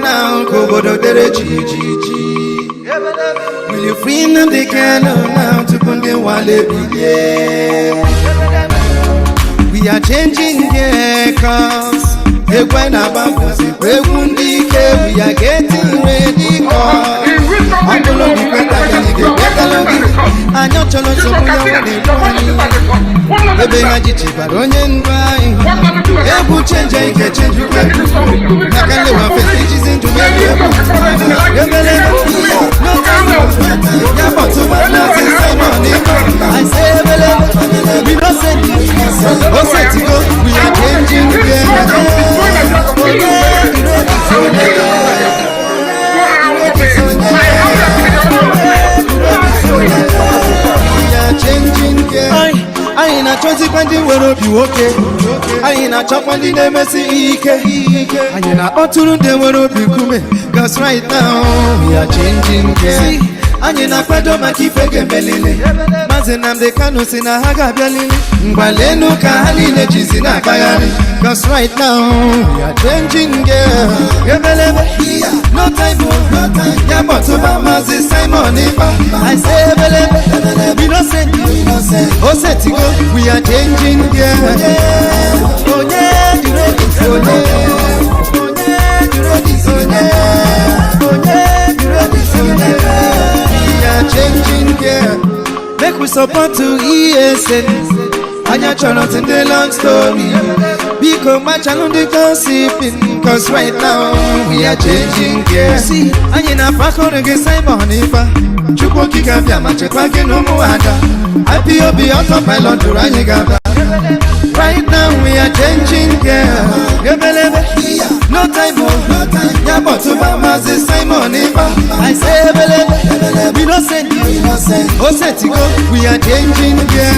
now, Kobodo Dereji. Will you free them the candle now to put the wallet? We are changing the cause. We are getting ready. I ain't a 2020 will be okay. I ain't a chop on the MASSACRE. I ain't a Oturu de will be kume. Cause right now we are changing gear. I ain't a Pado Maki Pege Belile. Mazenam de Kano Sina Haga Belile. Mbaleno Kahali Jizina Kayani. Cause right now we are changing gear. No time for Yabotoma Simon Ipa. I say we don't say oh set go, we are changing gear. Oh yeah, you ready? Oh yeah, oh yeah, you ready? Oh yeah, oh yeah, you ready? Oh yeah, we are changing gear. Make we support to ESN. Anya channels in the long story. Because my channel the gossiping. Cause right now we are changing gear. See, Anya na pako rege Simon Ipa. Chukwo kika vya machekwa kino muada. IPOB autopilot to Ranyigaba. Right now we are changing gear. No time for Yabotuba Mazi Simon Ipa. I say we don't say oh set go, we are changing gear.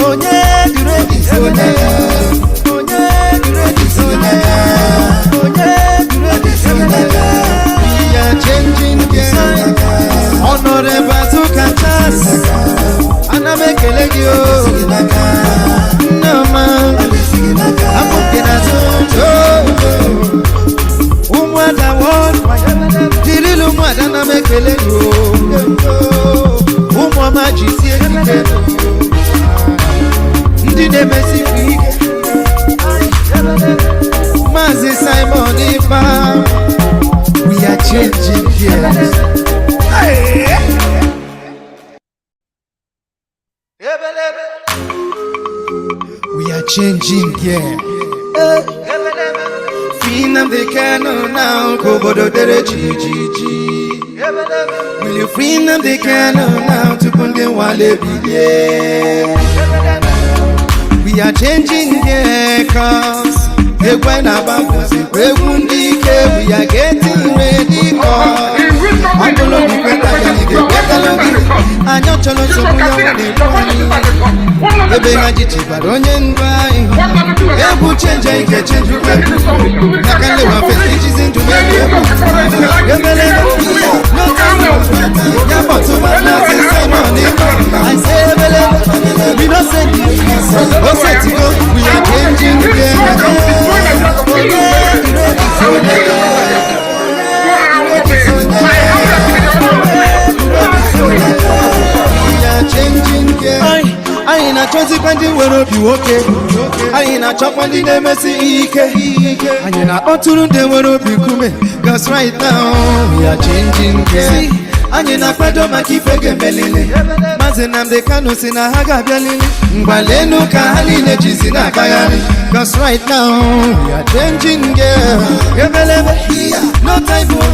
Oh yeah, you ready? Oh yeah, oh yeah, you ready? Oh yeah, oh yeah, you ready? Oh yeah, we are changing gear. Honorable to catch us. And I make a legio. No man, I'm looking at you. What I want, did you look what I make a legio? Omamma, did they mess it? Mazi Simon Ipa. We are changing gears. We are changing gear. Finam the candle now, Kobodo Dereji. Will you free them the candle now to put the wallet? We are changing gear cause we are getting ready. I ain't a 2020 will be okay. I ain't a chop on the MASSACRE. I ain't a Oturu de will be kume. Cause right now we are changing gear. I ain't a Pado Maki Pege Belile. Mazenam de Kano Sina Haga Belile. Mbaleno Kahali Jizina Kayani. Cause right now we are changing gear. No time for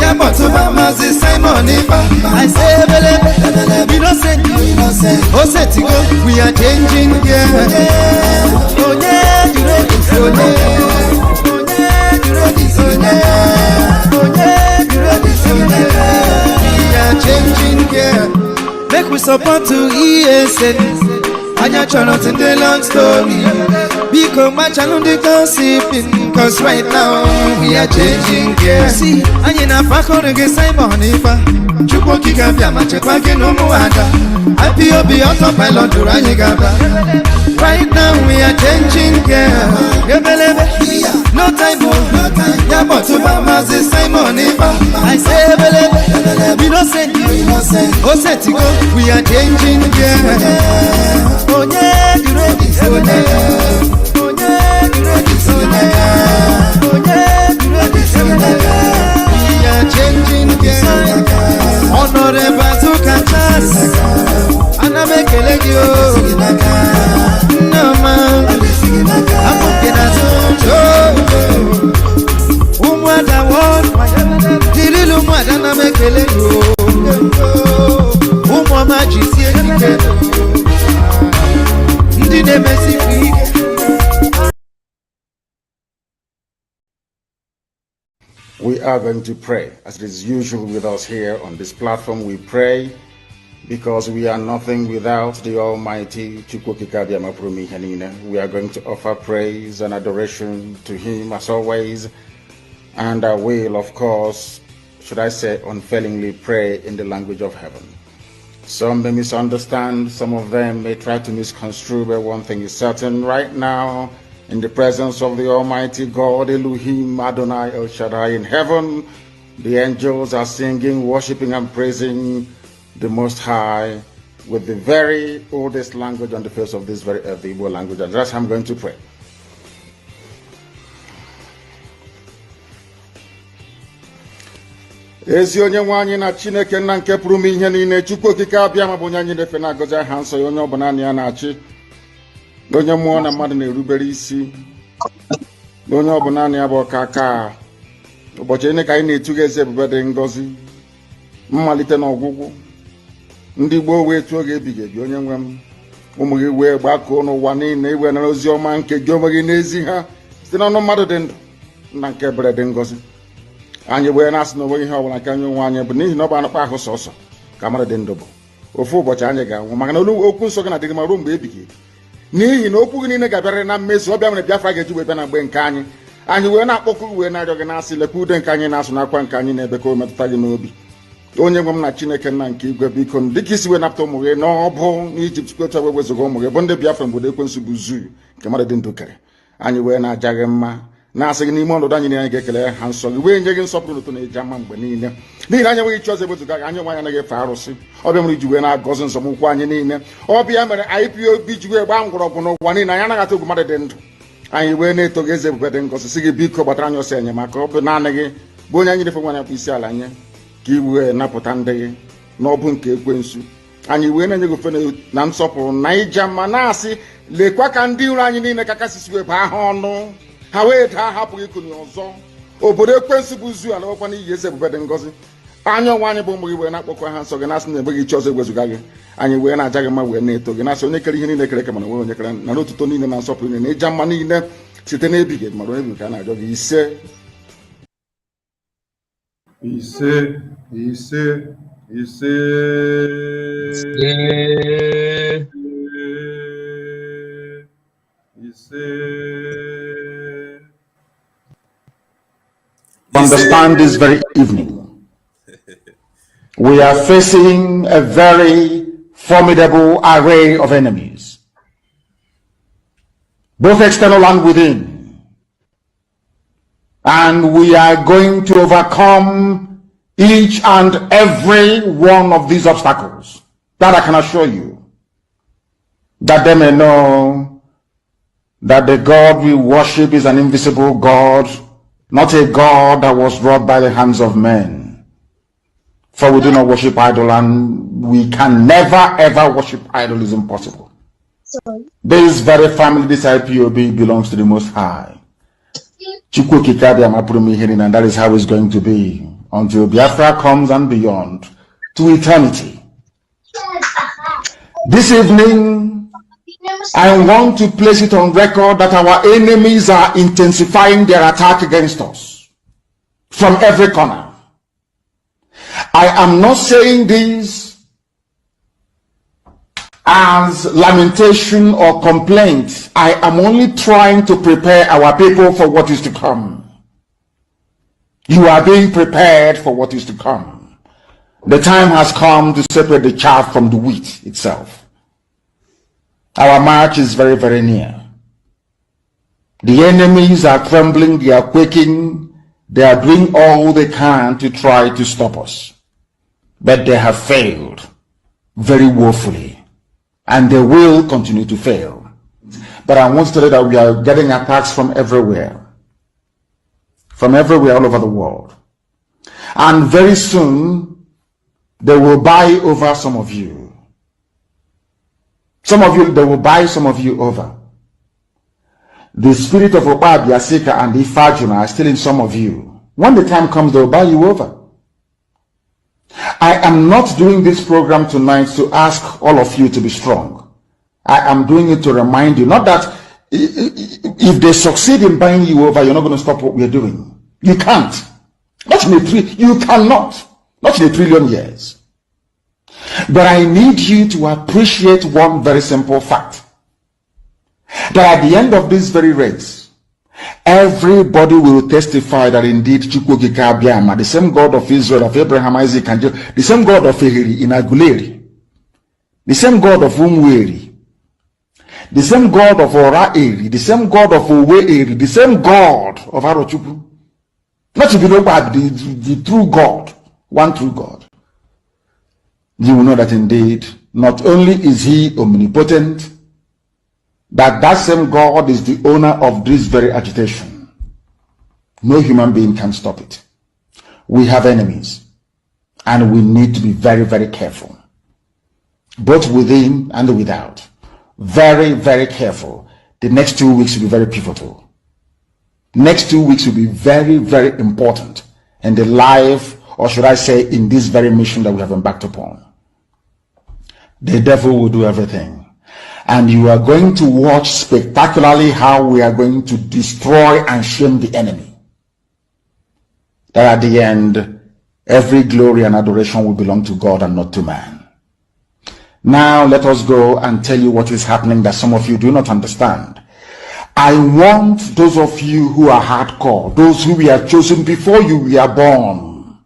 Yabotoma Mazi Simon Ipa. I say we don't say oh set go, we are changing gear. Oh yeah, you ready? Oh yeah, oh yeah, you ready? Oh yeah, oh yeah, you ready? Oh yeah, we are changing gear. Make we support to ESN. Anya channels in the long story. Because my channel the gossiping. Cause right now we are changing gear. See, Anya na pako rege Simon Ipa. Chukwo kika vya machekwa kino muada. IPOB autopilot to Ranyigaba. Right now we are changing gear. No time for Yabotuba innocent. We are changing game. Oh yeah, you ready? Oh yeah, you ready? Oh yeah, you ready? We are changing game. Honorable to Kansas, and I make a lady. No man, I'm looking at you. Umwada one, Dililu Madana make a lady. Omamma jisi ndine mesi. We are going to pray, as it is usual with us here on this platform. We pray because we are nothing without the Almighty. We are going to offer praise and adoration to Him as always, and I will, of course, should I say, unfailingly pray in the language of heaven. Some may misunderstand, some of them may try to misconstrue, but one thing is certain: right now, in the presence of the Almighty God, Elohim, Adonai, El Shaddai in heaven, the angels are singing, worshiping, and praising the Most High with the very oldest language on the face of this very earth, the Igbo language. And that's how I'm going to pray. Ezi onye nwe anyị na Chineke nna nke pụrụ ime ihe niile, Chukwu okike abịa ma bụ onye anyị na-efe na-agọzi aha nsọ ya, onye ọbụla na ya na-achị, onye mmụọ na mmadụ na-erubere isi, onye ọbụla na ya bụ ọkaka. Ụbọchị ene ka anyị na-etuga eze ebube dị ngọzi, mmalite na ọgwụgwụ. Ndị gboo wee tuo oge ebighị ebi, onye nwe m, ụmụ gị wee gbakọọ n'ụwa niile iwe nara ozi ọma nke gị onwe gị n'ezi ha site n'ọnụ mmadụ dị ndụ na nke ebere dị ngọzi. Anyị wee na-asị na onweghị ihe ọbụla nke anyị onwe anyị bụ n'ihi na ọ bụ anụkpa ahụ sọsọ ka mmadụ dị ndụ bụ. Ofu ụbọchị anyị ga-anwụ, maka na okwu nsọ gị na-adịghị ma ruo mgbe ebighị ebi, n'ihi na okwu gị niile ga-abịarịrị na mmezu. Ọbịa mere Biafra ga-eji wee bịa na mgbe nke anyị. Anyị wee na-akpọkụ wee na-arịọ gị na-asị, lekwa ude nke anyị na-asụ n'akwa nke anyị na-ebe ka o metụta gị n'obi. Onye nwe m na Chineke nna nke igwe, biko dịka isi wee napụta ụmụ gị n'ọbụ n'Ijipt, kwetu wee wezuga ụmụ gị bụ ndị Biafra mgbe ekwensu bụ zuu nke mmadụ dị ndụ kere. Anyị wee na-aja gị mma, na-asị gị n'ime ọnọdụ anyị anyị ga-ekele ha nsọ gị, wee nye gị nsọpụrụ n'ụtọ na eji ama mgbe niile, n'ihi na anyị enweghị chi ọzọ ewezuga gị. Anyị nwe anyị anaghị efe arụsị. Ọbịa mere iji wee na-agọzi nzọmụkwụ anyị niile. Ọbịa mere IPOB ji wee gbaa mgbọrọgwụ n'ụwa niile. Anyị anaghị atụ egwu mmadụ dị ndụ. Anyị wee na-eto gị eze ebube dị ngọzi, sị gị biko gbatara anyị ọsọ enyemaka. Ọ bụ naanị gị bụ onye anyị na-efe nwanyị akpụ isi ala nye, ka i wee napụta ndị gị n'ọbụ nke ekwensu. Anyị wee na-enye gị ofe na nsọpụrụ na ija mma, na-asị, lekwa ka ndị iro anyị niile ka kasisi wee baa ha ọnụ, ha wee daa hapụghị ikunye ọzọ. Obodo ekwensu bụ zu ala ọkwa n'ihi eze ebube dị ngọzi. Anya ọnwa anyị bụ ụmụ gị wee na-akpọkwa ha nsọ gị, na-asị na enweghị chi ọzọ ewezuga gị. Anyị wee na-aja gị mma, wee na-eto gị, na-asị onye kere ihe niile kere eke, mana onwe onye kere na n'otuto niile na nsọpụrụ niile na ịja mma niile site n'ebighị ebi, mara onye bụ nke a na-ajọ gị. Ise ise ise ise understand this very evening, we are facing a very formidable array of enemies, both external and within, and we are going to overcome each and every one of these obstacles. That I can assure you, that they may know that the God we worship is an invisible God, not a God that was wrought by the hands of men. For we do not worship idol, and we can never ever worship idol. Is impossible. This very family, this IPOB, belongs to the Most High. And that is how it's going to be until Biafra comes and beyond, to eternity. This evening, I want to place it on record that our enemies are intensifying their attack against us from every corner. I am not saying this as lamentation or complaint. I am only trying to prepare our people for what is to come. You are being prepared for what is to come. The time has come to separate the chaff from the wheat itself. Our march is very, very near. The enemies are trembling, they are quaking, they are doing all they can to try to stop us. but they have failed very woefully, and they will continue to fail. But I want to tell you that we are getting attacks from everywhere all over the world. And very soon, they will buy over some of you. They will buy some of you over. The spirit of MASSACRE and Ifajuna are still in some of you. When the time comes, they will buy you over. I am not doing this program tonight to ask all of you to be strong. I am doing it to remind you, not that if they succeed in buying you over, you're not going to stop what we're doing. You can't. You cannot. Not in a trillion years. But I need you to appreciate one very simple fact. That at the end of this very race, everybody will testify that indeed Chukwuokike Abiama, the same God of Israel, of Abraham, Isaac, and Jacob, the same God of Ehiri in Aguleri, the same God of Umweri, the same God of Ora-Eri, the same God of Owe-Eri, the same God of Arochukwu, not to be no bad, the true God, one true God. You will know that indeed, not only is he omnipotent, but that same God is the owner of this very agitation. No human being can stop it. We have enemies, and we need to be very, very careful, both within and without. Very, very careful. The next 2 weeks will be very pivotal. Next 2 weeks will be very, very important in the life, or should I say, in this very mission that we have embarked upon. The devil will do everything. And you are going to watch spectacularly how we are going to destroy and shame the enemy. That at the end, every glory and adoration will belong to God and not to man. Now let us go and tell you what is happening that some of you do not understand. I want those of you who are hardcore, those who we are chosen before you were born.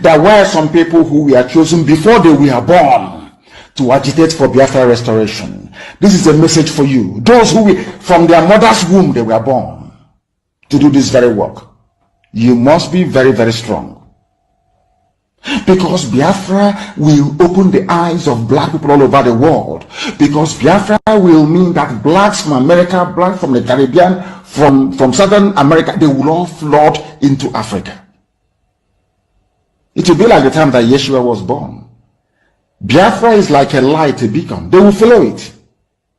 There were some people who were chosen before they were born to agitate for Biafra restoration. This is a message for you. Those who from their mother's womb they were born to do this very work. You must be very, very strong. Because Biafra will open the eyes of black people all over the world. Because Biafra will mean that blacks from America, blacks from the Caribbean, from Southern America, they will all flood into Africa. It will be like the time that Yeshua was born. Biafra is like a light, a beacon. They will follow it.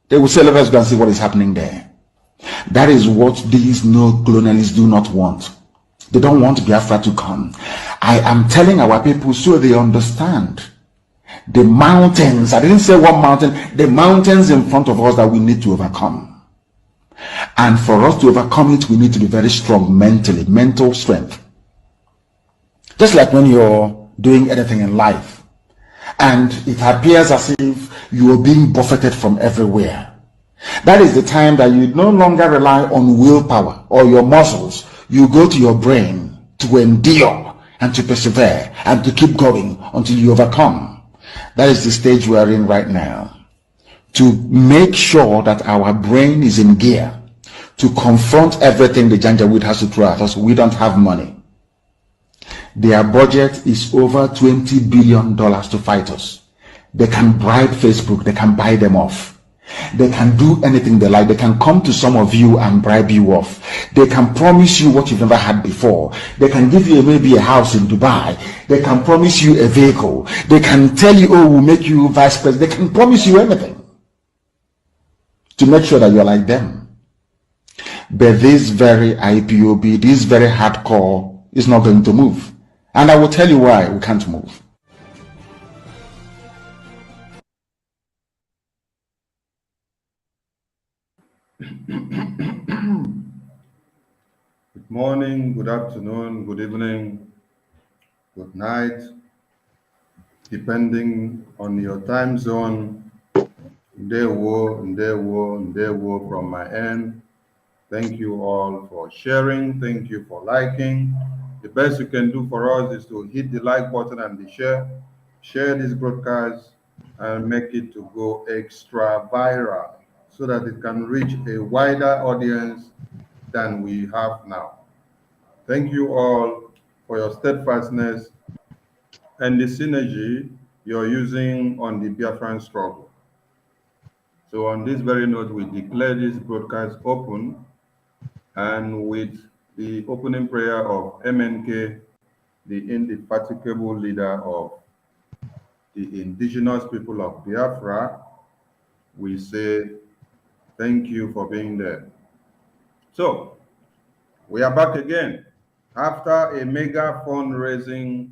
They will say, let us go and see what is happening there. That is what these no-colonialists do not want. They don't want Biafra to come. I am telling our people so they understand. The mountains, I didn't say one mountain, the mountains in front of us that we need to overcome. And for us to overcome it, we need to be very strong mentally, mental strength. Just like when you're doing anything in life, and it appears as if you are being buffeted from everywhere. That is the time that you no longer rely on willpower or your muscles. You go to your brain to endure and to persevere and to keep going until you overcome. That is the stage we are in right now. To make sure that our brain is in gear to confront everything the Janjaweed has to throw at us. We don't have money. Their budget is over $20 billion to fight us. They can bribe Facebook. They can buy them off. They can do anything they like. They can come to some of you and bribe you off. They can promise you what you've never had before. They can give you maybe a house in Dubai. They can promise you a vehicle. They can tell you, oh, we'll make you vice president. They can promise you anything to make sure that you're like them. But this very IPOB, this very hardcore is not going to move. And I will tell you why we can't move. Good morning, good afternoon, good evening, good night, depending on your time zone. Ndewo from my end. Thank you all for sharing. Thank you for liking. The best you can do for us is to hit the like button and the share. Share this broadcast and make it to go extra viral so that it can reach a wider audience than we have now. Thank you all for your steadfastness and the synergy you're using on the Biafran struggle. So on this very note, we declare this broadcast open, and with the opening prayer of MNK, the indefatigable leader of the indigenous people of Biafra, we say thank you for being there. So we are back again after a mega fundraising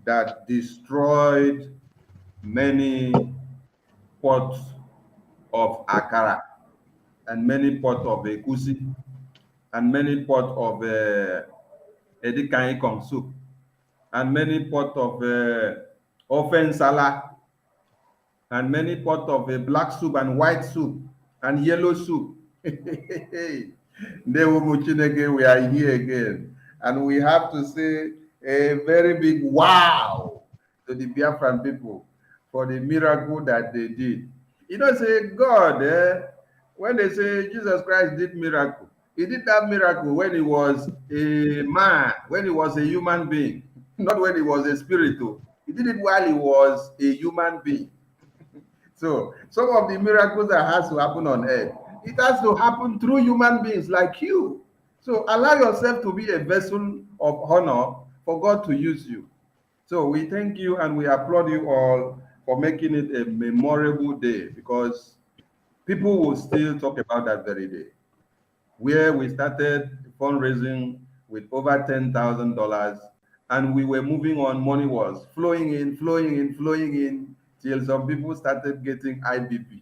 that destroyed many pots of akara and many pots of ekusi and many pots of edikaikong soup and many pots of ofen sala and many pots of black soup and white soup and yellow soup. We are here again. And we have to say a very big wow to the Biafran people for the miracle that they did. You know, say God, when they say Jesus Christ did miracle, he did that miracle when he was a man, when he was a human being, not when he was a spirit. He did it while he was a human being. So some of the miracles that has to happen on earth, it has to happen through human beings like you. So allow yourself to be a vessel of honor for God to use you. So we thank you and we applaud you all for making it a memorable day, because people will still talk about that very day, where we started fundraising with over $10,000, and we were moving on. Money was flowing in, till some people started getting IBP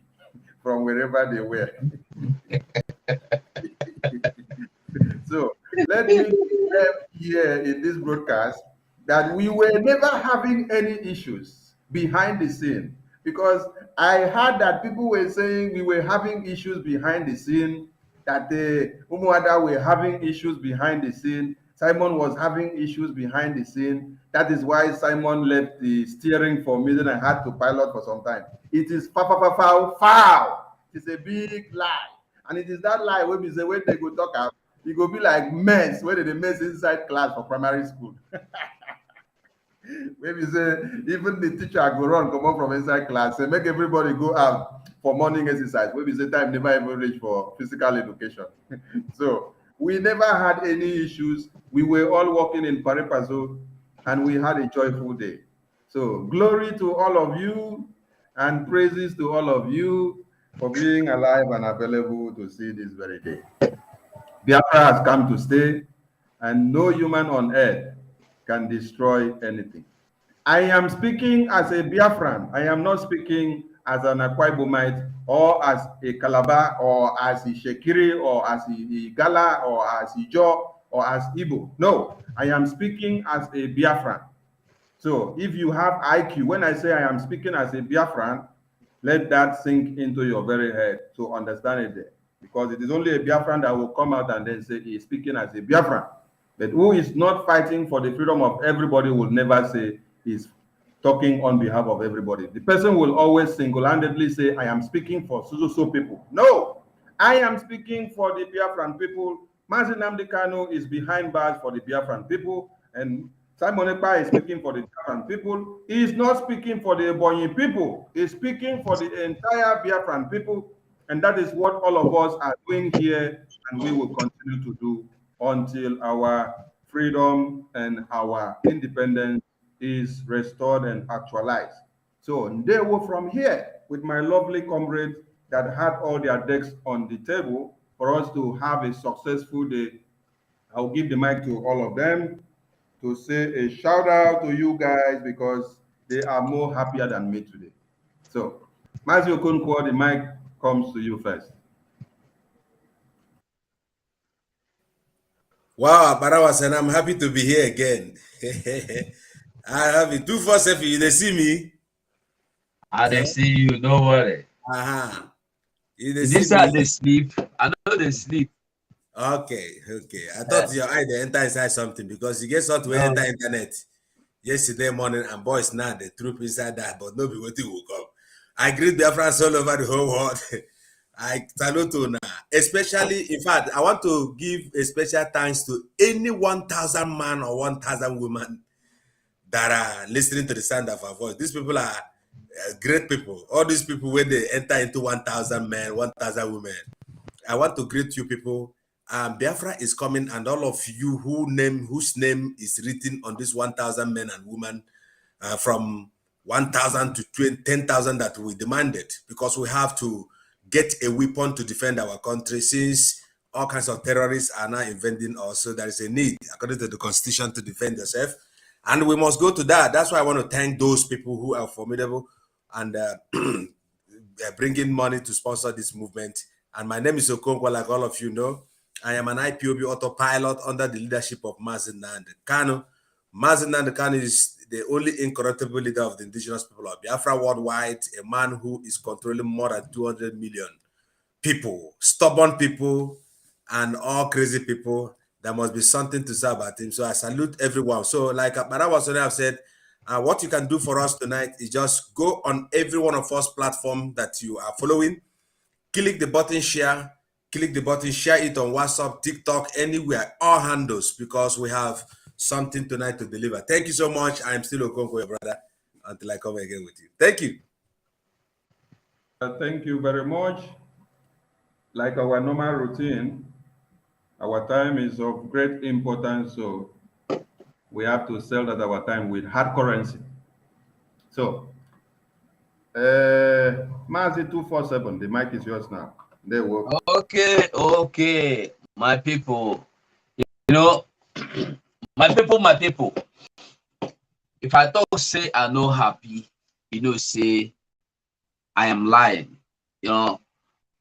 from wherever they were. So let me declare here in this broadcast that we were never having any issues behind the scene, because I heard that people were saying we were having issues behind the scene, that Umuada were having issues behind the scene, Simon was having issues behind the scene. That is why Simon left the steering for me, then I had to pilot for some time. It is foul. It's a big lie. And it is that lie when we say when they go talk out, it go be like mess, where they mess inside class for primary school. Maybe say even the teacher go run, come up from inside class, say make everybody go out for morning exercise. Maybe say time never even reach for physical education. So we never had any issues. We were all working in Paripazo, and we had a joyful day. So glory to all of you, and praises to all of you for being alive and available to see this very day. Biafra has come to stay, and no human on earth can destroy anything. I am speaking as a Biafran. I am not speaking as an Akwa Ibomite, or as a Calabar, or as a Shekiri, or as a Gala, or as Ijo, or as Igbo. No, I am speaking as a Biafran. So if you have IQ, when I say I am speaking as a Biafran, let that sink into your very head to understand it there. Because it is only a Biafran that will come out and then say he is speaking as a Biafran. But who is not fighting for the freedom of everybody will never say he's talking on behalf of everybody. The person will always single-handedly say, I am speaking for so people. No, I am speaking for the Biafran people. Mazi Nnamdi Kanu is behind bars for the Biafran people, and Simon Ekpa is speaking for the Biafran people. He is not speaking for the Ebonyi people. He is speaking for the entire Biafran people, and that is what all of us are doing here, and we will continue to do until our freedom and our independence is restored and actualized. So they were from here with my lovely comrades that had all their decks on the table for us to have a successful day. I'll give the mic to all of them to say a shout out to you guys, because they are more happier than me today. So Mazi Okonkwo, the mic comes to you first. Wow, Barawas, and I'm happy to be here again. I have it 247. You they see me? I see you, don't worry. You they see me? They sleep. I know they sleep. Okay. I thought your eye they enter inside something, because you get sort to enter internet yesterday morning, and boys now the troop inside that, but nobody will come. I greet Biafrans all over the whole world. I salute you now. Especially, in fact, I want to give a special thanks to any 1,000 man or 1,000 woman that are listening to the sound of our voice. These people are great people. All these people, when they enter into 1,000 men, 1,000 women, I want to greet you people. Biafra is coming, and all of you whose name is written on this 1,000 men and women, from 1,000 to 10,000 that we demanded, because we have to get a weapon to defend our country, since all kinds of terrorists are now invading us. So there is a need, according to the Constitution, to defend yourself. And we must go to that. That's why I want to thank those people who are formidable and bringing money to sponsor this movement. And my name is Okonkwo, like all of you know. I am an IPOB autopilot under the leadership of Mazi Nnamdi Kanu. Mazi Nnamdi Kanu is the only incorruptible leader of the indigenous people of Biafra worldwide, a man who is controlling more than 200 million people, stubborn people, and all crazy people. There must be something to say about him. So I salute everyone. So like Barawa have said, what you can do for us tonight is just go on every one of us platform that you are following, click the button share, share it on WhatsApp, TikTok, anywhere, all handles, because we have something tonight to deliver. Thank you so much. I'm still Okonkwo, your brother, until I come again with you. Thank you. Thank you very much. Like our normal routine, our time is of great importance, so we have to sell that our time with hard currency. So, Mazi 247, the mic is yours now. They work. Okay, my people. You know, my people. If I don't say I'm not happy, you know, say I am lying. You know,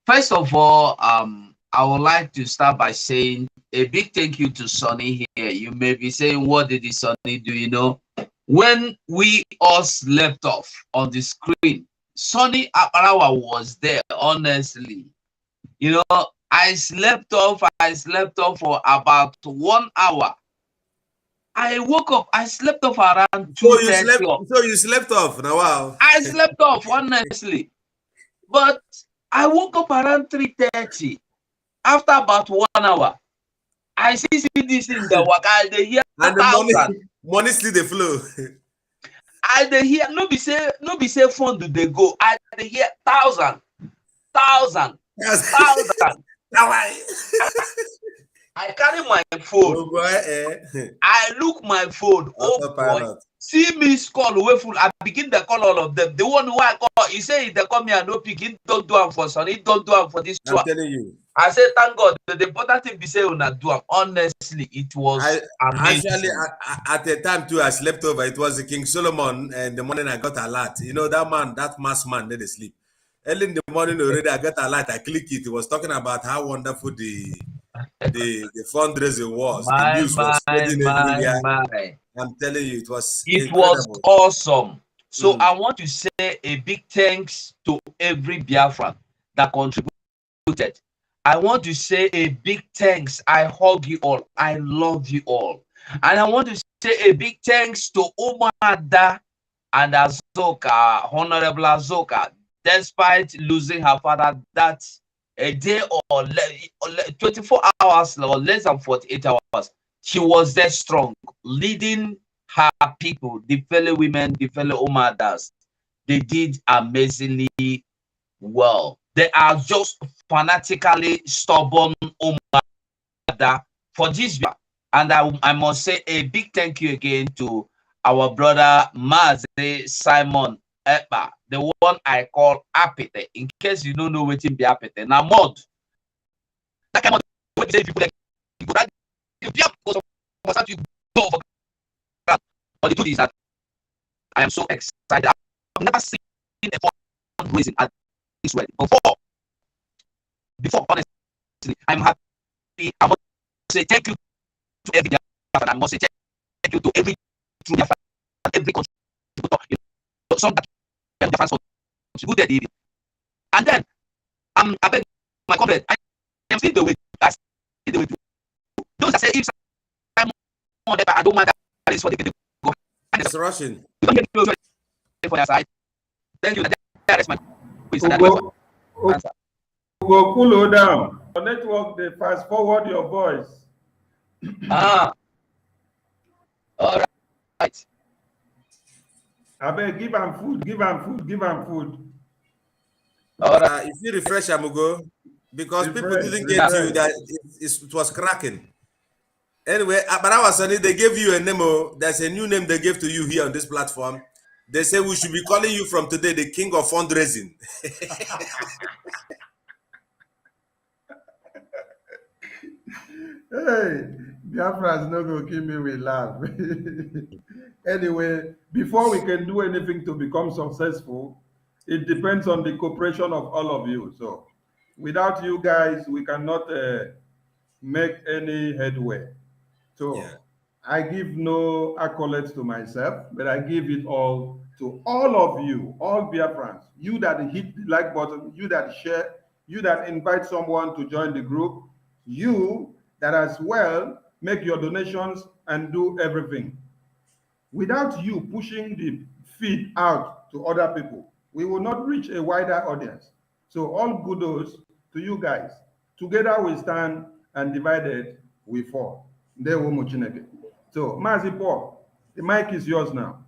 first of all, I would like to start by saying a big thank you to Sonny here. You may be saying, what did the Sonny do? You know, when we all slept off on the screen, Sonny Aparawa was there, honestly. You know, I slept off for about 1 hour. I woke up, I slept off around 2:30. So you slept off now. Wow. I slept off, honestly. But I woke up around 3:30. After about 1 hour, I see this in the work. I hear and the money still the flow. I hear no be say phone do they go. I hear thousand. Yes. I carry my phone. Oh boy, I look my phone. Oh boy, see me call away full. I begin to call all of them. The one who I call, he say they call me and no pick. He don't do them for Sonny. Don't do them for this one. I'm telling you. I said, thank God. The important thing be say una do them. Honestly, it was amazing. Actually, at the time too, I slept over. It was the King Solomon, and the morning I got alert. You know that man, that mass man, didn't sleep. Early in the morning already, I got alert. I clicked it. It was talking about how wonderful the fundraising was. The news was spreading everywhere. I'm telling you, it was incredible. Awesome. So I want to say a big thanks to every Biafran that contributed. I want to say a big thanks. I hug you all. I love you all. And I want to say a big thanks to Omamma and Azoka, Honorable Azoka, despite losing her father that a day or 24 hours or less than 48 hours, she was there strong, leading her people, the fellow women, the fellow Omadas. They did amazingly well. They are just fanatically stubborn Omada for this year. And I must say a big thank you again to our brother Mazi Simon Epa, the one I call Apete. In case you don't know what be Apete. Now, mod. That kind of say people like you go for. But the truth is that I am so excited. I've never seen a fundraising at this way before, honestly, I'm happy. I must say thank you to every Biafran. I must say thank you to every true Biafran, every contributor. You know, some Biafrans contributed even. And then I beg my comrade, I am still the way. I still the way to those that say if I'm on that, I don't mind that is for the people. It's Russian. You don't get close for your side. Thank you. That is my answer. Go cool down. Your network, they fast forward your voice. All right. I beg, give him food, give him food, give him food. If you refresh Amugo, because people Refresh, didn't get you refresh. that it was cracking. Anyway, but I was saying they gave you a name. There's a new name they gave to you here on this platform. They say we should be calling you from today the king of fundraising. Hey, Biafra is not going to kill me with laugh. Anyway, before we can do anything to become successful, it depends on the cooperation of all of you. So without you guys, we cannot make any headway. So Yeah. I give no accolades to myself, but I give it all to all of you, all Biafrans. You that hit the like button, you that share, you that invite someone to join the group, you that as well make your donations and do everything. Without you pushing the feed out to other people, we will not reach a wider audience. So all kudos to you guys. Together we stand and divided we fall. So, Mazi Paul, the mic is yours now.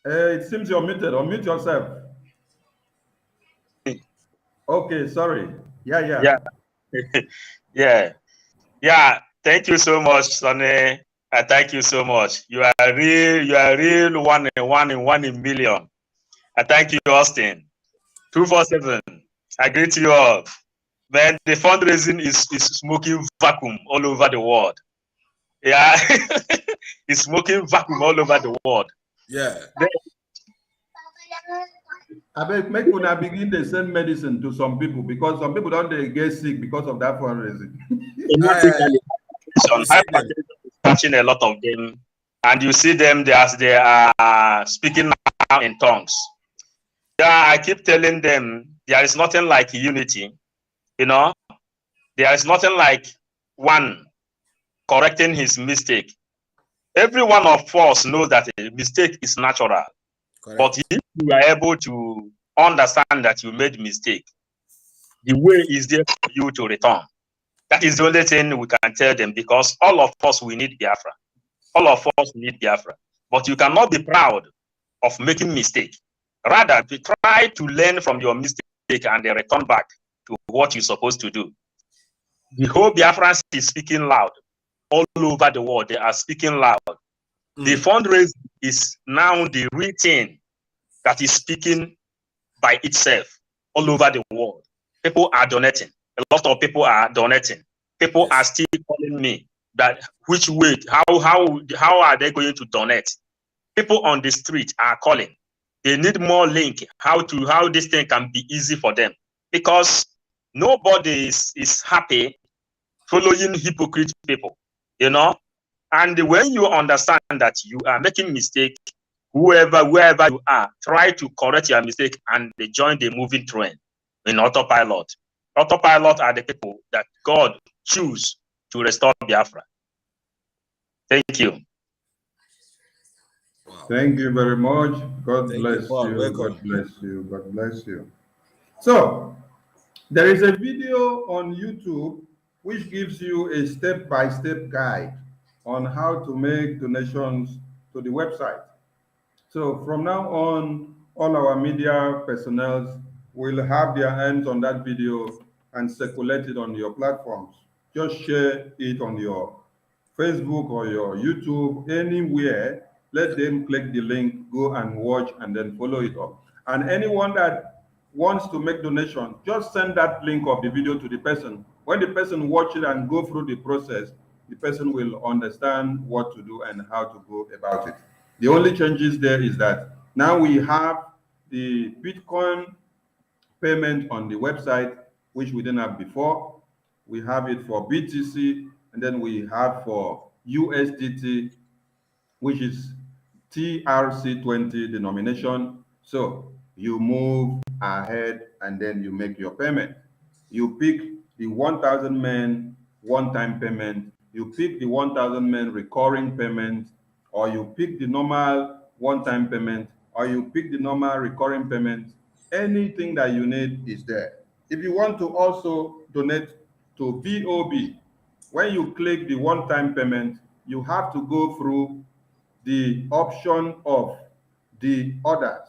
It seems you're muted. Unmute yourself. Okay, sorry. Yeah. Yeah. Thank you so much, Sonny. Thank you so much. You are real one in million. I thank you, Austin. 247. I greet you all. Man, the fundraising is smoking vacuum all over the world. Yeah, it's smoking vacuum all over the world. Yeah. I bet make una begin to send medicine to some people because some people don't get sick because of that fundraising. Hypertension is catching a lot of them, and you see them as they are speaking now in tongues. Yeah, I keep telling them there is nothing like unity. You know, there is nothing like one correcting his mistake. Every one of us knows that a mistake is natural. Correct. But if you are able to understand that you made a mistake, the way is there for you to return. That is the only thing we can tell them, because all of us, we need Biafra. All of us need Biafra. But you cannot be proud of making mistake. Rather, try to learn from your mistake and then return back to what you're supposed to do. The whole Biafrans is speaking loud. All over the world, they are speaking loud. The fundraising is now the real thing that is speaking by itself all over the world. People are donating. A lot of people are donating. People are still calling me that which way, how are they going to donate? People on the street are calling. They need more link how this thing can be easy for them, because nobody is happy following hypocrite people, you know. And when you understand that you are making mistake, wherever you are, try to correct your mistake and join the moving train in autopilot. Autopilot are the people that God choose to restore Biafra. Thank you. Wow. Thank you very much. God bless you. Welcome. God bless you. God bless you. So, there is a video on YouTube which gives you a step-by-step guide on how to make donations to the website. So from now on, all our media personnel will have their hands on that video and circulate it on your platforms. Just share it on your Facebook or your YouTube, anywhere. Let them click the link, go and watch, and then follow it up. And anyone that wants to make donation, just send that link of the video to the person. When the person watch it and go through the process, the person will understand what to do and how to go about it. The only changes there is that now we have the Bitcoin payment on the website, which we didn't have before. We have it for BTC, and then we have for USDT, which is TRC20 denomination. So you move ahead and then you make your payment. You pick the 1,000 men one-time payment, you pick the 1,000 men recurring payment, or you pick the normal one-time payment, or you pick the normal recurring payment. Anything that you need is there. If you want to also donate to VOB. When you click the one-time payment, you have to go through the option of the others.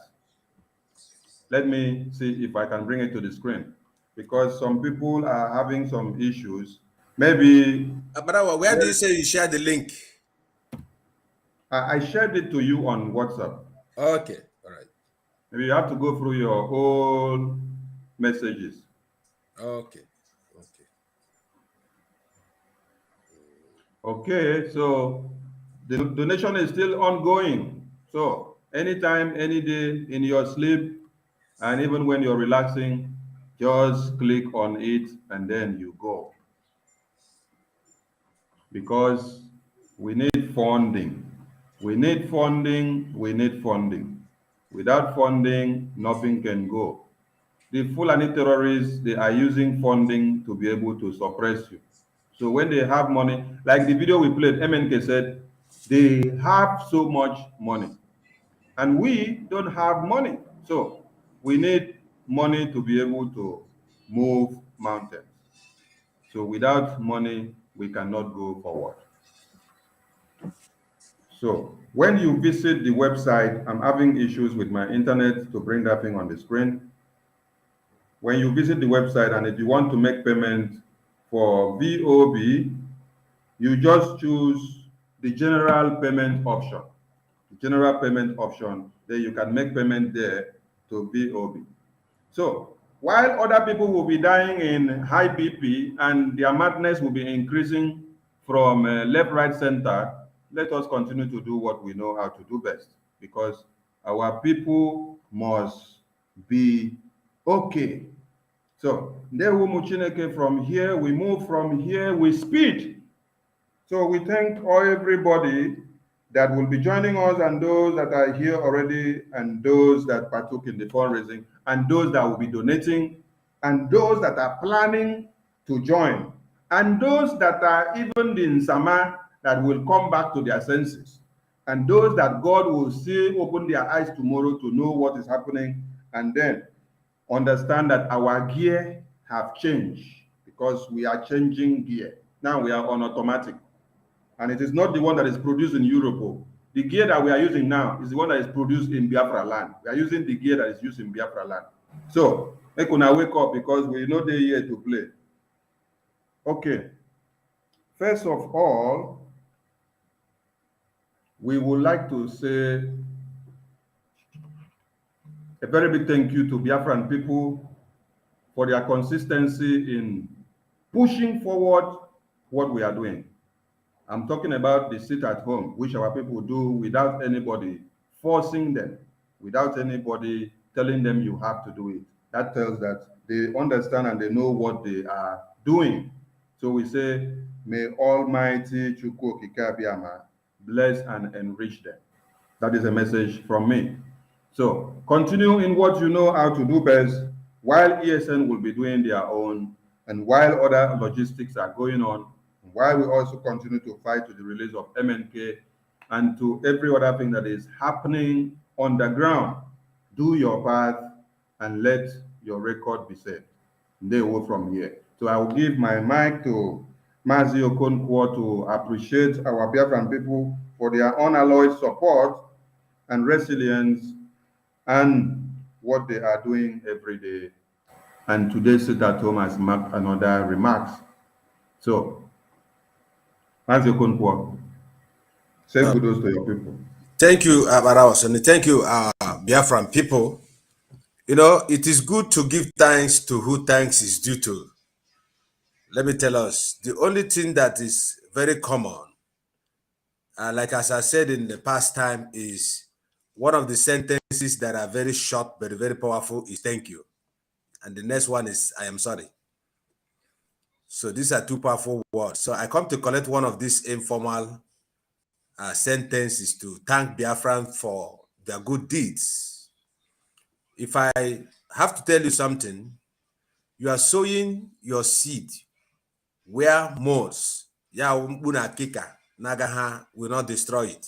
Let me see if I can bring it to the screen, because some people are having some issues. Maybe. But where do you say you share the link? I shared it to you on WhatsApp. Okay, all right. Maybe you have to go through your whole messages. Okay. Okay, so the donation is still ongoing. So anytime, any day in your sleep, and even when you're relaxing, just click on it and then you go. Because we need funding. We need funding. We need funding. Without funding, nothing can go. The Fulani terrorists, they are using funding to be able to suppress you. So when they have money, like the video we played, MNK said, they have so much money. And we don't have money. So we need money to be able to move mountains. So without money, we cannot go forward. So when you visit the website, I'm having issues with my internet to bring that thing on the screen. When you visit the website and if you want to make payment for VOB, you just choose the general payment option. The general payment option, then you can make payment there to VOB. So while other people will be dying in high BP and their madness will be increasing from left, right, center, let us continue to do what we know how to do best, because our people must be okay. So from here, we move from here, we speed. So we thank everybody that will be joining us, and those that are here already, and those that partook in the fundraising, and those that will be donating, and those that are planning to join, and those that are even in Sama that will come back to their senses, and those that God will see open their eyes tomorrow to know what is happening, and then understand that our gear have changed, because we are changing gear. Now we are on automatic. And it is not the one that is produced in Europe. The gear that we are using now is the one that is produced in Biafra land. We are using the gear that is used in Biafra land. So, make una wake up, because we know they're here to play. Okay. First of all, we would like to say a very big thank you to Biafran people for their consistency in pushing forward what we are doing. I'm talking about the sit at home, which our people do without anybody forcing them, without anybody telling them you have to do it. That tells that they understand and they know what they are doing. So we say, may Almighty Chukwu Okike Abiama bless and enrich them. That is a message from me. So continue in what you know how to do best, while ESN will be doing their own, and while other logistics are going on, while we also continue to fight to the release of MNK and to every other thing that is happening on the ground. Do your part and let your record be set. They will from here. So I will give my mic to Mazi Okonkwo to appreciate our Biafran people for their unalloyed support and resilience and what they are doing every day. And today's sit at home has marked another remarks. So, Mazi Okonkwo, say kudos to your people. Thank you, Barawas, and thank you, Biafran people. You know, it is good to give thanks to who thanks is due to. Let me tell us, the only thing that is very common, like as I said in the past time, is one of the sentences that are very short but very powerful is thank you. And the next one is I am sorry. So these are two powerful words. So I come to collect one of these informal sentences to thank Biafran for their good deeds. If I have to tell you something, you are sowing your seed where moles, nagaha, will not destroy it.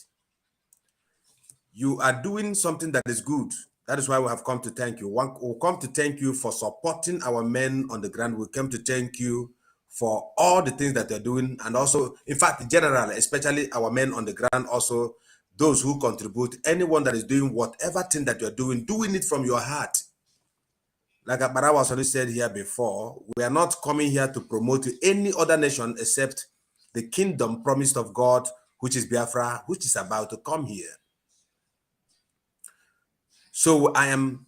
You are doing something that is good. That is why we have come to thank you. We'll come to thank you for supporting our men on the ground. We come to thank you for all the things that they're doing, and also, in fact, in general, especially our men on the ground, also those who contribute, anyone that is doing whatever thing that you're doing it from your heart. Like Abara was already said here before, we are not coming here to promote any other nation except the kingdom promised of God, which is Biafra, which is about to come here. So I am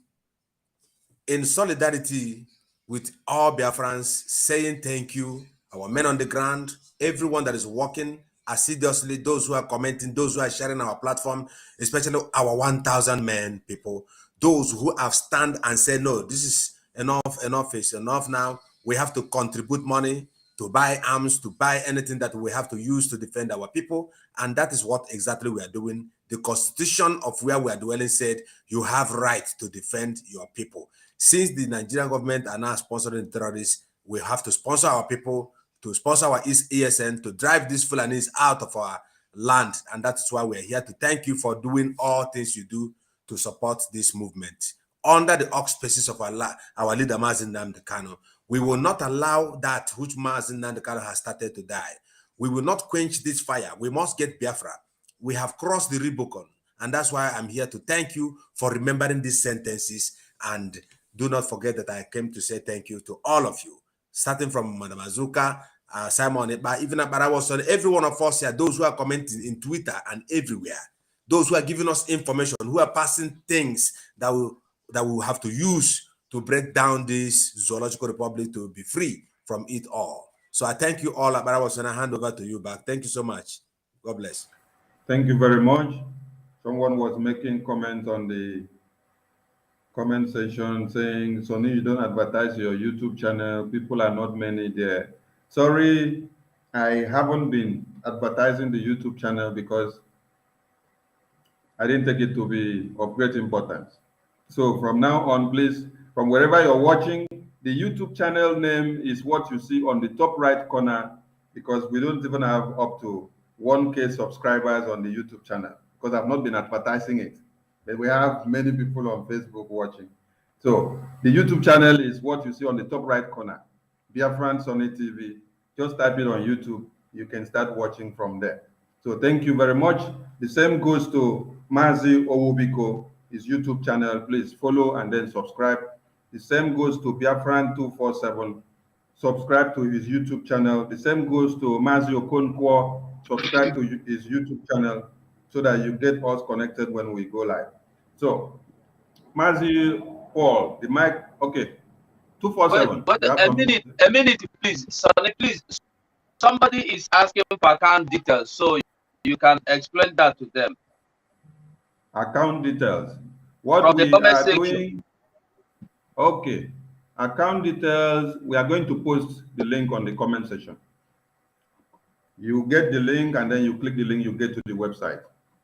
in solidarity with all Biafrans, saying thank you, our men on the ground, everyone that is working assiduously, those who are commenting, those who are sharing our platform, especially our 1,000 men people, those who have stand and say, no, this is enough is enough now. We have to contribute money to buy arms, to buy anything that we have to use to defend our people. And that is what exactly we are doing. The constitution of where we are dwelling said, you have right to defend your people. Since the Nigerian government are now sponsoring terrorists, we have to sponsor our people, to sponsor our ESN, to drive these Fulanis out of our land. And that is why we're here to thank you for doing all things you do to support this movement. Under the auspices of our leader, Mazi Nnamdi Kanu, we will not allow that which Mazi Nnamdi Kanu has started to die. We will not quench this fire. We must get Biafra. We have crossed the Rubicon. And that's why I'm here to thank you for remembering these sentences. And do not forget that I came to say thank you to all of you, starting from Madam Azuka, Simon, even Abara, every one of us here, those who are commenting in Twitter and everywhere, those who are giving us information, who are passing things that we'll have to use to break down this zoological republic to be free from it all. So I thank you all. Abara, was going to hand over to you back. Thank you so much. God bless. Thank you very much. Someone was making comment on the comment section saying, Sonny, you don't advertise your YouTube channel. People are not many there. Sorry, I haven't been advertising the YouTube channel because I didn't take it to be of great importance. So from now on, please, from wherever you're watching, the YouTube channel name is what you see on the top right corner, because we don't even have up to 1K subscribers on the YouTube channel because I've not been advertising it. But we have many people on Facebook watching. So the YouTube channel is what you see on the top right corner, Biafran Sonny TV. Just type it on YouTube. You can start watching from there. So thank you very much. The same goes to Mazi Owubiko, his YouTube channel. Please follow and then subscribe. The same goes to Biafran 247. Subscribe to his YouTube channel. The same goes to Mazi Okonkwo. Subscribe to his YouTube channel so that you get us connected when we go live. So, Mazi Paul, the mic, okay. 247. But a minute, please. Sonny, please. Somebody is asking for account details, so you can explain that to them. Account details. What From we the comment are section. doing, okay. Account details, we are going to post the link on the comment section. You get the link and then you click the link, you get to the website.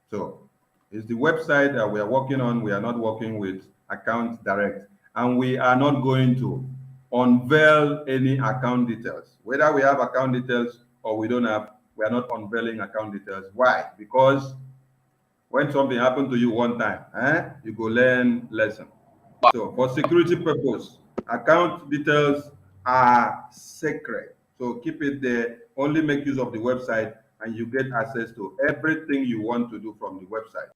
So it's the website that we are working on. We are not working with account direct, and we are not going to unveil any account details. Whether we have account details or we don't have, we are not unveiling account details. Why? Because when something happened to you one time, you go learn lesson. So for security purpose, account details are sacred. So keep it there. Only make use of the website and you get access to everything you want to do from the website.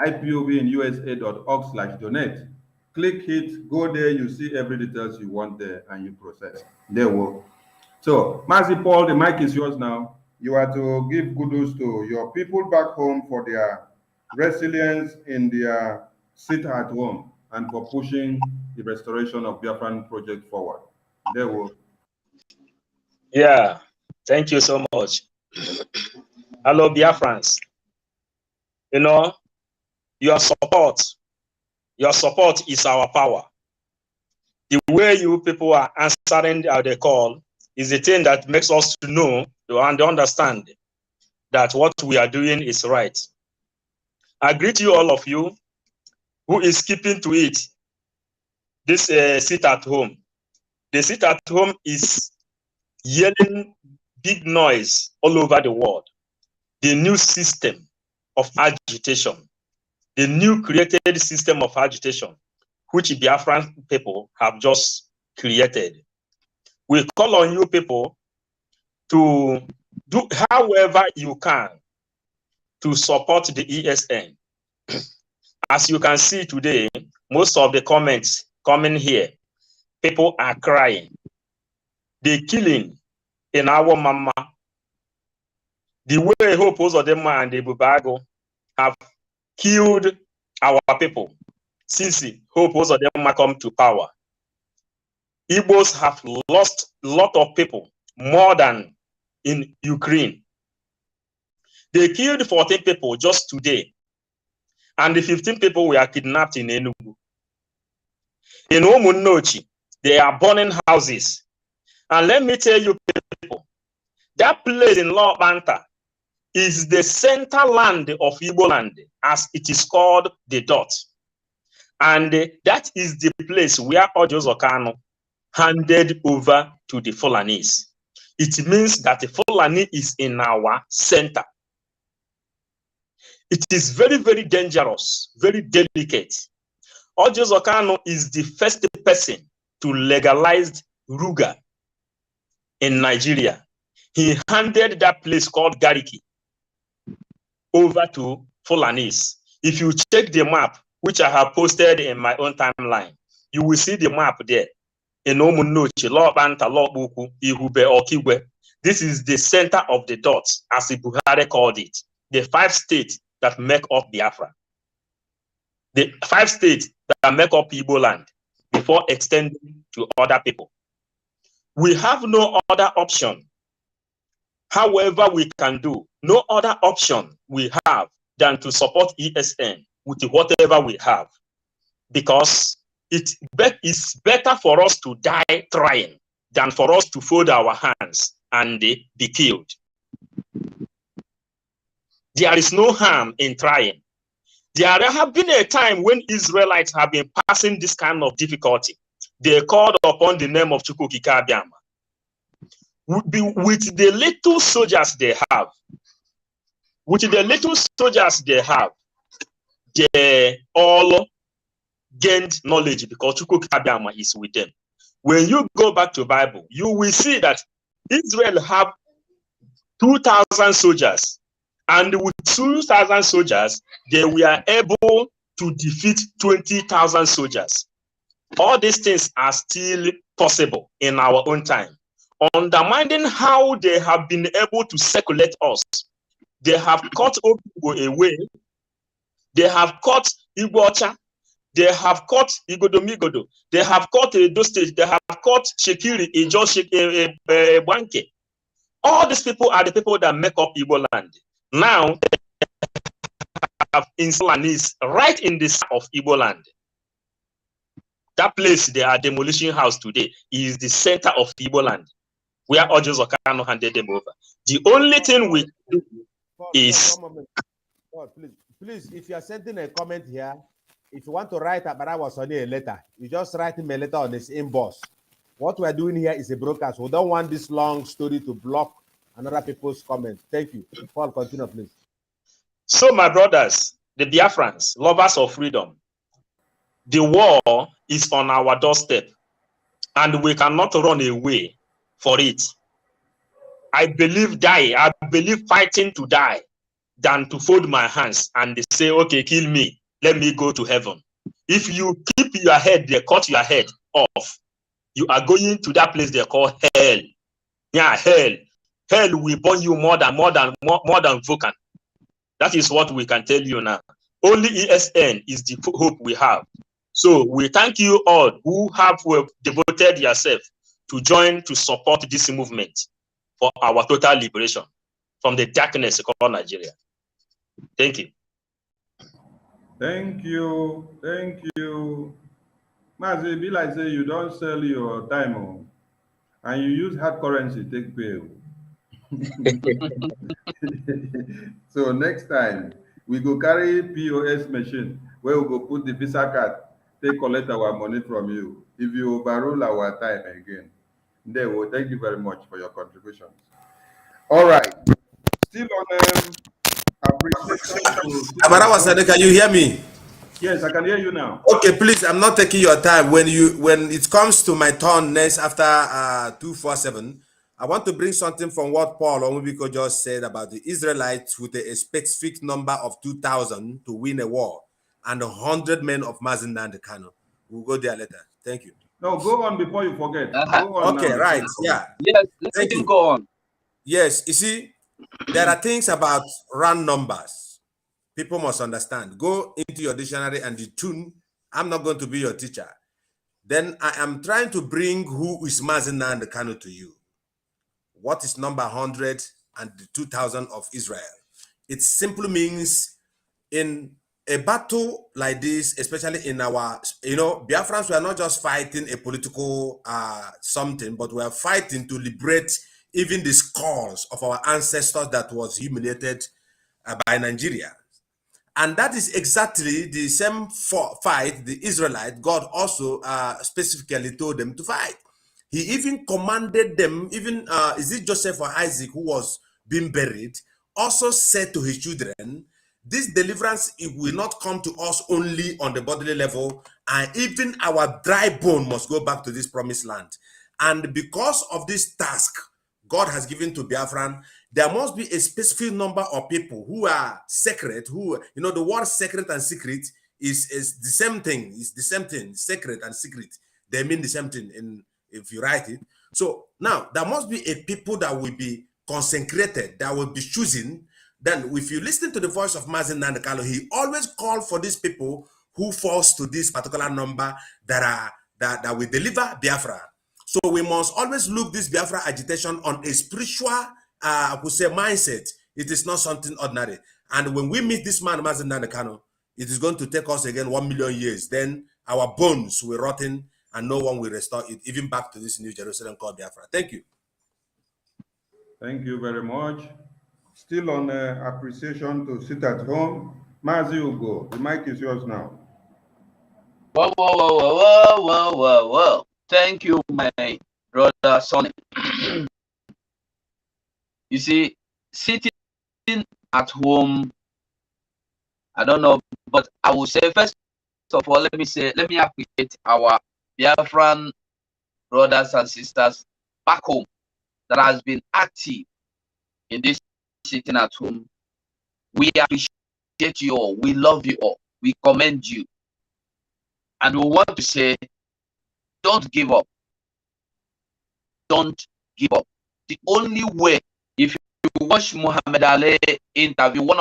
IPOBinusa.org/donate. Click it, go there, you see every details you want there and you process. There we go. So, Mazi Paul, the mic is yours now. You are to give kudos to your people back home for their resilience in their sit at home and for pushing the restoration of Biafran project forward. There we go. Yeah, thank you so much. Hello, Biafrans. You know, your support is our power. The way you people are answering the call is the thing that makes us to know and understand that what we are doing is right. I greet you, all of you, who is keeping to it. This sit at home. The sit at home is yelling big noise all over the world. The new system of agitation, the new created system of agitation, which Biafran people have just created. We call on you people to do however you can to support the ESN. As you can see today, most of the comments coming here, people are crying. The killing in our Omamma, the way Hope UZODIMA and the Bubago have killed our people since Hope UZODIMA come to power. Igbos have lost a lot of people, more than in Ukraine. They killed 14 people just today, and the 15 people were kidnapped in Enugu. In Omunnochi, they are burning houses. And let me tell you, people, that place in Lobanta is the center land of Igbo land, as it is called the Dot. And that is the place where Ojozokano handed over to the Fulanese. It means that the Fulani is in our center. It is very, very dangerous, very delicate. Ojozokano is the first person to legalize Ruga in Nigeria. He handed that place called Gariki over to Fulanese. If you check the map, which I have posted in my own timeline, you will see the map there. In Omunnochi, Lobanta, Lobuku, Ihube, Okigwe. This is the center of the dots, as Buhari called it. The 5 states that make up Biafra. The 5 states that make up Igbo land before extending to other people. We have no other option. However, we can do no other option we have than to support ESN with whatever we have, because it is better for us to die trying than for us to fold our hands and be killed. There is no harm in trying. There have been a time when Israelites have been passing this kind of difficulty. They called upon the name of Chukwukika Abiama. With the little soldiers they have, they all gained knowledge because Chukwukika Abiama is with them. When you go back to the Bible, you will see that Israel have 2,000 soldiers. And with 2,000 soldiers, they were able to defeat 20,000 soldiers. All these things are still possible in our own time. Undermining how they have been able to circulate us. They have cut Obibo away. They have cut Igbocha. They have cut Igodomigodo. They have cut Edo State. They have cut Shekiri, Ijo Banke. All these people are the people that make up Igbo land. Now, they have in Fulanese right in the south of Igbo land. That place they are demolishing house today is the center of Igbo land, where Ojozokano handed them over. The only thing we do is... Please, if you are sending a comment here, if you want to write Abara Wasoni a letter, you just write him a letter on his inbox. What we are doing here is a broadcast. We don't want this long story to block another people's comments. Thank you. Paul, continue, please. So, my brothers, the Biafrans, lovers of freedom, the war is on our doorstep, and we cannot run away for it. I believe fighting to die than to fold my hands and say, okay, kill me, let me go to heaven. If you keep your head, they cut your head off, you are going to that place they call hell. Yeah, hell. Hell will burn you more than Vulcan. That is what we can tell you now. Only ESN is the hope we have. So we thank you all who have devoted yourself to join to support this movement for our total liberation from the darkness called Nigeria. Thank you. Thank you. Thank you. Mazi, be like say you don't sell your time and you use hard currency, take pay. So next time we go carry POS machine where we go put the Visa card, take collect our money from you. If you overrule our time again, then we'll thank you very much for your contributions. All right. Still on appreciation to Abara Wasani, can you hear me? Yes, I can hear you now. Okay, please, I'm not taking your time. When it comes to my turn next after 247, I want to bring something from what Paul Omubiko just said about the Israelites with a specific number of 2,000 to win a war and 100 men of Mazen and Kano. We'll go there later. Thank you. No, go on before you forget. Go on okay, now. right. Yeah. Yes, Thank you. go on. Yes, you see, there are things about round numbers. People must understand. Go into your dictionary and the tune. I'm not going to be your teacher. Then I am trying to bring who is Mazen and Kano to you. What is number 100 and the 2,000 of Israel? It simply means in a battle like this, especially in our, Biafrans, we are not just fighting a political something, but we are fighting to liberate even the skulls of our ancestors that was humiliated by Nigeria. And that is exactly the same fight the Israelite, God also specifically told them to fight. He even commanded them, even, is it Joseph or Isaac who was being buried, also said to his children, this deliverance, it will not come to us only on the bodily level, and even our dry bone must go back to this promised land. And because of this task God has given to Biafran, there must be a specific number of people who are sacred, who, the word sacred and secret is the same thing. It's the same thing. Sacred and secret, they mean the same thing if you write it. So now there must be a people that will be consecrated, that will be chosen. Then if you listen to the voice of Mazen Nandekalo, he always called for these people who falls to this particular number that will deliver Biafra. So we must always look this Biafra agitation on a spiritual, I would say, mindset. It is not something ordinary. And when we meet this man, Mazen Nandekano, it is going to take us again 1 million years. Then our bones will rotten and no one will restore it, even back to this new Jerusalem called Biafra. Thank you. Thank you very much. Still on appreciation to sit at home. Mazi Ugo, the mic is yours now. Whoa. Thank you, my brother Sonny. You see, sitting at home, I don't know, but I will say, first of all, let me appreciate our Biafran brothers and sisters back home that has been active in this sitting at home. We appreciate you all. We love you all. We commend you. And we want to say, don't give up. Don't give up. The only way, if you watch Muhammad Ali interview, one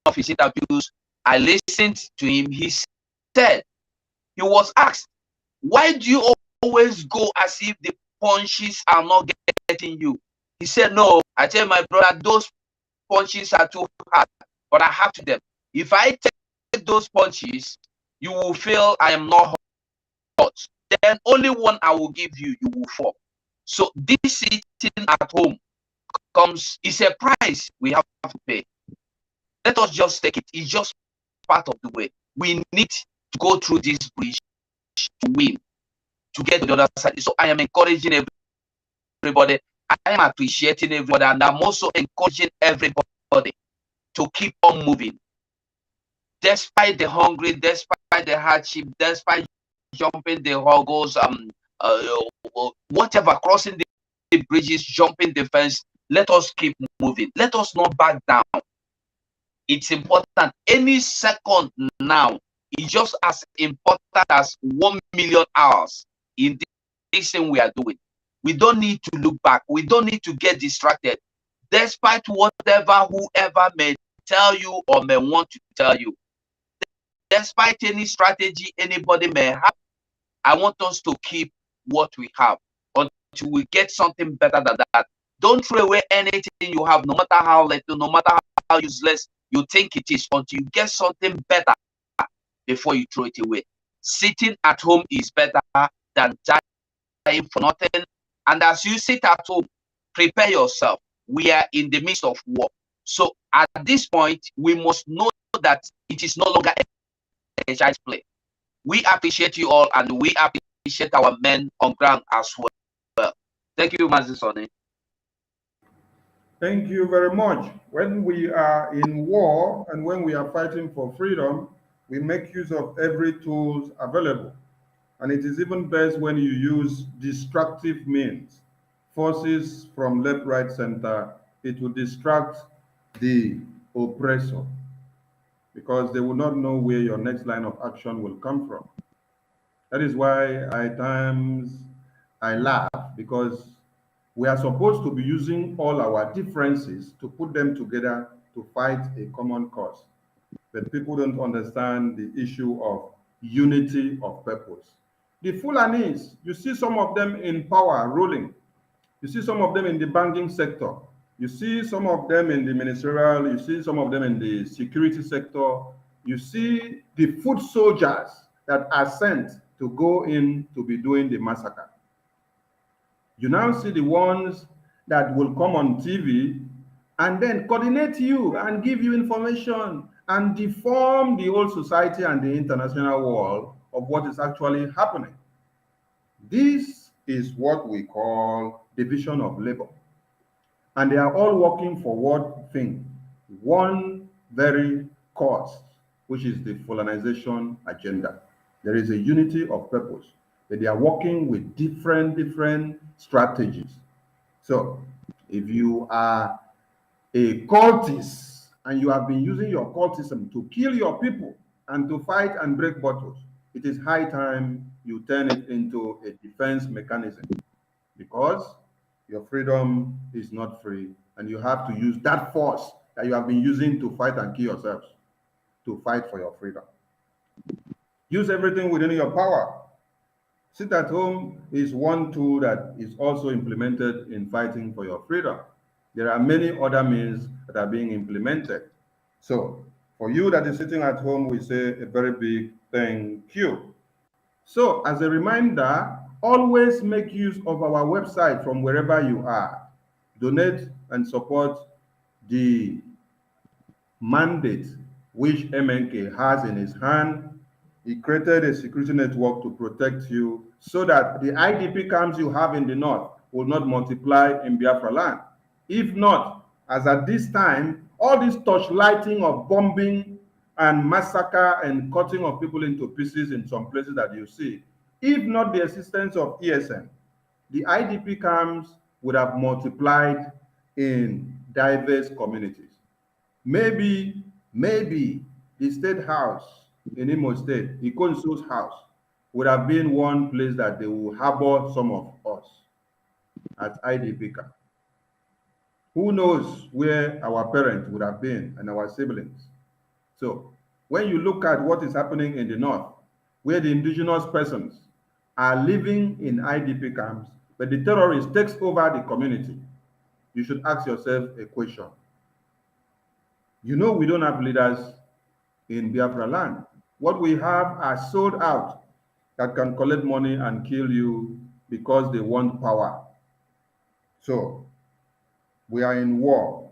of his interviews, I listened to him. He said, he was asked, why do you always go as if the punches are not getting you? He said, no, I tell my brother, those punches are too hard, but I have to them. If I take those punches, you will feel I am not hot. Then only one I will give you, you will fall. So this sitting at home is a price we have to pay. Let us just take it. It's just part of the way. We need to go through this bridge to win, to get to the other side. So I am encouraging everybody. I am appreciating everybody, and I'm also encouraging everybody to keep on moving. Despite the hungry, despite the hardship, despite jumping the hurdles, whatever, crossing the bridges, jumping the fence, let us keep moving. Let us not back down. It's important. Any second now is just as important as 1 million hours in this thing we are doing. We don't need to look back. We don't need to get distracted. Despite whatever whoever may tell you or may want to tell you, despite any strategy anybody may have, I want us to keep what we have until we get something better than that. Don't throw away anything you have, no matter how little, no matter how useless you think it is, until you get something better before you throw it away. Sitting at home is better than dying for nothing. And as you sit at home, prepare yourself. We are in the midst of war. So at this point, we must know that it is no longer a child's play. We appreciate you all, and we appreciate our men on ground as well. Thank you, Mazi Sonny. Thank you very much. When we are in war and when we are fighting for freedom, we make use of every tool available. And it is even best when you use destructive means. forces from left, right, center, it will distract the oppressor because they will not know where your next line of action will come from. That is why at times I laugh, because we are supposed to be using all our differences to put them together to fight a common cause. But people don't understand the issue of unity of purpose. The Fulanis, you see some of them in power ruling. You see some of them in the banking sector. You see some of them in the ministerial. You see some of them in the security sector. You see the foot soldiers that are sent to go in to be doing the massacre. You now see the ones that will come on TV and then coordinate you and give you information and deform the whole society and the international world of what is actually happening. This is what we call division of labor. And they are all working for one thing, one very cause, which is the Fulanization agenda. There is a unity of purpose, but they are working with different strategies. So if you are a cultist and you have been using your cultism to kill your people and to fight and break bottles, it is high time you turn it into a defense mechanism, because your freedom is not free and you have to use that force that you have been using to fight and kill yourselves to fight for your freedom. Use everything within your power. Sit at home is one tool that is also implemented in fighting for your freedom. There are many other means that are being implemented. So for you that is sitting at home, we say a very big thank you. So as a reminder, always make use of our website from wherever you are. Donate and support the mandate which MNK has in his hand. He created a security network to protect you so that the IDP camps you have in the north will not multiply in Biafra land. If not, as at this time, all this torchlighting of bombing and massacre and cutting of people into pieces in some places that you see, if not the assistance of ESN, the IDP camps would have multiplied in diverse communities. Maybe the state house in Imo State, Ikonsu's house, would have been one place that they will harbor some of us at IDP camp. Who knows where our parents would have been and our siblings? So when you look at what is happening in the north, where the indigenous persons are living in IDP camps, but the terrorist takes over the community, you should ask yourself a question. You know we don't have leaders in Biafra land. What we have are sold out that can collect money and kill you because they want power. So we are in war,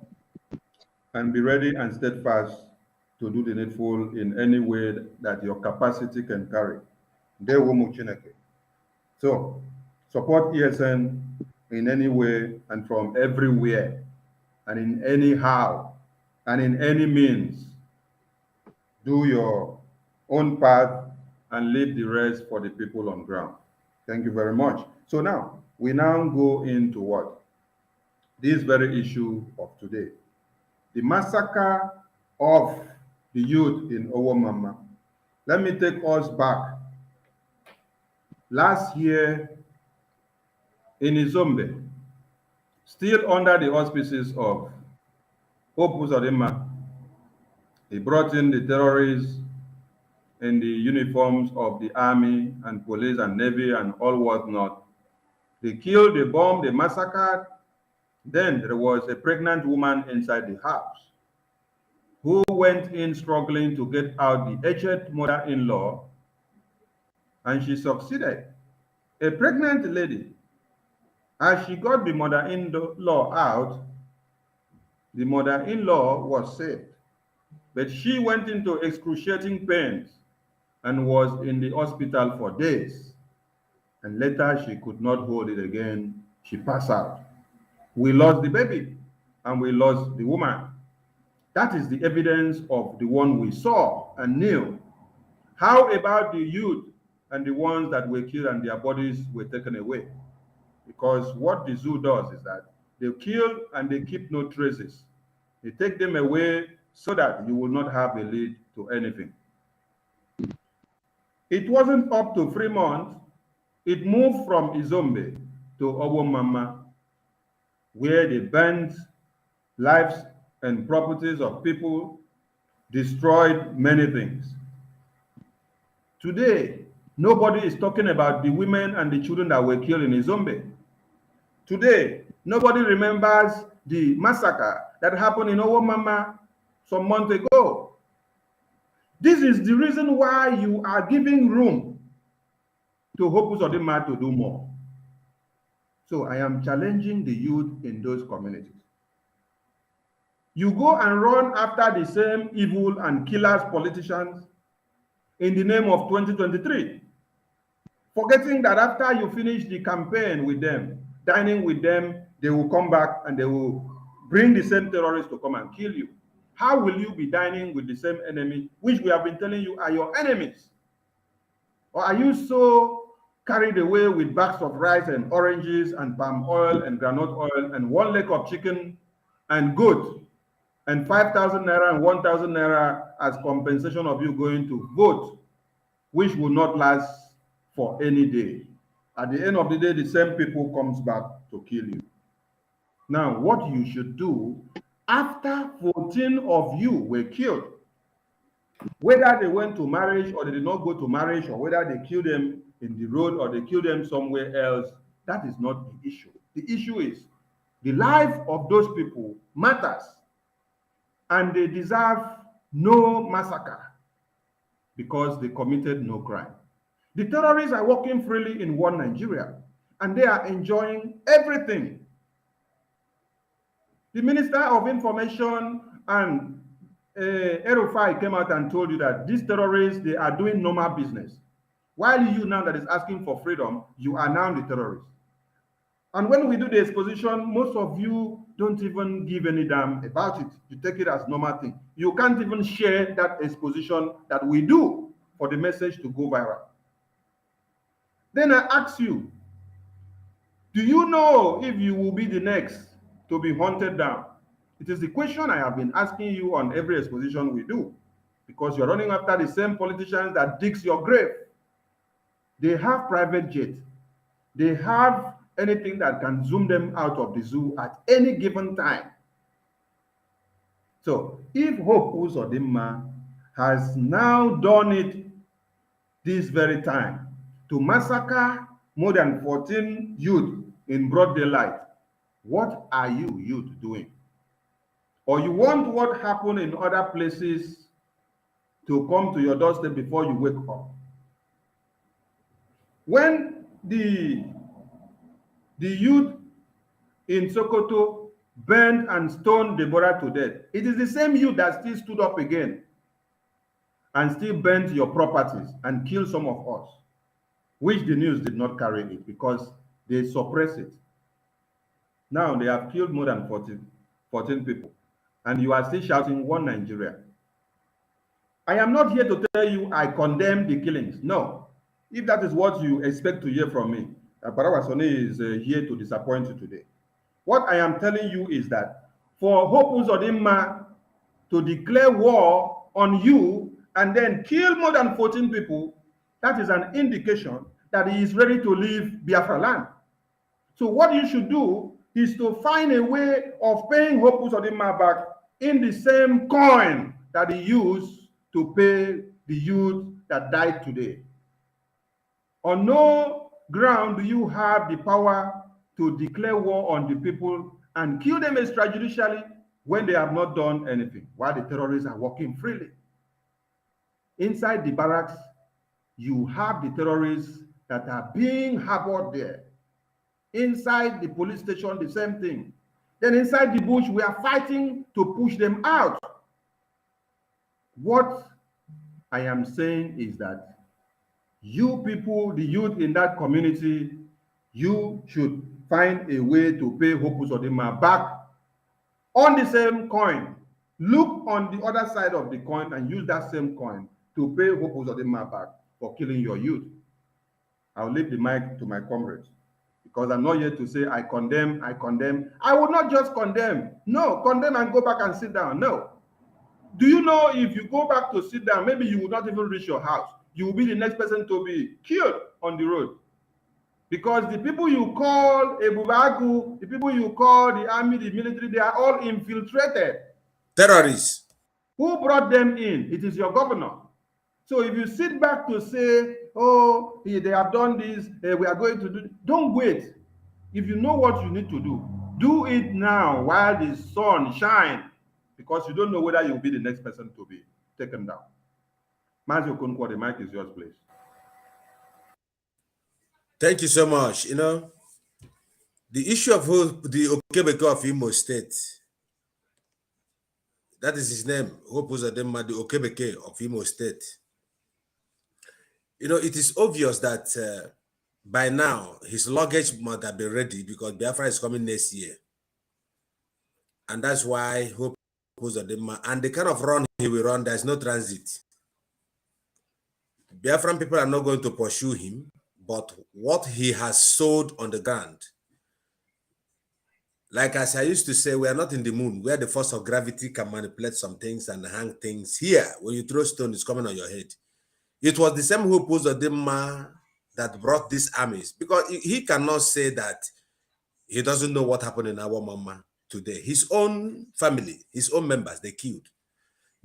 and be ready and steadfast to do the needful in any way that your capacity can carry. So support ESN in any way and from everywhere and in any how and in any means. Do your own path and leave the rest for the people on ground. Thank you very much. So now, we now go into what? This very issue of today. The massacre of the youth in Omamma. Let me take us back. Last year in Izombe, still under the auspices of UZODIMA, he brought in the terrorists in the uniforms of the army and police and navy and all whatnot. They killed, they bombed, they massacred. Then there was a pregnant woman inside the house who went in struggling to get out the aged mother-in-law, and she succeeded. A pregnant lady, as she got the mother-in-law out, the mother-in-law was saved. But she went into excruciating pains and was in the hospital for days. And later she could not hold it again. She passed out. We lost the baby and we lost the woman. That is the evidence of the one we saw and knew. How about the youth and the ones that were killed and their bodies were taken away? Because what the zoo does is that they kill and they keep no traces. They take them away so that you will not have a lead to anything. It wasn't up to 3 months. It moved from Izombe to Omamma, where they burned lives and properties of people, destroyed many things. Today, nobody is talking about the women and the children that were killed in Izombe. Today, nobody remembers the massacre that happened in Omamma some months ago. This is the reason why you are giving room to Hope UZODIMA to do more. So I am challenging the youth in those communities. You go and run after the same evil and killers politicians in the name of 2023, forgetting that after you finish the campaign with them, dining with them, they will come back and they will bring the same terrorists to come and kill you. How will you be dining with the same enemy, which we have been telling you are your enemies? Or are you so carried away with bags of rice and oranges and palm oil and granite oil and 1 leg of chicken and goat and 5,000 naira and 1,000 naira as compensation of you going to vote, which will not last for any day? At the end of the day, the same people comes back to kill you. Now, what you should do after 14 of you were killed, whether they went to marriage or they did not go to marriage, or whether they killed them in the road or they killed them somewhere else, that is not the issue. The issue is the life of those people matters, and they deserve no massacre because they committed no crime. The terrorists are working freely in one Nigeria, and they are enjoying everything. The Minister of Information and Erufai came out and told you that these terrorists, they are doing normal business. While you now that is asking for freedom, you are now the terrorists. And when we do the exposition, most of you don't even give any damn about it. You take it as normal thing. You can't even share that exposition that we do for the message to go viral. Then I ask you, do you know if you will be the next to be hunted down? It is the question I have been asking you on every exposition we do, because you're running after the same politicians that digs your grave. They have private jets. They have anything that can zoom them out of the zoo at any given time. So if Hope UZODIMA has now done it this very time to massacre more than 14 youth in broad daylight, what are you youth doing? Or you want what happened in other places to come to your doorstep before you wake up? When the youth in Sokoto burned and stoned Deborah to death, it is the same youth that still stood up again and still burnt your properties and killed some of us, which the news did not carry it because they suppress it. Now they have killed more than 14 people, and you are still shouting one Nigeria. I am not here to tell you I condemn the killings. No. If that is what you expect to hear from me, Barawasone is here to disappoint you today. What I am telling you is that for Hope UZODIMA to declare war on you and then kill more than 14 people, that is an indication that he is ready to leave Biafra land. So what you should do is to find a way of paying Hope UZODIMA back in the same coin that he used to pay the youth that died today. On no ground do you have the power to declare war on the people and kill them extrajudicially when they have not done anything, while the terrorists are working freely. Inside the barracks, you have the terrorists that are being harbored there. Inside the police station, the same thing. Then inside the bush, we are fighting to push them out. What I am saying is that you people, the youth in that community, you should find a way to pay Hope UZODIMA back on the same coin. Look on the other side of the coin and use that same coin to pay Hope UZODIMA back for killing your youth. I'll leave the mic to my comrades. because I'm not here to say I condemn. I will not just condemn. No, condemn and go back and sit down. No. Do you know if you go back to sit down, maybe you will not even reach your house. You will be the next person to be killed on the road. Because the people you call Ebubagu, the people you call the army, the military, they are all infiltrated. Terrorists. Who brought them in? It is your governor. So if you sit back to say, oh, they have done this, we are going to do, don't wait. If you know what you need to do it now while the sun shines, because you don't know whether you'll be the next person to be taken down. Mazi Okonkwo, the mic is yours, please. Thank you so much. You know, the issue of the Okebeke of Imo State, that is his name, Hope Uzodimma, the Okebeke of Imo State. You know, it is obvious that by now his luggage must have been ready because Biafra is coming next year. And that's why Hope Uzodimma, and the kind of run he will run, there's no transit. Biafran people are not going to pursue him, but what he has sowed on the ground, like as I used to say, we are not in the moon where the force of gravity can manipulate some things and hang things. Here, when you throw stone, it's coming on your head. It was the same Hope Uzodimma that brought these armies, because he cannot say that he doesn't know what happened in our Omamma today. His own family, his own members, they killed.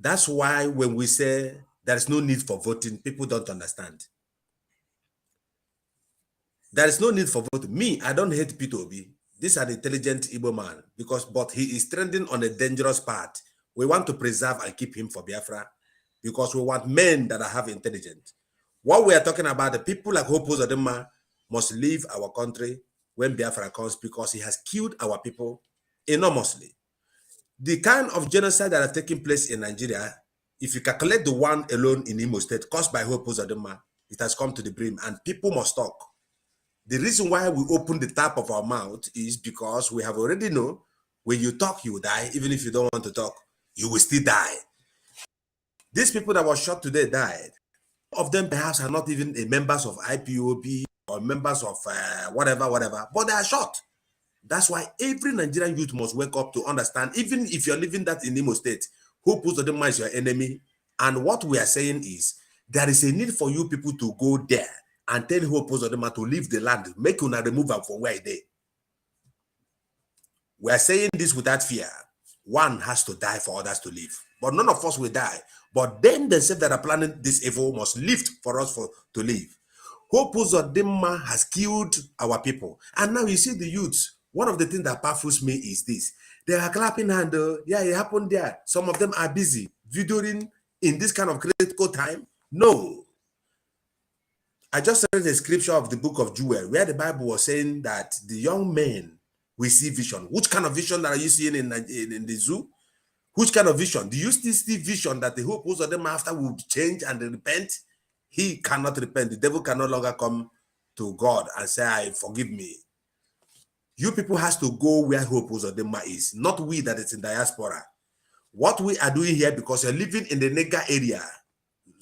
That's why when we say there is no need for voting, people don't understand. There is no need for voting. Me, I don't hate Peter Obi. This is an intelligent Igbo man, but he is trending on a dangerous path. We want to preserve and keep him for Biafra because we want men that have intelligence. What we are talking about, the people like Hope Uzodimma must leave our country when Biafra comes because he has killed our people enormously. The kind of genocide that has taken place in Nigeria, if you calculate the one alone in Imo State caused by Hope Uzodimma, it has come to the brim and people must talk. The reason why we open the tap of our mouth is because we have already know when you talk, you will die. Even if you don't want to talk, you will still die. These people that were shot today died. Some of them perhaps are not even members of IPOB or members of whatever, but they are shot. That's why every Nigerian youth must wake up to understand, even if you're living that in Imo State, Hope Uzodimma is your enemy. And what we are saying is, there is a need for you people to go there and tell Hope Uzodimma to leave the land, make una remove them from where they. We are saying this without fear. One has to die for others to live. But none of us will die. But them themselves that are planning this evil must live for us to live. Hope Uzodimma has killed our people. And now you see the youths. One of the things that baffles me is this. They are clapping and, yeah, it happened there. Some of them are busy videoing in this kind of critical time. No. I just read the scripture of the book of Joel, where the Bible was saying that the young men will see vision. Which kind of vision are you seeing in the zoo? Which kind of vision? Do you still see vision that the Hope Uzodimma after will change and repent? He cannot repent. The devil can no longer come to God and say, I forgive me. You people has to go where Hope Uzodimma is, not we that is in diaspora. What we are doing here, because you're living in the Nega area,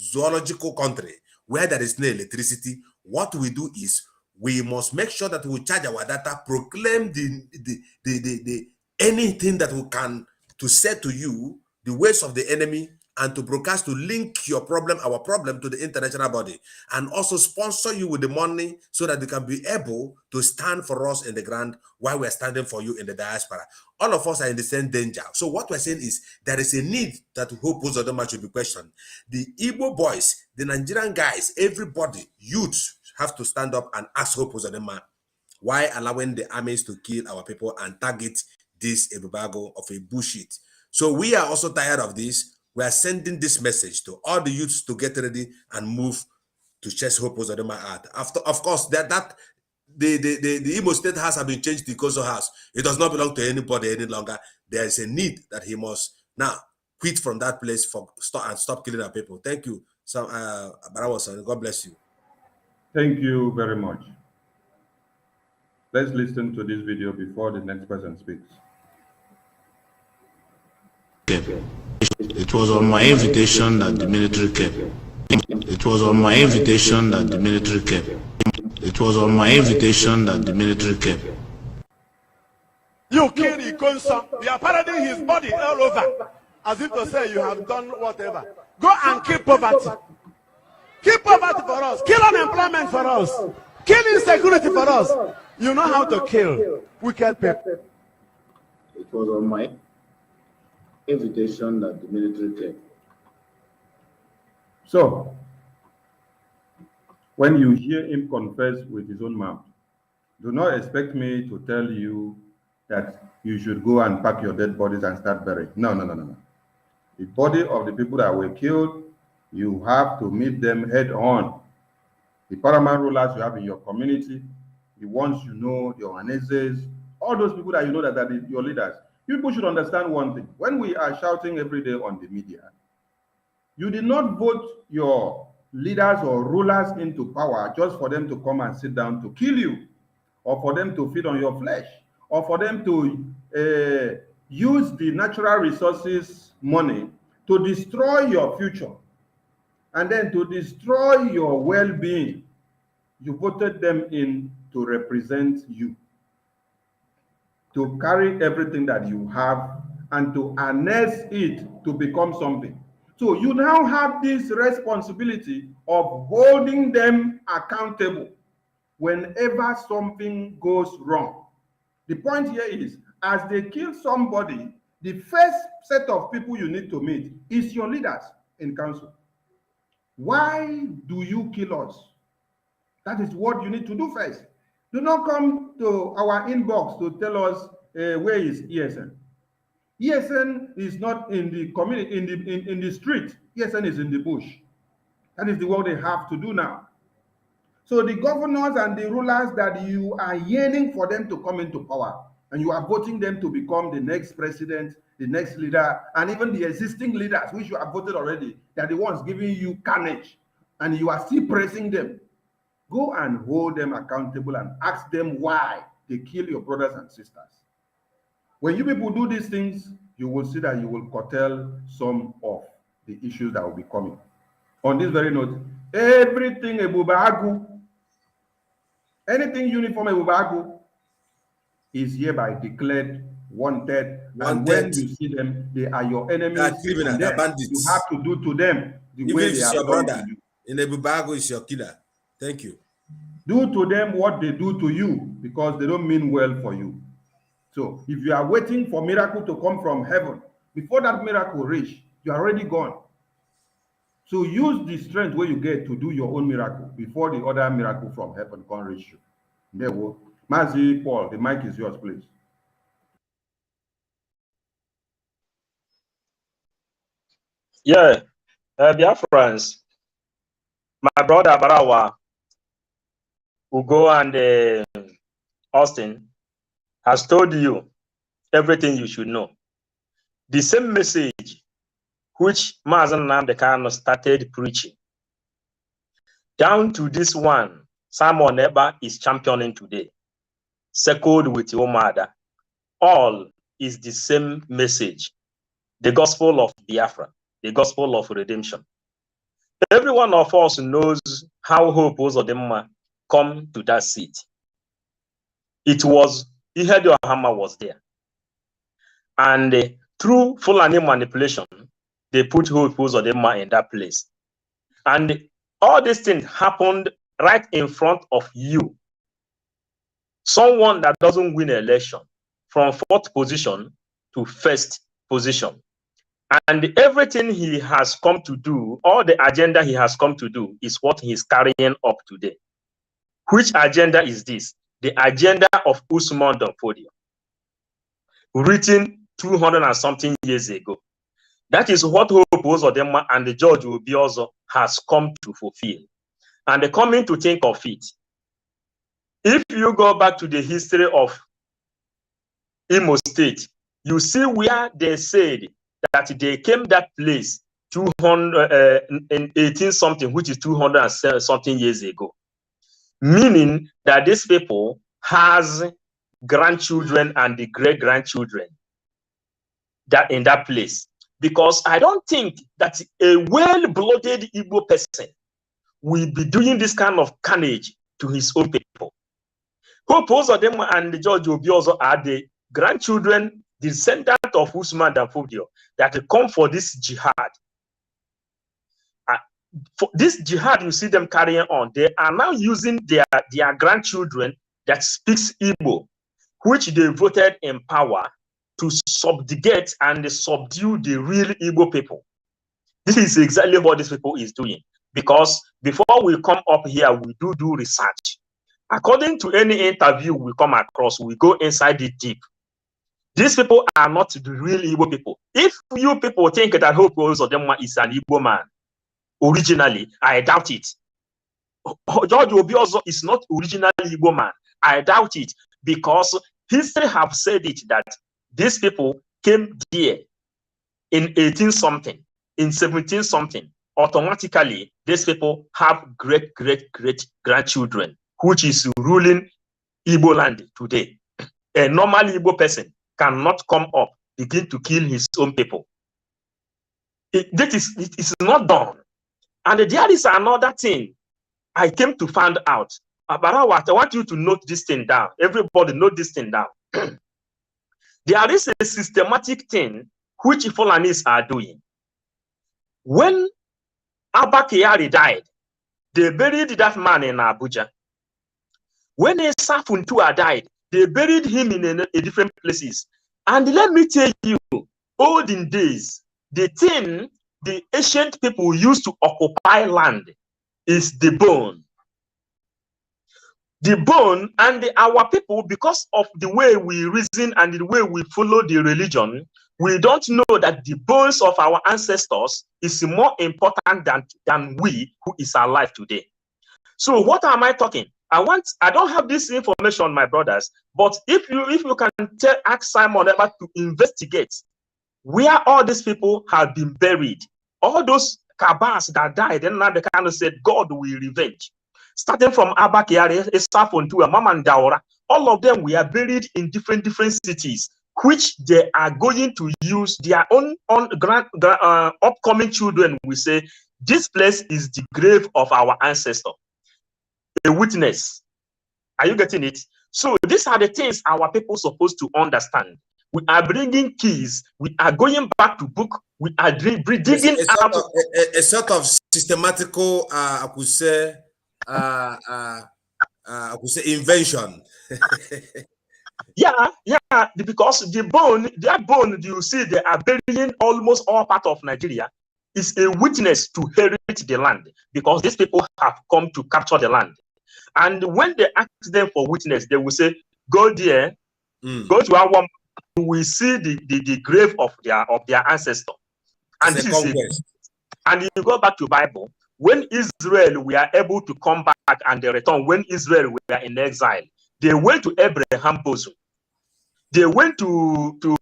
zoological country, where there is no electricity, what we do is we must make sure that we charge our data, proclaim anything that we can to say to you the ways of the enemy, and to broadcast, to link your problem, our problem, to the international body, and also sponsor you with the money so that they can be able to stand for us in the ground while we're standing for you in the diaspora. All of us are in the same danger. So what we're saying is there is a need that Hope Uzodimma should be questioned. The Igbo boys, the Nigerian guys, everybody, youths have to stand up and ask Hope Uzodimma why allowing the armies to kill our people and target this embargo of a bullshit. So we are also tired of this. We are sending this message to all the youths to get ready and move to chase Hope Uzodimma out. After, of course, the Imo State House has been changed to Koso House. It does not belong to anybody any longer. There is a need that he must now quit from that place and stop killing our people. Thank you. So, God bless you. Thank you very much. Let's listen to this video before the next person speaks. It was on my invitation that the military came. It was on my invitation that the military came. It was on my invitation that the military came. You kill Ikonsa. You are parading his body all over, as if to say you have done whatever. Go and kill poverty. Kill poverty for us. Kill unemployment for us. Kill insecurity for us. You know how to kill wicked people. It was on my invitation that the military came. So, when you hear him confess with his own mouth, do not expect me to tell you that you should go and pack your dead bodies and start burying. No, no, no, no, no. The body of the people that were killed, you have to meet them head on. The paramount rulers you have in your community, the ones you know, the Ohanezes, all those people that you know that are your leaders. People should understand one thing. When we are shouting every day on the media, you did not vote your leaders or rulers into power just for them to come and sit down to kill you, or for them to feed on your flesh, or for them to use the natural resources money to destroy your future and then to destroy your well-being. You voted them in to represent you, to carry everything that you have and to harness it to become something. So you now have this responsibility of holding them accountable whenever something goes wrong. The point here is, as they kill somebody, the first set of people you need to meet is your leaders in council. Why do you kill us? That is what you need to do first. Do not come to our inbox to tell us where is ESN. ESN is not in the community, in the street. ESN is in the bush. That is the work they have to do now. So the governors and the rulers that you are yearning for them to come into power, and you are voting them to become the next president, the next leader, and even the existing leaders, which you have voted already, they are the ones giving you carnage, and you are still pressing them. Go and hold them accountable and ask them why they kill your brothers and sisters. When you people do these things, you will see that you will curtail some of the issues that will be coming. On this very note, everything Ebubagu, anything uniform Ebubagu is hereby declared wanted. And when you see them, they are your enemies. They are criminals, they are bandits. You have to do to them the Even way if they it's are your done brother, to you. in Ebubago is your killer. Thank you. Do to them what they do to you, because they don't mean well for you. So if you are waiting for miracle to come from heaven, before that miracle reach, you are already gone. So use the strength where you get to do your own miracle before the other miracle from heaven can reach you. There we go. Mazi Paul, the mic is yours, please. Yeah, Biafrans, my brother Barawa, Ugo and Austin has told you everything you should know. The same message which Mazen Namdekano started preaching, down to this one, Simon Eba is championing today, second with Omada. All is the same message, the gospel of Biafra, the gospel of redemption. Every one of us knows how Hope UZODIMA come to that seat. It was, Ihedio Hammer was there. And through Fulani manipulation, they put Hope UZODIMA in that place. And all these things happened right in front of you. Someone that doesn't win an election from 4th position to 1st position. And everything he has come to do, all the agenda he has come to do is what he's carrying up today. Which agenda is this? The agenda of Usman Danfodio, written 200 and something years ago. That is what Hope UZODIMA and the George Obiozo has come to fulfill. And they're coming to think of it. If you go back to the history of Imo State, you see where they said that they came that place 218 something, which is 200 something years ago. Meaning that these people has grandchildren and the great-grandchildren that in that place. Because I don't think that a well-blooded Igbo person will be doing this kind of carnage to his own people. Hope Uzodimma and George Obiozo are the grandchildren, descendant of Usman Dan Fodio, that come for this jihad. For this jihad, you see them carrying on. They are now using their grandchildren that speaks Igbo, which they voted in power to subjugate and subdue the real Igbo people. This is exactly what these people is doing. Because before we come up here, we do research. According to any interview we come across, we go inside it deep. These people are not the real Igbo people. If you people think that Hope Uzodimma is an Igbo man, originally, I doubt it. George Obiozo is not originally Igbo man. I doubt it, because history have said it that these people came here in 18-something, in 17-something. Automatically, these people have great grandchildren, which is ruling Igbo land today. A normal Igbo person cannot come up, begin to kill his own people. It is not done. And there is another thing I came to find out. Barawat, I want you to note this thing down. Everybody note this thing down. There is a systematic thing which Fulanis are doing. When Abba Kyari died, they buried that man in Abuja. When Safuntua died, they buried him in a different places. And let me tell you, olden days, the thing the ancient people used to occupy land is the bone. The bone, and our people, because of the way we reason and the way we follow the religion, we don't know that the bones of our ancestors is more important than we who is alive today. So what am I talking? I don't have this information, my brothers, but if you can ask Simon ever to investigate where all these people have been buried, all those Kabas that died, and now they kind of said, God will revenge. Starting from Abba Kyari, Safuntua, Omamma and Daura, all of them were buried in different cities, which they are going to use their own upcoming children. We say, this place is the grave of our ancestor. A witness. Are you getting it? So these are the things our people supposed to understand. We are bringing keys. We are going back to book. We are digging out a sort of systematical, I could say invention. Yeah, because that bone you see, they are burying almost all part of Nigeria, is a witness to inherit the land, because these people have come to capture the land. And when they ask them for witness, they will say, go there, go to our one, we see the grave of their ancestor. And this is and you go back to Bible, when Israel were able to come back and they return, when Israel were in exile, they went to Abraham bosom. They went to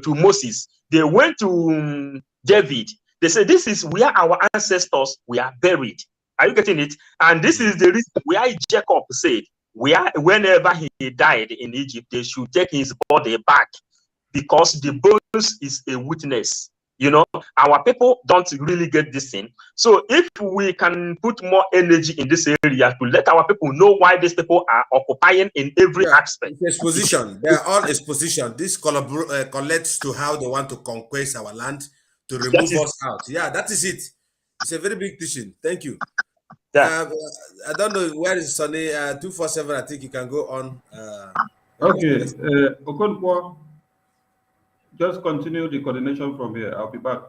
Moses. They went to David. They said, this is where our ancestors were buried. Are you getting it? And this is the reason where Jacob said, whenever he died in Egypt, they should take his body back, because the bones is a witness. You know, our people don't really get this thing. So if we can put more energy in this area to let our people know why these people are occupying in every aspect. It's exposition. They are all exposition. This collects to how they want to conquest our land, to remove us out. Yeah, that is it. It's a very big teaching. Thank you. Yeah. I don't know where is Sonny. 247. I think you can go on. Okay, Okonkwo, just continue the coordination from here. I'll be back.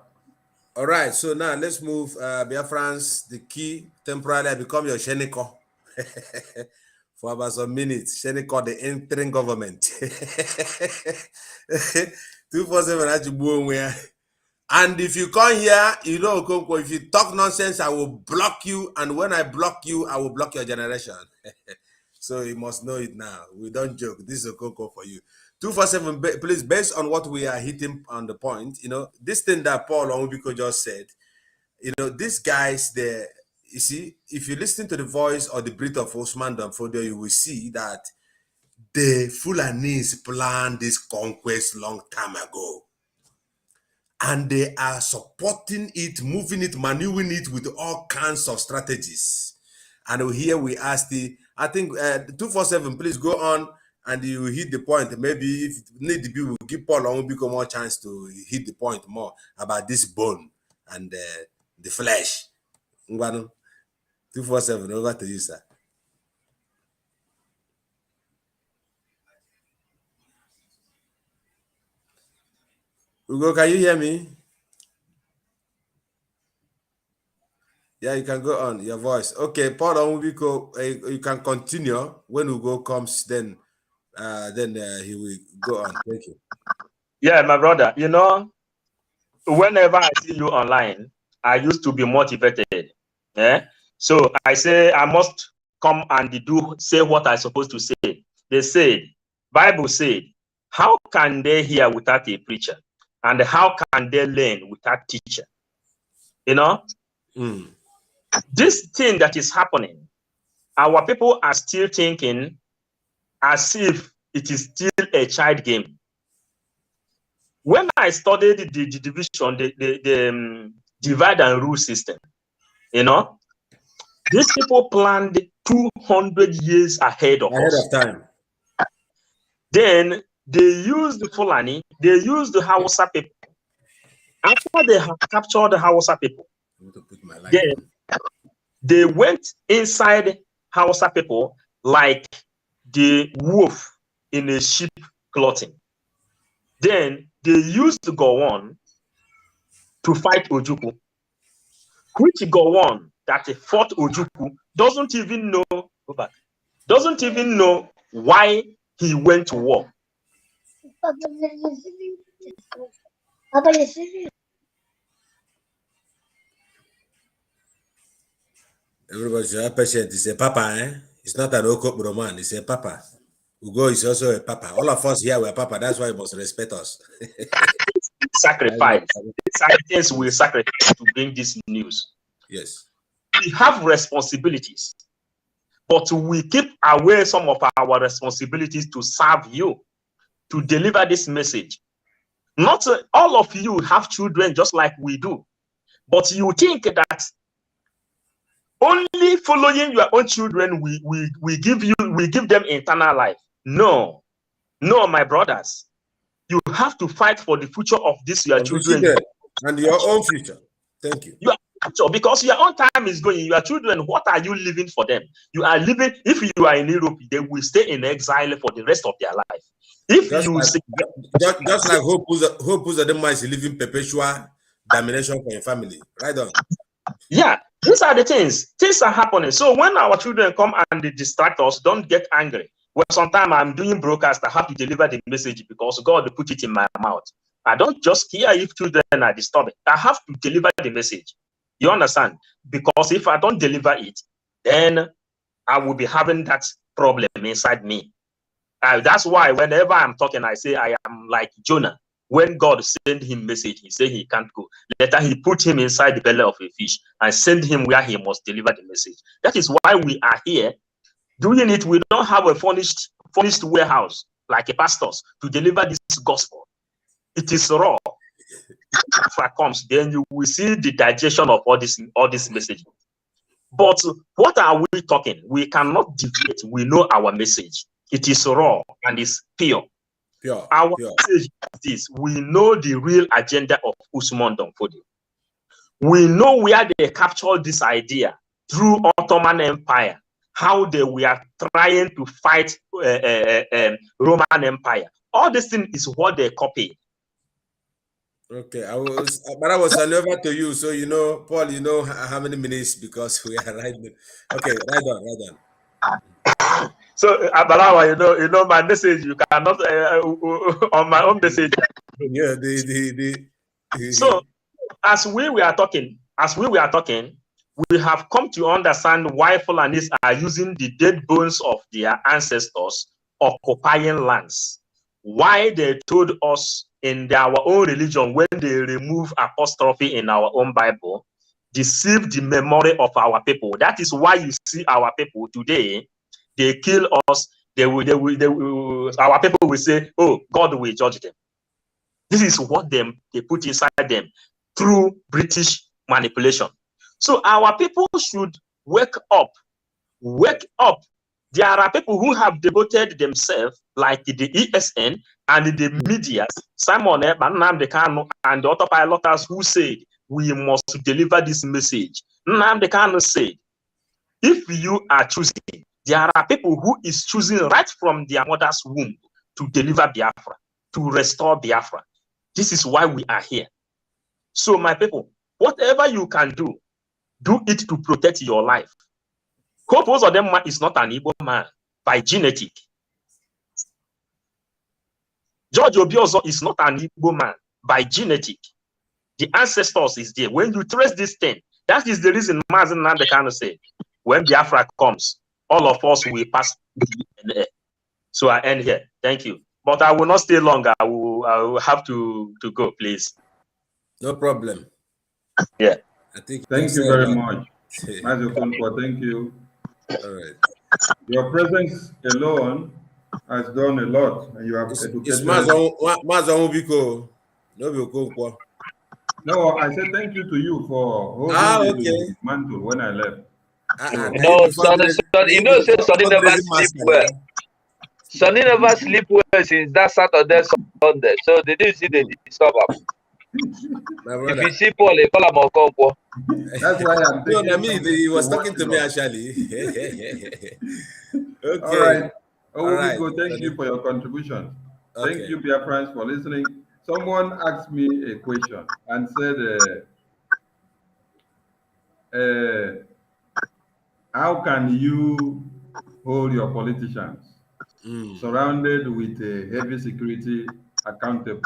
All right. So now let's move. Biafrans, the key temporarily become your Sheniko for about some minutes. Sheniko, the interim government. 247. And if you come here, you know, Okonkwo, if you talk nonsense, I will block you. And when I block you, I will block your generation. So you must know it now. We don't joke. This is Okonkwo for you. 247, please, based on what we are hitting on the point, you know, this thing that Paul Onwubiko just said, you know, these guys, you see, if you listen to the voice or the breath of Usman Dan Fodio, you will see that the Fulanese planned this conquest long time ago. And they are supporting it, moving it, maneuvering it with all kinds of strategies. And here we ask I think 247, please go on and you hit the point. Maybe if need to be, we'll give Paul and become more chance to hit the point more about this bone and the flesh. 247, over to you, sir. Ugo, can you hear me? Yeah, you can go on your voice. Okay, Paul Onwubiko, you can continue. When Ugo comes, then he will go on. Thank you. Yeah, my brother, you know, whenever I see you online, I used to be motivated. Yeah. So I say I must come and say what I'm supposed to say. They said, Bible said, how can they hear without a preacher? And how can they learn without teacher? You know, this thing that is happening, our people are still thinking as if it is still a child game. When I studied the division, the divide and rule system, you know, these people planned 200 years ahead of time. Then they used the Fulani, they used the Hausa people. After they have captured the Hausa people, then they went inside Hausa people like the wolf in a sheep clothing. Then they used Gowon to fight Ojukwu, which Gowon that fought Ojukwu doesn't even know why he went to war. Everybody should have patience. It's a papa, eh? It's not an Okokbro man, it's a papa. Ugo is also a papa. All of us here were papa, that's why you must respect us. Sacrifice. Sacrifice will sacrifice to bring this news. Yes. We have responsibilities, but we keep away some of our responsibilities to serve you, to deliver this message. Not all of you have children just like we do, but you think that only following your own children we give them eternal life. No, my brothers, you have to fight for the future of your children and your own future. Thank you. Because your own time is going. Your children, what are you living for them? You are living. If you are in Europe, they will stay in exile for the rest of their life. If just you like, just like Hope Uzodimma is living perpetual domination for your family. Right on. Yeah, these are the things. Things are happening. So when our children come and they distract us, don't get angry. Well, sometimes I'm doing broadcast, I have to deliver the message because God put it in my mouth. I don't just care if children are disturbing. I have to deliver the message. You understand? Because if I don't deliver it, then I will be having that problem inside me. That's why whenever I'm talking, I say I am like Jonah. When God sent him message, he said he can't go. Later, he put him inside the belly of a fish and sent him where he must deliver the message. That is why we are here doing it. We don't have a furnished warehouse like a pastor's to deliver this gospel. It is raw. If it comes, then you will see the digestion of all this message. But what are we talking? We cannot deviate. We know our message. It is raw and it's pure. Our message is this: we know the real agenda of Usman Danfodio. We know where they captured this idea through Ottoman Empire, how they were trying to fight Roman Empire. All this thing is what they copied. Okay, I was handing over to you, so you know, Paul, you know how many minutes because we are right. Okay, right on. So, Abalawa, you know my message. You cannot on my own message. Yeah, So, as we were talking, we have come to understand why Fulanis are using the dead bones of their ancestors occupying lands. Why they told us in our own religion when they remove apostrophe in our own Bible, deceive the memory of our people. That is why you see our people today. They kill us. Our people will say, "Oh, God will judge them." This is what they put inside them through British manipulation. So our people should wake up Wake up. There are people who have devoted themselves, like the ESN and the media, Simon Nnamdi Kanu and the autopiloters who said, we must deliver this message. Nnamdi Kanu said, if you are choosing, there are people who is choosing right from their mother's womb to deliver Biafra, to restore Biafra. This is why we are here. So my people, whatever you can do it to protect your life. Hope UZODIMA is not an Igbo man by genetic. George Obiozo is not an Igbo man by genetic. The ancestors is there. When you trace this thing, that is the reason Mazen Nnamdi Kanu said, when Biafra comes, all of us will pass the DNA. So I end here. Thank you. But I will not stay longer. I will have to go, please. No problem. Yeah. I think. Thank you very much. Thank you. All right. Your presence alone has done a lot, and you have educated. It's Mazon Biko. No, I said thank you to you for holding the mantle when I left. Sonny never sleep well. Sonny never sleep well since that Saturday, Sunday. So they didn't see the disturb him. If you see Paul, they call him Okonkwo. That's why I'm thinking. No, I mean, he was talking to me actually. Okay. All right. All right. Thank you for your contribution. Okay. Thank you, dear friends, for listening. Someone asked me a question and said, how can you hold your politicians surrounded with a heavy security accountable?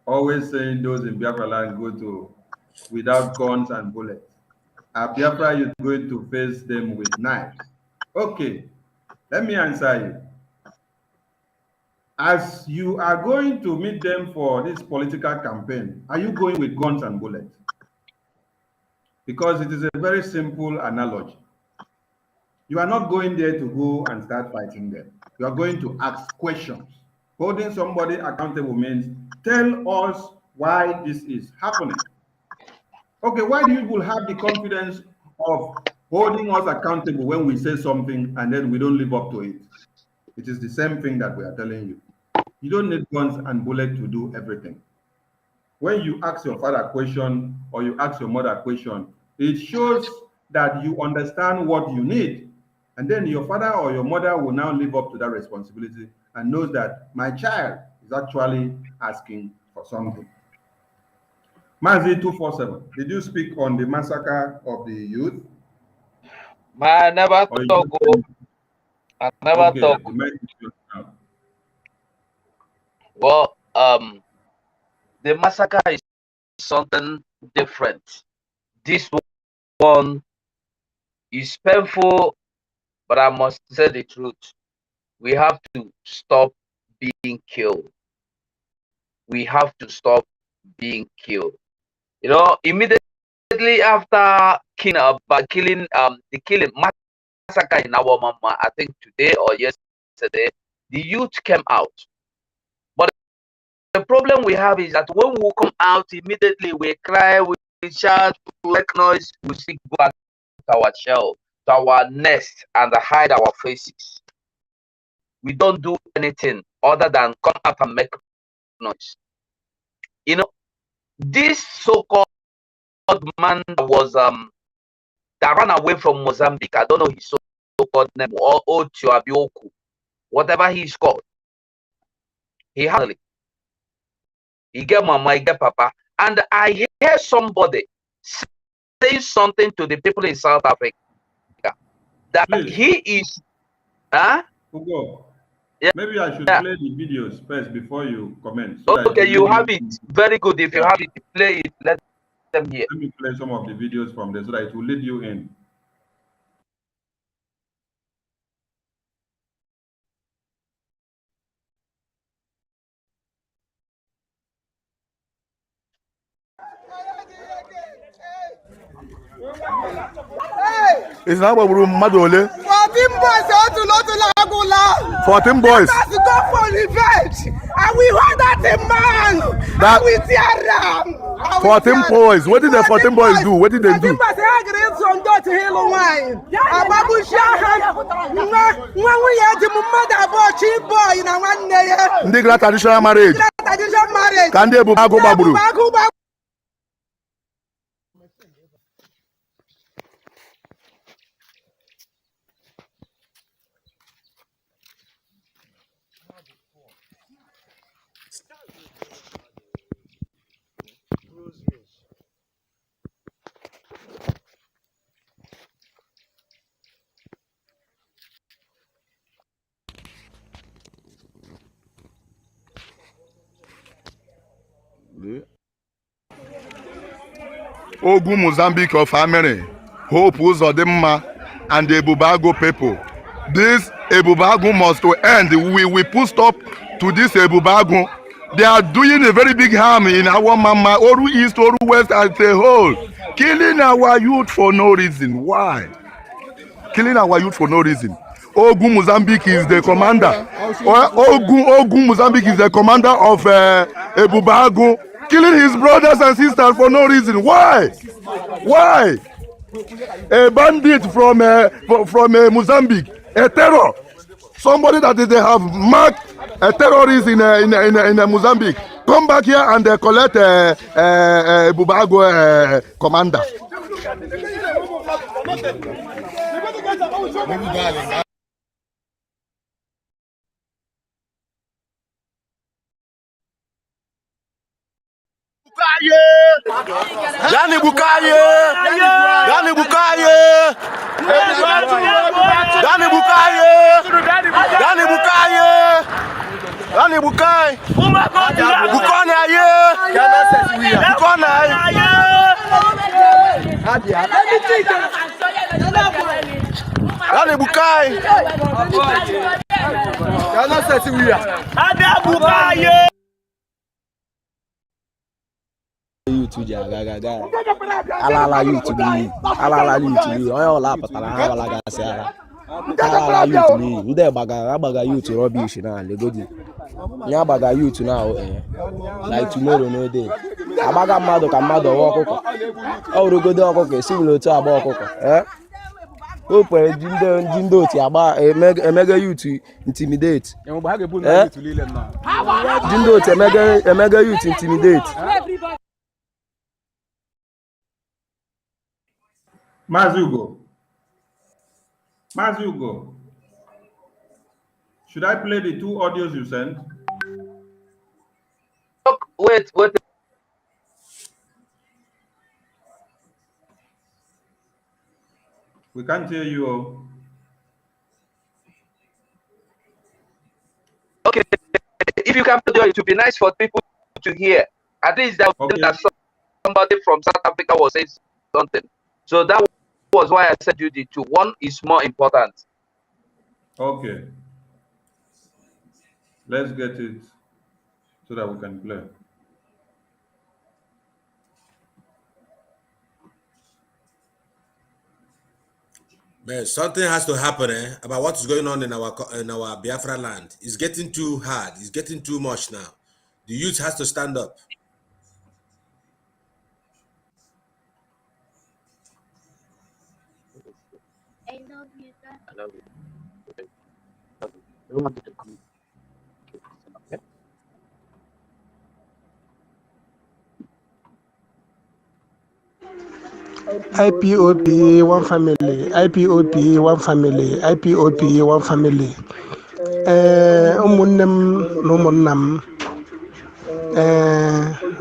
Always saying those in Biafra land go to without guns and bullets. At Biafra, you're going to face them with knives. Okay, let me answer you. As you are going to meet them for this political campaign, are you going with guns and bullets? Because it is a very simple analogy. You are not going there to go and start fighting them. You are going to ask questions. Holding somebody accountable means tell us why this is happening. Okay, why do you have the confidence of holding us accountable when we say something and then we don't live up to it? It is the same thing that we are telling you. You don't need guns and bullets to do everything. When you ask your father a question or you ask your mother a question, it shows that you understand what you need. And then your father or your mother will now live up to that responsibility and knows that my child is actually asking for something. Mazi 247, did you speak on the massacre of the youth? I never talk. I never talk. Well, the massacre is something different. This one is painful, but I must say the truth. We have to stop being killed. We have to stop being killed. You know, immediately after killing massacre in Omamma, I think today or yesterday, the youth came out. But the problem we have is that when we come out immediately, we cry, we shout, we make noise, we still go back to our shell, to our nest, and hide our faces. We don't do anything other than come up and make noise. You know, this so-called man was that ran away from Mozambique. I don't know his so-called name, or Otuabioku, whatever he's called. He handled it. He get mama, he get papa. And I hear somebody say something to the people in South Africa that he is Ugo, yeah. Maybe I should play the videos first before you comment. So okay, you have it. Very good. If you have it, play it. Let them hear. Let me play some of the videos from there so that it will lead you in. It's not about Madole. 14 boys out to Lagula. 14 boys. That's to go for revenge. And we want that man. That we tear them. 14 boys. What did the 14 boys do? What did they do? to heal wine. Ababu Shahan, nwunye di mu mmadụ abụọ chi boy na nwanne ya. Ndị gara traditional marriage. Traditional marriage. Ka ndị ebubo agụ gbagburu. Ogun Mozambique of Amere, Hope Uzodimma, and the Ebubago people. This Ebubago must to end. We put stop to this Ebubago. They are doing a very big harm in our Omamma, Oru East, Oru West as a whole. Killing our youth for no reason. Why? Killing our youth for no reason. Ogun Mozambique is the commander. Ogun Mozambique is the commander of Ebubago. Killing his brothers and sisters for no reason. Why? Why? A bandit from Mozambique, a terror, somebody that they have marked a terrorist in Mozambique, come back here and collect Bubago commander. Dani Bukaye, Dani Bukaye, Dani Bukaye, Dani Bukaye, Dani Bukaye, Bukone aye, Bukone aye, Dani Bukaye, Dani Bukaye. YouTube ala YouTube onye ọla pụtara ha balagasị ala YouTube ndị agbaga YouTube rubbish na legodi nya agbaga YouTube na like tomorrow no day agbaga mmadụ ka mmadụ ọwa ọkụkọ ọrụgodi ọkụkọ esiwụla otu agba ọkụkọ o kwere ndị otu agba emega YouTube intimidate ndị otu emega YouTube intimidate. Mazugo, should I play the two audios you sent? Wait. We can't hear you. Okay, if you can do it, would be nice for people to hear. At least that somebody from South Africa was saying something. So that was why I said you the two. One is more important. Okay. Let's get it so that we can play. Man, something has to happen about what is going on in our Biafra land. It's getting too hard. It's getting too much now. The youth has to stand up. I love you. IPOP one family, IPOP one family, IPOP one family. Ụmụnne m na ụmụnna m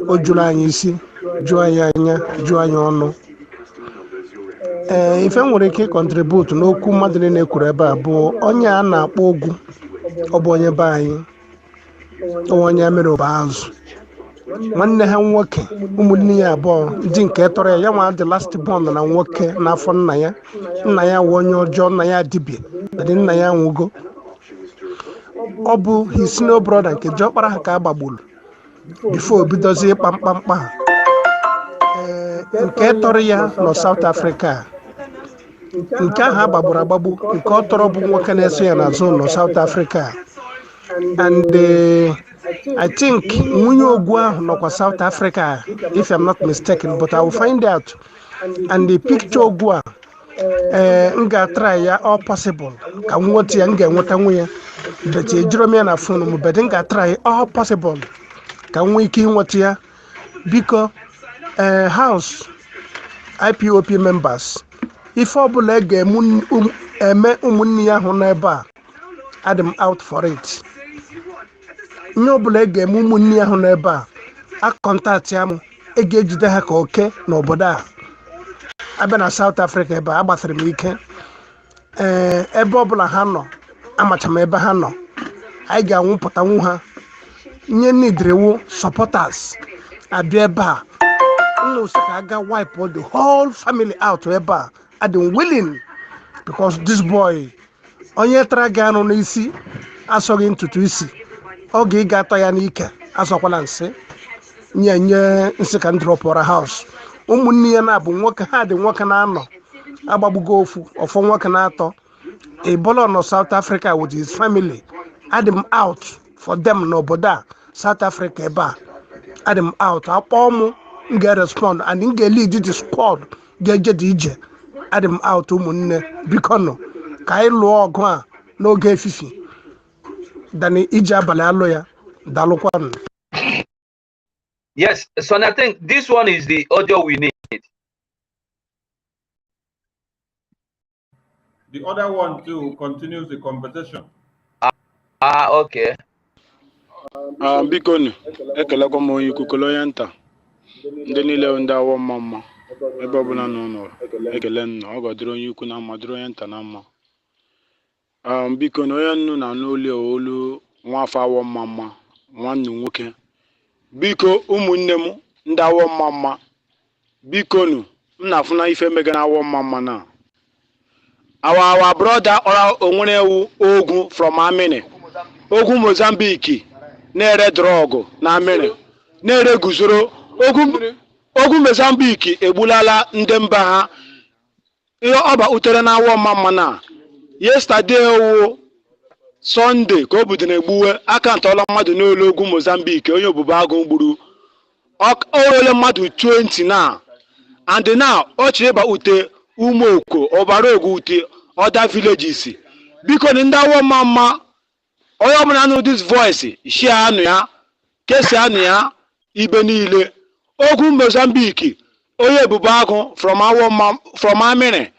o juru anyị isi, jụọ anyị anya, jụọ anyị ọnụ. Ife nwere ike contribute n'okwu mmadụ na-ekwuru ebe a bụ onye a na-akpọ Ogwu, ọ bụ onye be anyị, onye mere ụba azụ. Nwanne ha nwoke ụmụnne ya abụọ ndị nke tọrọ ya nwa dị last born na nwoke n'afọ nna ya wụ onye ọjọọ, nna ya dibịa dị nna ya nwụgo. Ọ bụ his senior brother nke jọkpara ha ka a gbagburu before obidozie ịkpa mkpamkpa nke tọrọ ya nọ South Africa. Nke ahụ agbagburu agbagbu nke ọ tọrọ bụ nwoke na-eso ya n'azụ nọ South Africa. And I think nwunye Ogwu ahụ nọkwa South Africa if I'm not mistaken, but I will find out. And the picture Ogwu m ga-atry ya all possible ka m nweta ya, m ga-enweta nwe ya but ejiro m ya na phone m, but m ga-atry all possible ka m nwee ike ịnweta ya. Biko house IPOP members, ife ọbụla ga-eme ụmụnne ya ahụ n'ebe a, adị m out for it. Ihe ọbụla ga-eme ụmụnne ya ahụ n'ebe a kọntaktị ya m, ga-ejide ha ka oke n'obodo a. Abịa na South Africa ebe a gbasara m ike, ebe ọbụla ha nọ amacha m ebe ha nọ, anyị ga-anwụpụtanwu ha. Nye nidrewu supporters abịa ebe a, nnusi ka aga wipe the whole family out ebe a. Adị willing because this boy onye tara gị anụ n'isi asọghị ntutu isi, ọ ga-ịga atọ ya n'ike asọkwala nsị nye nsị ka ndrọpụra house. Ụmụnne ya na-abụ nwoke, ha dị nwoke na-anọ agbagbugo ọfọ nwoke na-atọ Ebola nọ South Africa with his family. Adam out for them n'obodo a South Africa ebe a. Adam out akpọ m ga-respond and m ga-lead the squad ga-eje dị ije. Adam out ụmụnne, biko nọ ka anyị lụọ ọgụ a n'oge efifi dani ije abalị alụ ya. Dalụkwanụ. Yes, so I think this one is the audio we need. The other one too continues the conversation. Okay. Biko ekelekwa m onye ikuku onye nta ndị niile ndị awọ mma ebe ọbụla nọ n'ụlọ ekele nna ọ godoro onye ukwu na mma dịrị onye nta na mma. Biko na onye nnu na n'olu olu nwafọ awọ mma nwanne nwoke, biko ụmụnne m ndị awọ mma, biko nu m na-afụna ife mega na awọ mma na our brother or onwere ewu ogun from Amini ogun Mozambique na-ere drọgụ na Amini na-ere guzoro ogun Mozambique egbulala ndị mba ha. Ihe ọba utere na awọ mma na yesterday wu Sunday ka o budo na-egbuwe aka ntọla mmadụ n'olu ogun Mozambique onye obubu agụ gburu ole mmadụ 20 na and now ọ chịrị ịba ute Umoko ọbara ogu ute other villages. Biko ndị awọ mma onye ọbụla anụ this voice share anụ ya kesi anụ ya ibe niile. Ogun Mozambique onye ebubo agụ from Amini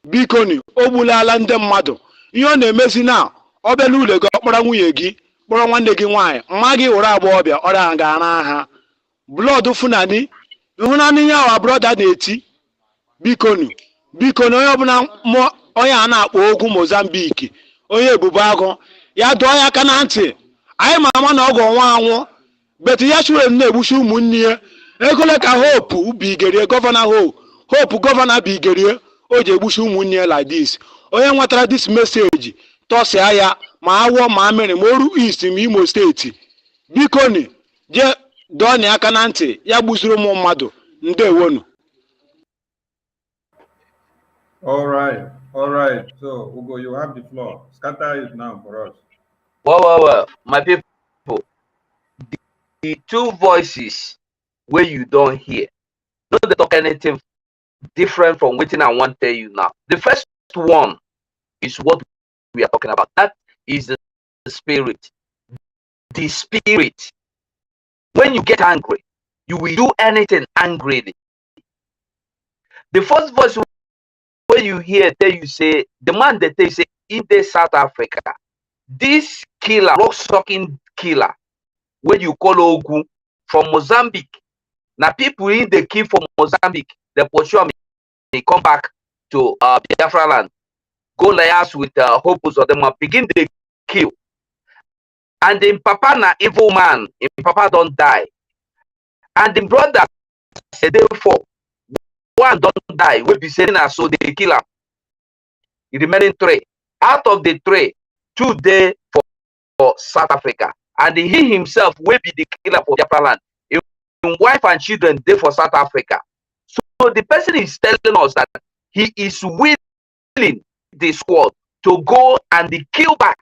biko ni ogbulala ndị mmadụ. Ihe ọ na-emezi na ọ bịa n'ụlọ gị ọkpọrọ nwunye gị kpọrọ nwanne gị nwaanyị mma gị ụra agbọghọbịa ọrịa ga-ara ha blood funani ịhụnanị ya wa brother na-eti. Biko na onye ọbụla onye a na-akpọ ogun Mozambique onye ebubo agụ ya dụọ ya aka na ntị. Anyị ma ama na ọgọ nwa anwụ betu ya chụrụ na-egbuchi ụmụnne ya egole ka Hope Bigerie gọvanọ Hope gọvanọ Bigerie o ji egbuchi ụmụnne ya like this. Onye nwetara this message tọsịa ya ma awọ ma Amini ma oru East ma Imo steeti. Biko ni je dụọ na aka na ntị ya gbuzuru ụmụ mmadụ. Ndewonu. All right. So, Ugo, you have the floor. Scatter it now for us. Well, my people, the two voices where you don't hear, don't they talk anything different from what I want to tell you now. The first one is what we are talking about. That is the spirit. The spirit. When you get angry, you will do anything angrily. The first voice when you hear you say the man that they say in the South Africa, this killer, rock-sucking killer, when you call Ogun from Mozambique. Now people in the kill from Mozambique, they pursue me come back to biafralands, go liars with Hope UZODIMA, begin the kill. And then Papa na evil man, if Papa don't die. And the brother said therefore one don't die, will be saying so they kill him. The remaining 3. Out of the 3, 2 days for South Africa. And he himself will be the killer for biafralands. His wife and children there for South Africa. So the person is telling us that he is willing the squad to go and they kill back.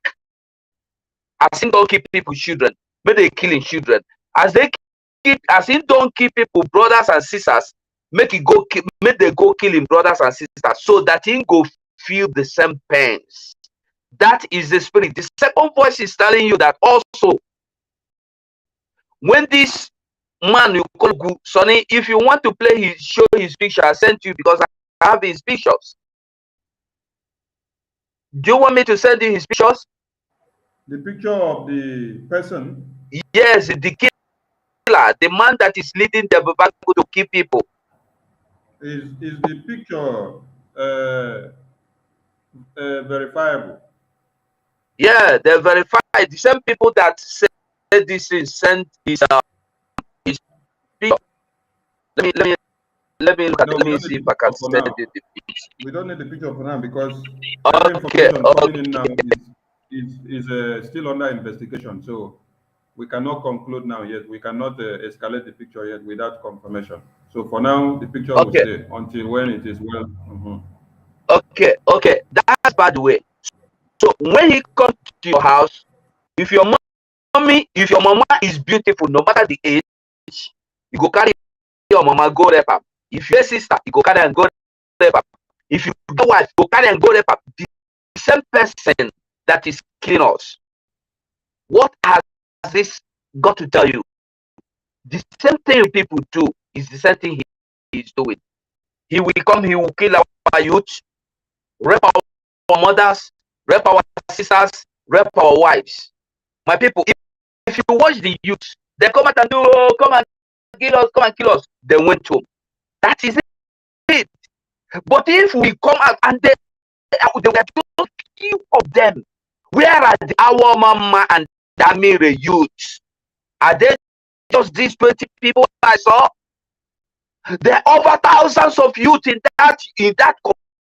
As he don't keep people children, but they killing children. As he don't keep people, brothers and sisters, make it go make they go kill him brothers and sisters, so that he go feel the same pains. That is the spirit. The second voice is telling you that also, when this man you call Gu, Sonny, if you want to play his show his picture, I sent you because I have his pictures. Do you want me to send you his pictures? The picture of the person? Yes, the killer, the man that is leading the Babago to kill people. Is the picture verifiable? Yeah, they're verified. The same people that said this is sent his picture. Let me look at let me see if I can send it the picture. We don't need the picture for now because every information coming in now is still under investigation. So we cannot conclude now yet. We cannot escalate the picture yet without confirmation. So for now, the picture will stay until when it is well. Okay, that's by the way. So when he comes to your house, if your mama is beautiful, no matter the age, you go carry your mama, go rep her. If your sister, you go carry and go rep her. If you go wife, go carry and go rep her. The same person that is killing us. What has this got to tell you? The same thing people do is the same thing he is doing. He will come, he will kill our youth, rape our mothers, rape our sisters, rape our wives. My people, if you watch the youth, they come out and do, oh, come and kill us. They went home. That is it. But if we come out and they were just few of them, where are our Omamma and Damire youths? Are they just these 20 people I saw? There are over thousands of youth in that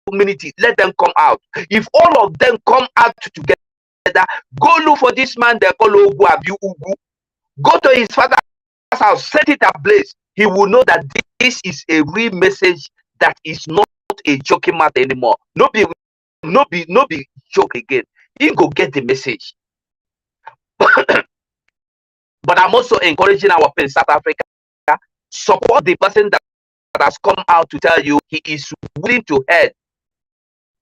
community. Let them come out. If all of them come out together, go look for this man they call Ogu Abu Ugu. Go to his father's house, set it ablaze. He will know that this is a real message, that is not a joking matter anymore. No be joke again. He go get the message. But I'm also encouraging our friends in South Africa, support the person that has come out to tell you he is willing to head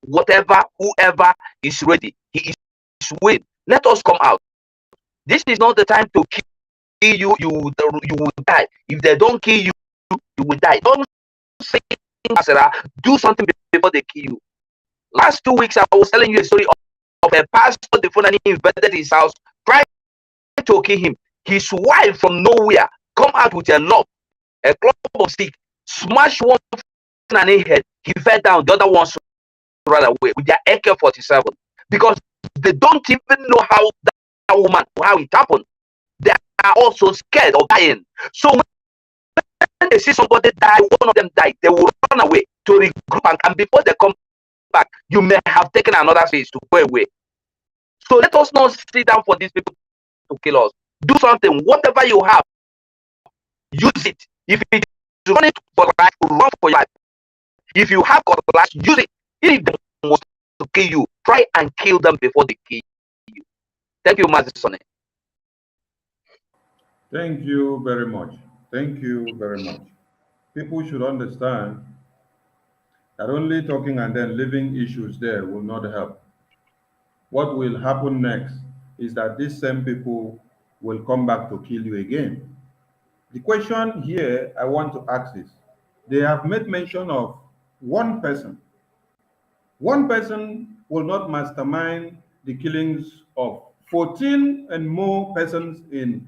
whatever, whoever is ready. He is willing. Let us come out. This is not the time to kill you. You will die. If they don't kill you, you will die. Don't say do something before they kill you. Last 2 weeks, I was telling you a story of a pastor. The phone and he invaded his house, tried to kill him. His wife from nowhere come out with a club of stick, smash one and a head. He fell down. The other ones ran away with their AK-47 because they don't even know how that woman, how it happened. They are also scared of dying. So when they see somebody die, one of them die, they will run away to regroup, and before they come back, you may have taken another phase to go away. So let us not sit down for these people to kill us. Do something. Whatever you have, use it. If it is running for life, run for your life. If you have got life, use it. If they want to kill you, try and kill them before they kill you. Thank you, Master Sonny. Thank you very much. Thank you very much. People should understand that only talking and then leaving issues there will not help. What will happen next is that these same people will come back to kill you again. The question here I want to ask is, they have made mention of one person. One person will not mastermind the killings of 14 and more persons in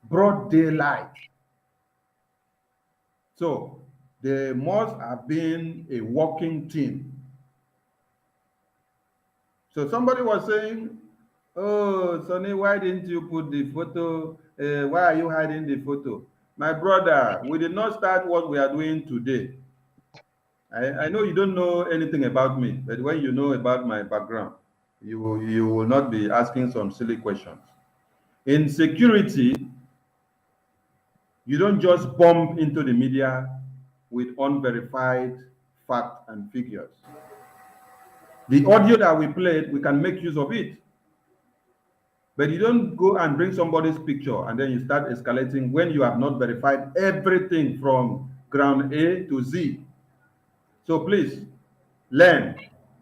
broad daylight. So there must have been a working team. So somebody was saying, oh, Sonny, why didn't you put the photo? Why are you hiding the photo? My brother, we did not start what we are doing today. I know you don't know anything about me, but when you know about my background, you will not be asking some silly questions. In security, you don't just bump into the media with unverified facts and figures. The audio that we played, we can make use of it. But you don't go and bring somebody's picture and then you start escalating when you have not verified everything from ground A to Z. So please learn,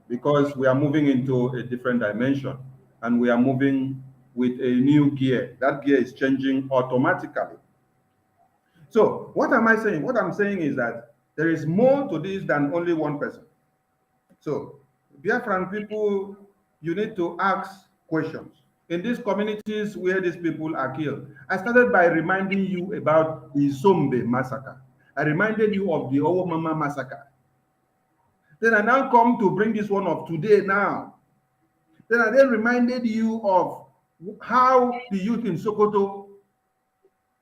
because we are moving into a different dimension and we are moving with a new gear. That gear is changing automatically. So what am I saying? What I'm saying is that there is more to this than only one person. So Biafran people, you need to ask questions. In these communities where these people are killed, I started by reminding you about the Zombe massacre. I reminded you of the Omamma massacre. Then I now come to bring this one of today now. Then I then reminded you of how the youth in Sokoto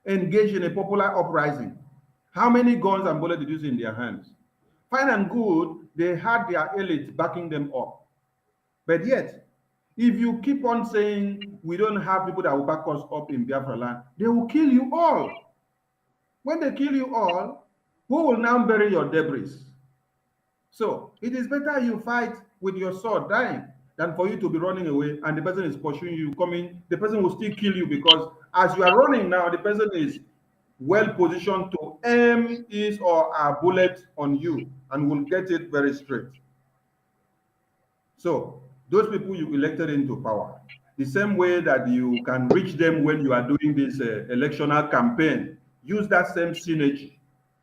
engaged in a popular uprising. How many guns and bullets did you see in their hands? Fine and good, they had their elite backing them up. But yet, if you keep on saying we don't have people that will back us up in Biafra land, they will kill you all. When they kill you all, who will now bury your debris? So it is better you fight with your sword dying than for you to be running away and the person is pursuing you, coming, the person will still kill you, because as you are running now, the person is well positioned to aim his or her bullet on you and will get it very straight. So those people you elected into power, the same way that you can reach them when you are doing this electional campaign, use that same synergy,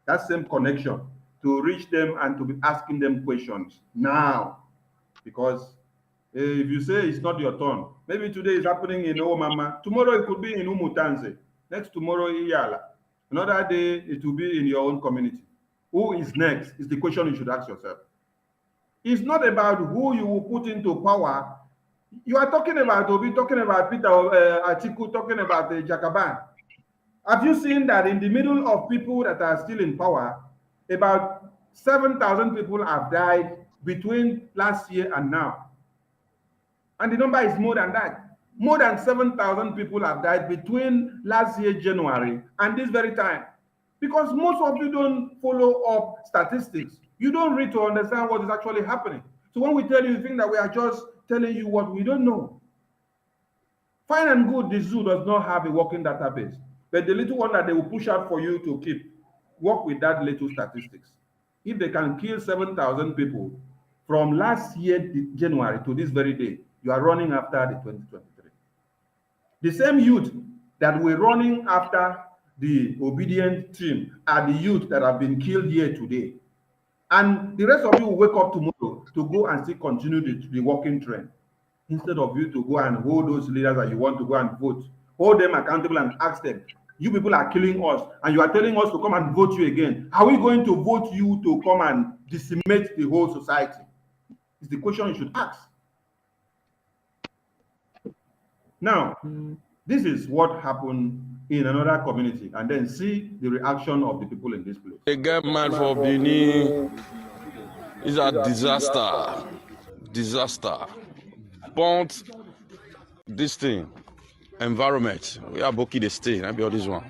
that same connection to reach them and to be asking them questions now. Because if you say it's not your turn, maybe today is happening in Omamma, tomorrow it could be in Umutanze, next tomorrow Iyala, another day it will be in your own community. Who is next is the question you should ask yourself. It's not about who you will put into power. You are talking about Obi, talking about Peter Atiku, talking about Jakaban. Have you seen that in the middle of people that are still in power, about 7,000 people have died between last year and now? And the number is more than that. More than 7,000 people have died between last year, January, and this very time. Because most of you don't follow up statistics. You don't read to understand what is actually happening. So when we tell you, you think that we are just telling you what we don't know. Fine and good, the zoo does not have a working database. But the little one that they will push out for you to keep, work with that little statistics. If they can kill 7,000 people from last year, January, to this very day, you are running after the 2023. The same youth that we're running after the obedient team are the youth that have been killed here today. And the rest of you will wake up tomorrow to go and still continue the working trend, instead of you to go and hold those leaders that you want to go and vote. Hold them accountable and ask them, you people are killing us and you are telling us to come and vote you again. Are we going to vote you to come and decimate the whole society? It's the question you should ask. Now, this is what happened in another community, and then see the reaction of the people in this place. A get man for Benin is a disaster. Disaster. Burnt this thing. Environment. We are booking the state. I be all this one.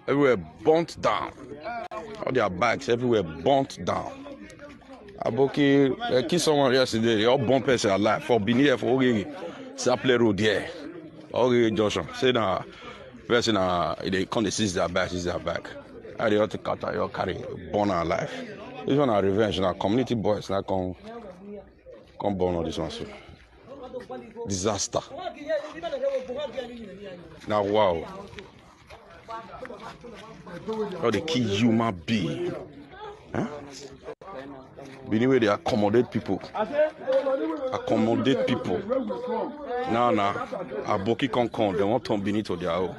Everywhere burnt down. All their bags everywhere burnt down. Aboki, I killed someone yesterday. They all burnt person alive for Benin for Saple Road there. Okay, Joshua. Say now, person they come seize their bag, I they ought to cut your carry, born alive. This one are revenge now. Community boys now come born on this one. So disaster. Now wow. How they kill human being. Huh? Anyway, they accommodate people. Accommodate people. Now, Aboki can't come. They want to Benin to their own.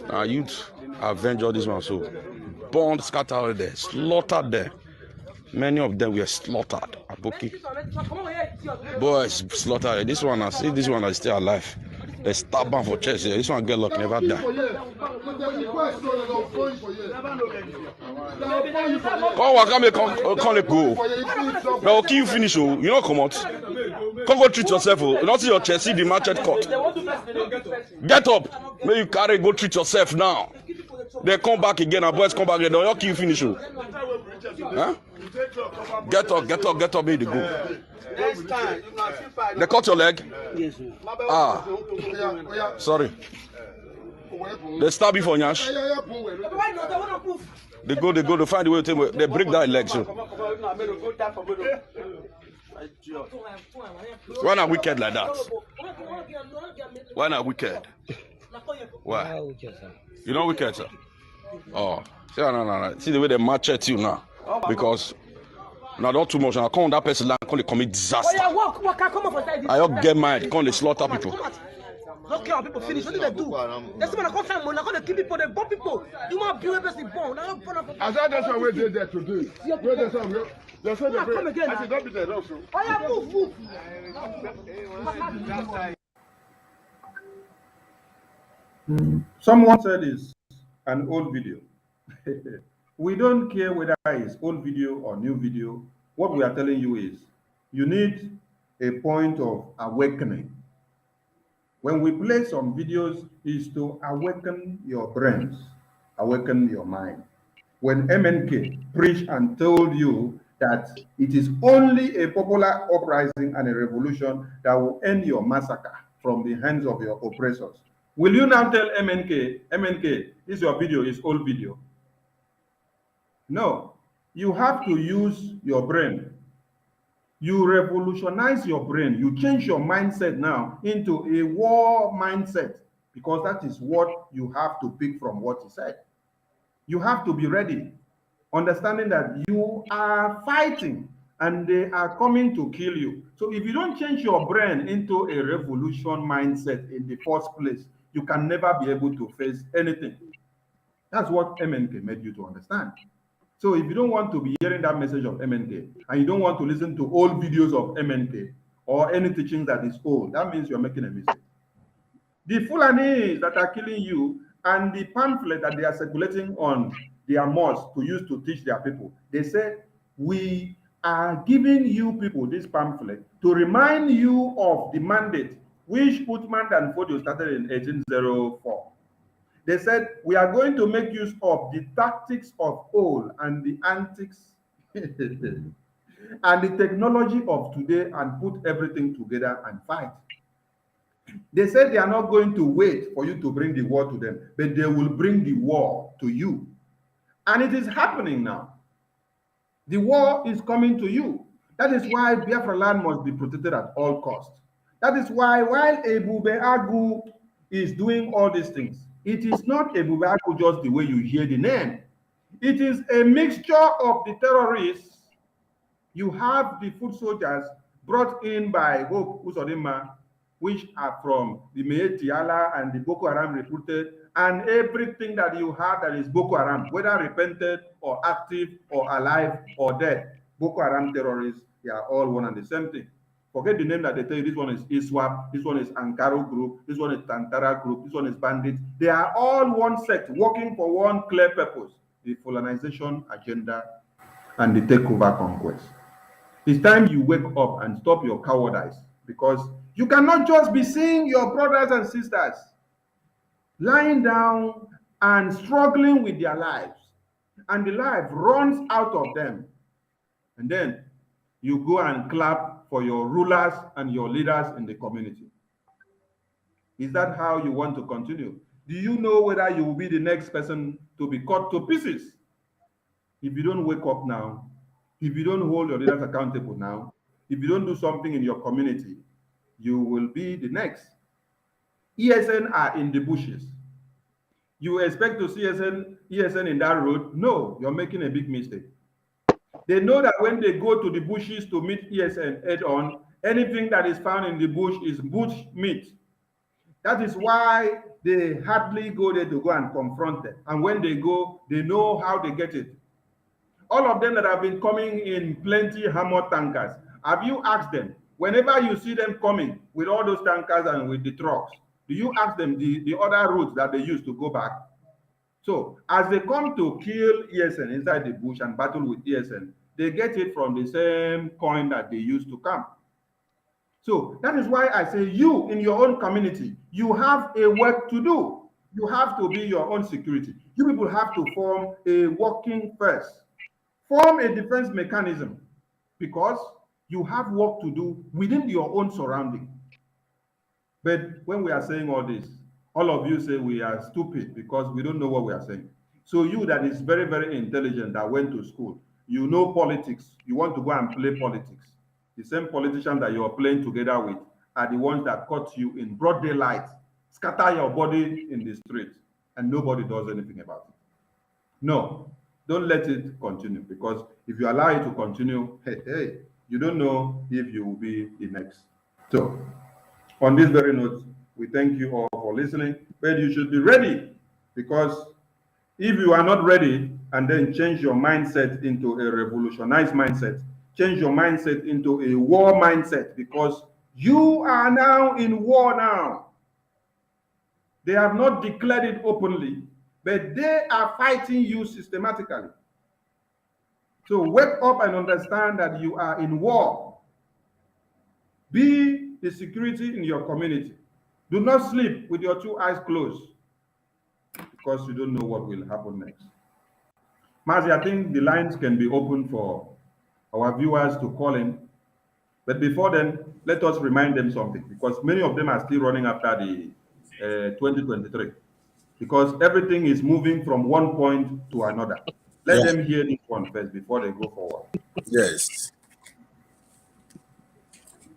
Now, youth avenge all this one. So, born, scattered there, slaughtered there. Many of them were slaughtered. Aboki. Boys, slaughtered. This one, I see this one is still alive. They stab him for chest. This one get luck, never die. Come let go. But I'll kill you finish. You don't come out. Come go treat yourself. You don't see your chest, see the matchet cut. Get up. May you carry, go treat yourself now. They come back again, and boys come back again. Don't kill you finish. Huh? Get up, may they go. They cut your leg? Yes, sir. Ah. Sorry. They stab you for Nyash? They go to find the way to they break that election. Why not wicked like that? Why not wicked? Why? You know wicked, sir? Oh, see, no. See the way they match at you now. Because now don't too much. Now come that person like come they commit disaster. I don't get mad, come they slaughter people. Don't care how people finish. What do they do? That's when I come find money. I come to kill people. They bomb people. You want to build a person born. I said that's what we did there today. Where there's some real. They said I said don't be there also. Oh yeah, move. Someone said it's an old video. We don't care whether it's old video or new video. What we are telling you is you need a point of awakening. When we play some videos, is to awaken your brains, awaken your mind. When MNK preached and told you that it is only a popular uprising and a revolution that will end your massacre from the hands of your oppressors, will you now tell MNK, this your video is old video? No, you have to use your brain. You revolutionize your brain. You change your mindset now into a war mindset, because that is what you have to pick from what he said. You have to be ready, understanding that you are fighting and they are coming to kill you. So if you don't change your brain into a revolution mindset in the first place, you can never be able to face anything. That's what MNK made you to understand. So if you don't want to be hearing that message of MNK, and you don't want to listen to old videos of MNK or any teaching that is old, that means you're making a mistake. The Fulanis that are killing you and the pamphlet that they are circulating on their mosques to use to teach their people, they say, we are giving you people this pamphlet to remind you of the mandate which Uthman and Fodio started in 1804. They said, we are going to make use of the tactics of old and the antics and the technology of today and put everything together and fight. They said they are not going to wait for you to bring the war to them, but they will bring the war to you. And it is happening now. The war is coming to you. That is why Biafra land must be protected at all costs. That is why while Ebube Agu is doing all these things, it is not Ebube Agu just the way you hear the name. It is a mixture of the terrorists. You have the foot soldiers brought in by Hope UZODIMA, which are from the Meeti Allah and the Boko Haram recruited, and everything that you have that is Boko Haram, whether repented or active or alive or dead. Boko Haram terrorists, they are all one and the same thing. Forget the name that they tell you. This one is ISWAP, this one is Ankaro group, this one is Tantara group, this one is bandits. They are all one sect working for one clear purpose, the colonization agenda and the takeover conquest. It's time you wake up and stop your cowardice, because you cannot just be seeing your brothers and sisters lying down and struggling with their lives, and the life runs out of them. And then you go and clap for your rulers and your leaders in the community. Is that how you want to continue? Do you know whether you will be the next person to be cut to pieces? If you don't wake up now, if you don't hold your leaders accountable now, if you don't do something in your community, you will be the next. ESN are in the bushes. You expect to see ESN in that road? No, you're making a big mistake. They know that when they go to the bushes to meet ESN head on, anything that is found in the bush is bush meat. That is why they hardly go there to go and confront them. And when they go, they know how they get it. All of them that have been coming in plenty hammer tankers, have you asked them, whenever you see them coming with all those tankers and with the trucks, do you ask them the other routes that they use to go back? So as they come to kill ESN inside the bush and battle with ESN, they get it from the same coin that they used to come. So that is why I say you in your own community, you have a work to do. You have to be your own security. You people have to form a working force. Form a defense mechanism, because you have work to do within your own surrounding. But when we are saying all this, all of you say we are stupid because we don't know what we are saying. So you that is very, very intelligent, that went to school, you know politics, you want to go and play politics. The same politicians that you're playing together with are the ones that caught you in broad daylight, scatter your body in the street, and nobody does anything about it. No, don't let it continue, because if you allow it to continue, hey, you don't know if you will be the next. So, on this very note, we thank you all for listening, but you should be ready, because if you are not ready and then change your mindset into a revolutionized mindset, change your mindset into a war mindset, because you are now in war now. They have not declared it openly, but they are fighting you systematically. So wake up and understand that you are in war. Be the security in your community. Do not sleep with your two eyes closed, because you don't know what will happen next. Mazi, I think the lines can be open for our viewers to call in. But before then, let us remind them something, because many of them are still running after the 2023, because everything is moving from one point to another. Let them hear this one first before they go forward. Yes.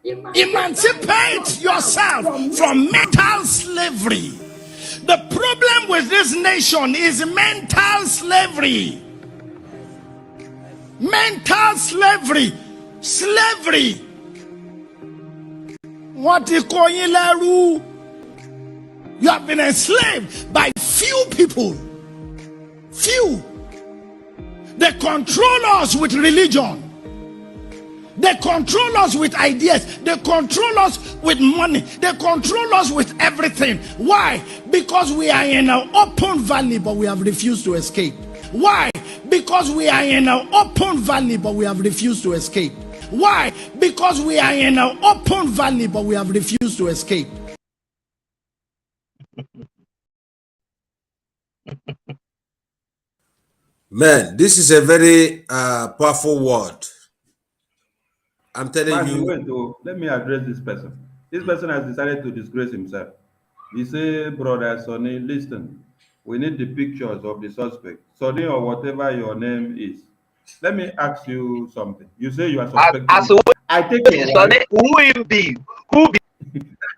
Emancipate yourself from mental slavery. The problem with this nation is mental slavery. Mental slavery. Slavery. What is going? You have been enslaved by few people. Few. They control us with religion. They control us with ideas. They control us with money. They control us with everything. Why? Because we are in an open valley, but we have refused to escape. Why? Because we are in an open valley, but we have refused to escape. Why? Because we are in an open valley, but we have refused to escape. Man, this is a very powerful word. I'm telling you. Let me address this person. This person has decided to disgrace himself. He said, Brother Sonny, listen, we need the pictures of the suspect. Sonny, or whatever your name is. Let me ask you something. You say you are suspecting. I take it. Sonny, who will be? Who be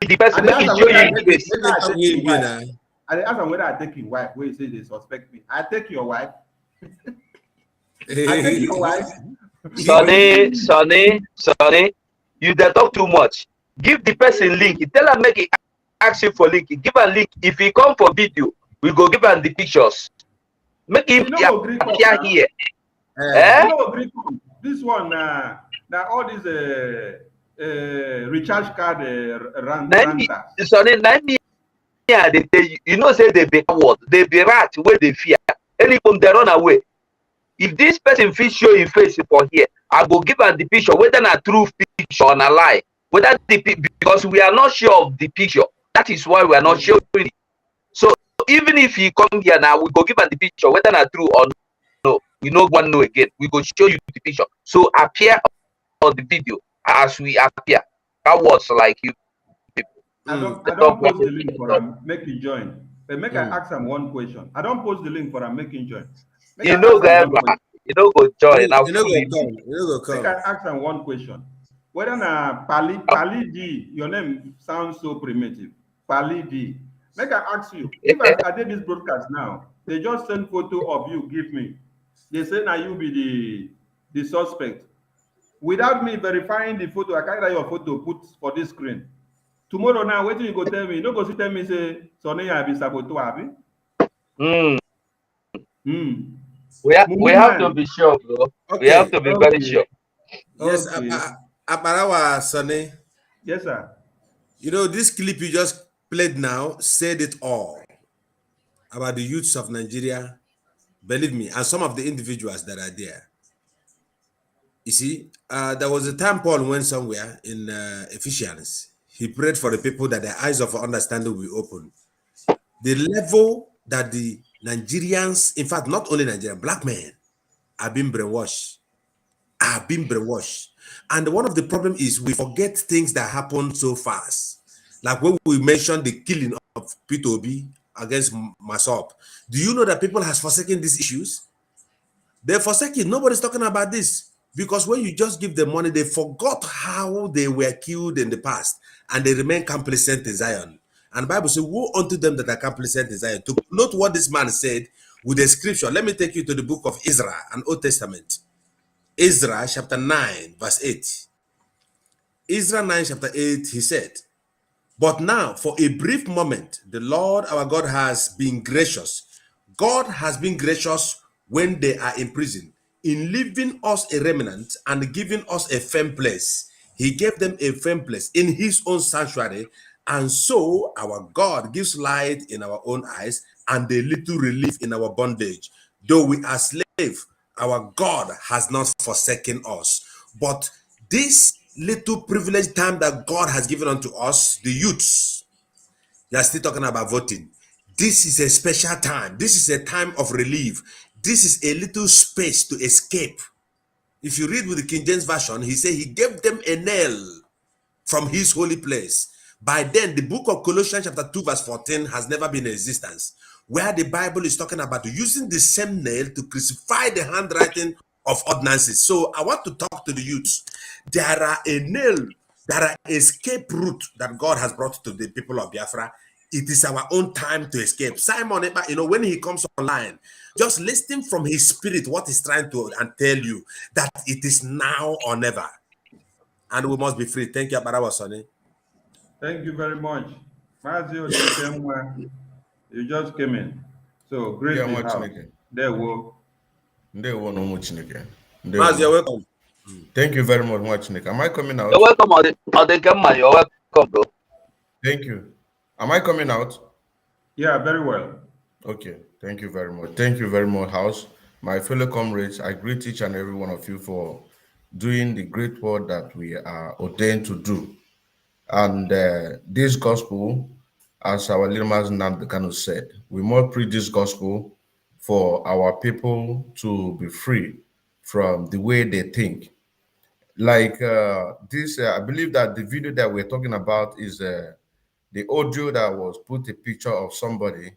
the person that is showing you? I ask him whether I take his wife. Where he says they suspect me. I take your wife. I take your wife. Sonny, you dey talk too much. Give the person link. Tell him make it ask you for link. Give a link. If he come for video, we go give him the pictures. Make him appear here. This one, now all these recharge card renters. Sonny, they tell you, you know, say they be coward, they be rat where they fear. Anyone they run away. If this person fit show his face for here, I go give her the picture, whether a true picture or a lie. Whether because we are not sure of the picture. That is why we are not showing it. So even if he come here now, we go give her the picture, whether a true or no. We no one know again. We go show you the picture. So appear on the video as we appear. That was like you people. I don't post the link for him. Make you join. But make I ask him one question. I don't post the link for him. Make him join. You know, go join. Now, Make I ask him one question. Whether na Pali D, your name sounds so primitive. Pali D. Make I ask you, if I did this broadcast now, they just send photo of you, give me. They say now you be the suspect. Without me verifying the photo, I carry your photo, put for this screen. Tomorrow now, wait till you go tell me. You no go tell me say, Sonny, I be saboteur, abi? We have to be sure, bro. Okay. We have to be very sure. Yes, Aparawa Sonny. Yes, sir. You know, this clip you just played now said it all about the youths of Nigeria. Believe me, and some of the individuals that are there. You see, there was a time Paul went somewhere in Ephesians. He prayed for the people that their eyes of understanding will be open. The level that the Nigerians, in fact, not only Nigerian, black men are being brainwashed. And one of the problems is we forget things that happen so fast. Like when we mentioned the killing of P2B against MASSACRE. Do you know that people has forsaken these issues? They're forsaken. Nobody's talking about this. Because when you just give them money, they forgot how they were killed in the past, and they remain complacent in Zion. And the Bible says, woe unto them that are complacent in Zion. To note what this man said with the scripture, let me take you to the book of Ezra, an Old Testament. Ezra chapter 9, verse 8. Ezra 9, chapter 8, he said, but now, for a brief moment, the Lord our God has been gracious. God has been gracious when they are in prison, in leaving us a remnant and giving us a firm place. He gave them a firm place in his own sanctuary. And so our God gives light in our own eyes and a little relief in our bondage. Though we are slaves, our God has not forsaken us. But this little privileged time that God has given unto us, the youths, they are still talking about voting. This is a special time. This is a time of relief. This is a little space to escape. If you read with the King James Version, he said he gave them a nail from his holy place. By then, the book of Colossians chapter 2 verse 14 has never been in existence, where the Bible is talking about using the same nail to crucify the handwriting of ordinances. So I want to talk to the youths. There are a nail, there are escape route that God has brought to the people of Biafra. It is our own time to escape. Simon, when he comes online, just listen from his spirit what he's trying to and tell you that it is now or never. And we must be free. Thank you, Barawa Sonny. Thank you very much. Mazio Chikemwa, you just came in. So great to have. There we go. Maz, you're welcome. Thank you very much, Nick. Am I coming out? You're welcome, Odekema. You're welcome, bro. Thank you. Am I coming out? Yeah, very well. Okay. Thank you very much. Thank you very much, House. My fellow comrades, I greet each and every one of you for doing the great work that we are ordained to do. And this gospel, as our leader Nnamdi Kanu said, we must preach this gospel for our people to be free from the way they think. Like this, I believe that the video that we're talking about is the audio that was put a picture of somebody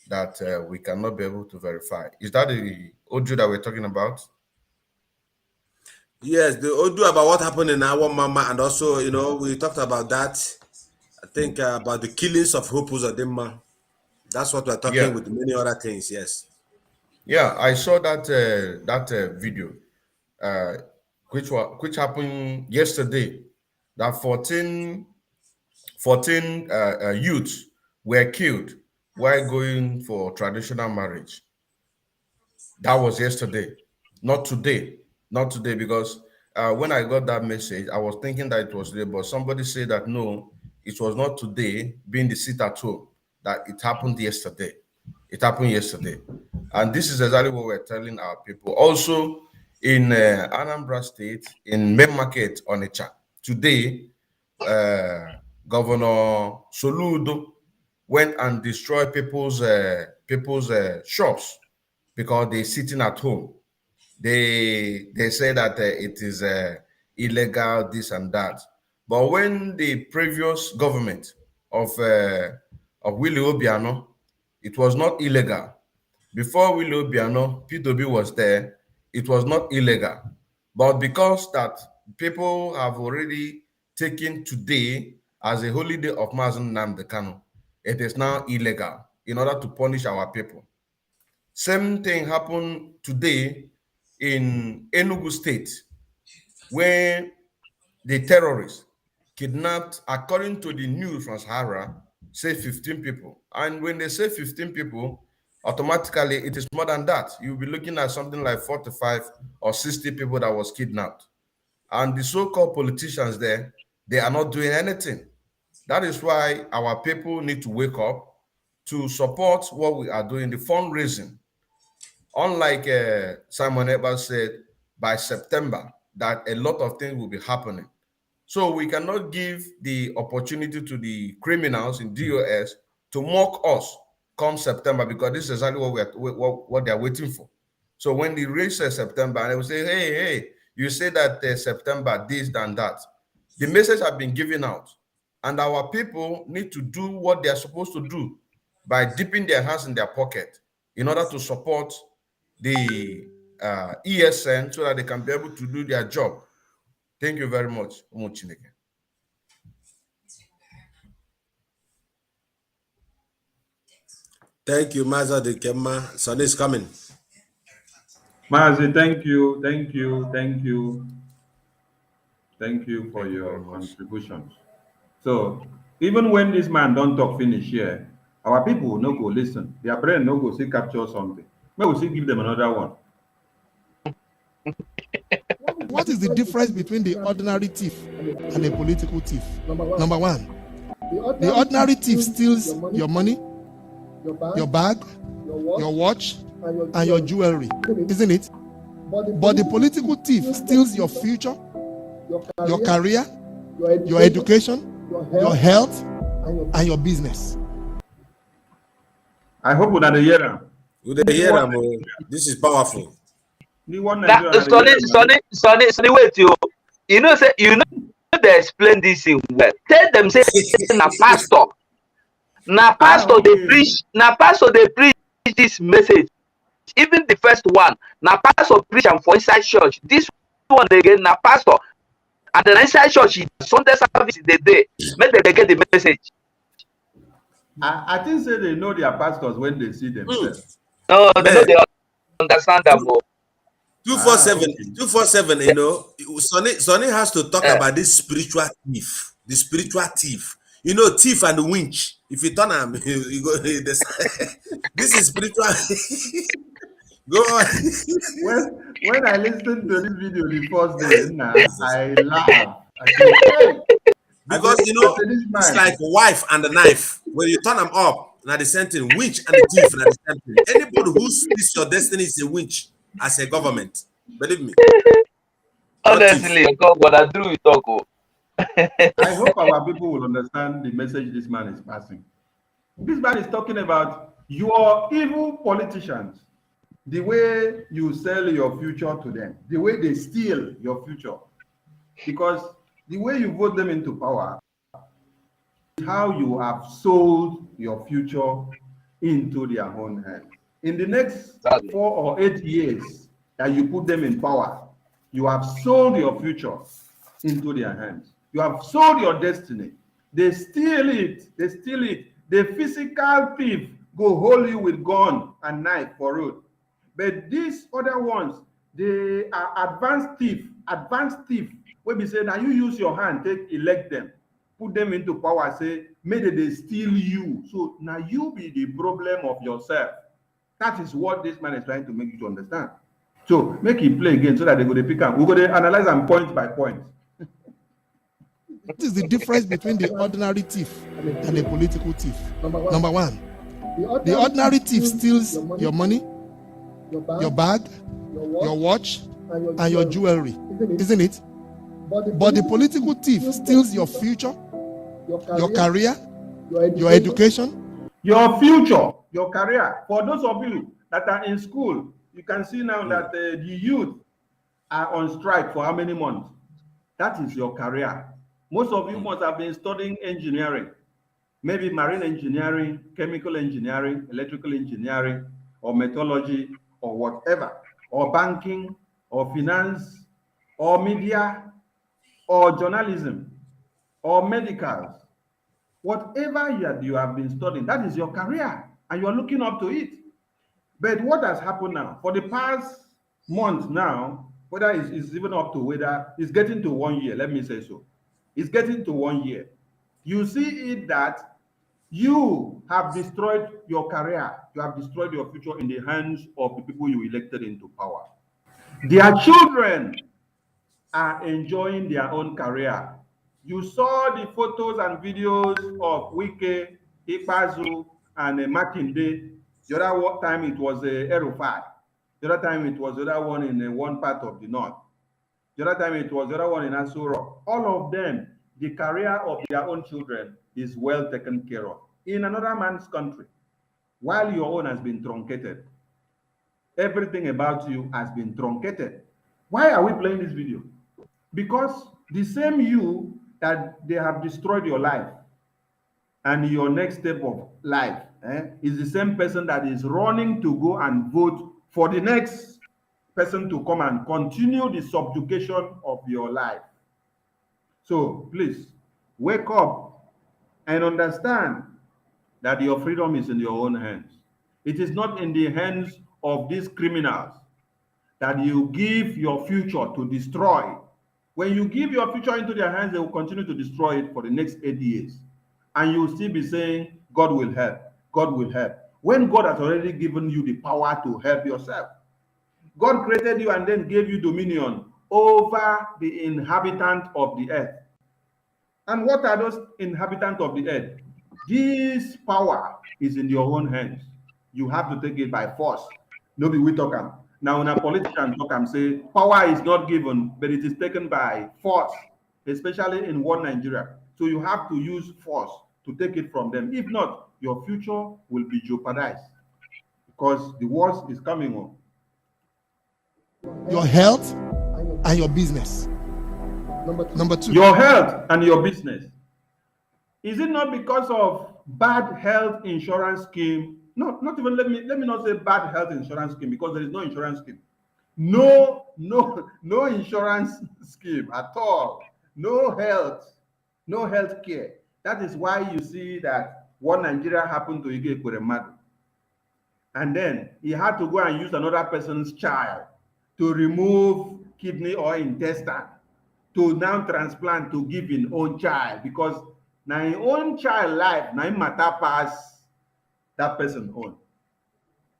that we cannot be able to verify. Is that the audio that we're talking about? Yes, the audio about what happened in our Omamma, and also, we talked about that. I think about the killings of UZODIMA. That's what we're talking with many other things. Yes. Yeah, I saw that video, which happened yesterday. That 14 youths were killed while going for traditional marriage. That was yesterday, not today. Not today, because when I got that message, I was thinking that it was today, but somebody said that no, it was not today, being the sit at home, that it happened yesterday. It happened yesterday. And this is exactly what we're telling our people. Also, in Anambra State, in Main Market, Onitsha, today, Governor Soludo went and destroyed people's shops because they're sitting at home. They say that it is illegal, this and that. But when the previous government of Willie Obiano, it was not illegal. Before Willie Obiano, P2B was there, it was not illegal. But because that people have already taken today as a holiday of Mazen Nnamdi Kanu, it is now illegal in order to punish our people. Same thing happened today in Enugu State, where the terrorists kidnapped, according to the news from Sahara, say 15 people. And when they say 15 people, automatically it is more than that. You'll be looking at something like 45 or 60 people that was kidnapped. And the so-called politicians there, they are not doing anything. That is why our people need to wake up to support what we are doing, the fundraising. Unlike Simon Eber said, by September, that a lot of things will be happening. So we cannot give the opportunity to the criminals in DOS to mock us come September, because this is exactly what they're waiting for. So when they reach September, and they will say, hey, you say that September, this and that. The message has been given out, and our people need to do what they are supposed to do. by dipping their hands in their pocket in order to support the ESN so that they can be able to do their job. Thank you very much. Thank you, Maza de Kemma. Son is coming. Mazi, thank you, thank you, thank you. Thank you for your contributions. So even when this man don't talk finish here, our people will not go listen. Their brain no go see capture something. Maybe we see give them another one. What is the difference between the ordinary thief and a political thief? Number one, the ordinary thief steals your money, your bag, your watch, and your jewelry, isn't it? But the political thief steals your future, your career, your education, your health, and your business. I hope that the hear this is powerful. Sonny, wait, you know they explain this in well. Tell them say na pastor. Na pastor they preach, they preach this message. Even the first one, na pastor preach and for inside church. This one again, na pastor. And then inside church, Sunday service the day. Make they get the message. I think say they know their pastors when they see themselves. No, they know they understand them more. 247, you know, Sonny has to talk about this spiritual thief, the spiritual thief. You know, thief and winch. If you turn him, you go. This is spiritual. Go on. When I listened to this video the first day, I laughed. I said, hey. Because you know, it's like wife and a knife. When you turn them up, now the same thing. Winch and the thief, now the same thing. Anybody who steals your destiny is a winch as a government. Believe me. Honestly, God, I do it talk. I hope our people will understand the message this man is passing. This man is talking about your evil politicians, the way you sell your future to them, the way they steal your future. Because the way you vote them into power is how you have sold your future into their own hands. In the next 4 or 8 years that you put them in power, you have sold your future into their hands. You have sold your destiny. They steal it. They steal it. The physical thief go hold you with gun and knife for road. But these other ones, they are advanced thief. When we say now you use your hand, take elect them, put them into power, say, maybe they steal you. So now you be the problem of yourself. That is what this man is trying to make you to understand. So make it play again so that they go to pick up. We're going to analyze them point by point. What is the difference between the ordinary thief and a political thief? Number one, the ordinary thief steals your money, your bag, your watch, and your jewelry, isn't it? But the political thief steals your future, your career, your education, your future, your career. For those of you that are in school, you can see now that the youth are on strike for how many months? That is your career. Most of you must have been studying engineering, maybe marine engineering, chemical engineering, electrical engineering, or metallurgy, or whatever, or banking, or finance, or media, or journalism, or medicals. Whatever you have been studying, that is your career, and you are looking up to it. But what has happened now? For the past month now, whether it's even up to whether it's getting to 1 year, let me say so. It's getting to 1 year. You see it that you have destroyed your career. You have destroyed your future in the hands of the people you elected into power. Their children are enjoying their own career. You saw the photos and videos of Wike, Ikpazu, and Makinde. The other time it was Erufai. The other time it was the other one in one part of the north. The other time it was the other one in Asuro. All of them, the career of their own children is well taken care of in another man's country, while your own has been truncated. Everything about you has been truncated. Why are we playing this video? Because the same you that they have destroyed your life and your next step of life, is the same person that is running to go and vote for the next person to come and continue the subjugation of your life. So please wake up and understand that your freedom is in your own hands. It is not in the hands of these criminals that you give your future to destroy. When you give your future into their hands, they will continue to destroy it for the next 8 years. And you will still be saying, God will help, God will help. When God has already given you the power to help yourself. God created you and then gave you dominion over the inhabitant of the earth. And what are those inhabitants of the earth? This power is in your own hands. You have to take it by force. Nobody will talk. Now, when a politician talk and say power is not given, but it is taken by force, especially in one Nigeria. So you have to use force to take it from them. If not, your future will be jeopardized because the worst is coming on. Your health and your business. Number two. Your health and your business. Is it not because of bad health insurance scheme? No, not even let me not say bad health insurance scheme because there is no insurance scheme. No insurance scheme at all. No health care. That is why you see that what Nigeria happened to Ige Ekweremadu. And then he had to go and use another person's child to remove kidney or intestine to now transplant to give his own child because now his own child life now matter pass that person own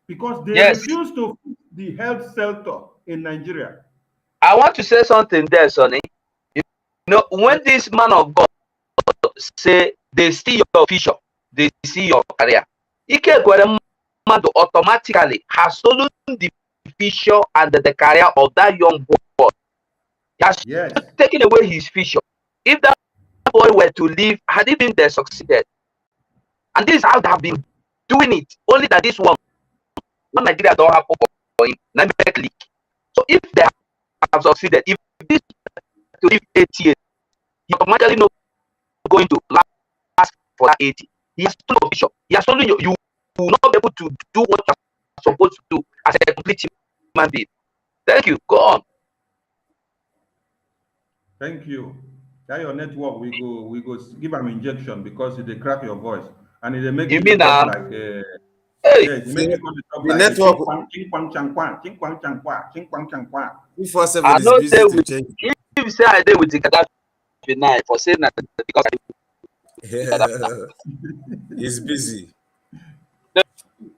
because they refuse to fix the health sector in Nigeria. I want to say something there, Sonny. You know, when this man of God say they see your future, they see your career, Ike Ekweremadu automatically has stolen the future and the career of that young boy. He has taken away his future. If that boy were to live, had he been there succeeded, and this is how they have been doing it. Only that this one Nigeria don't have hope for him. So if they have succeeded, if this to live 8 years, he automatically not going to last for that 80. He has stolen your vision. He has stolen you. You will not be able to do what you are supposed to do as a complete human being. Thank you. Go on. Thank you. That your network we go give an injection because they crack your voice and they make you talk like yes, make you talk like network. I know say we if say I did with the Gaddafi now for saying that because he's busy.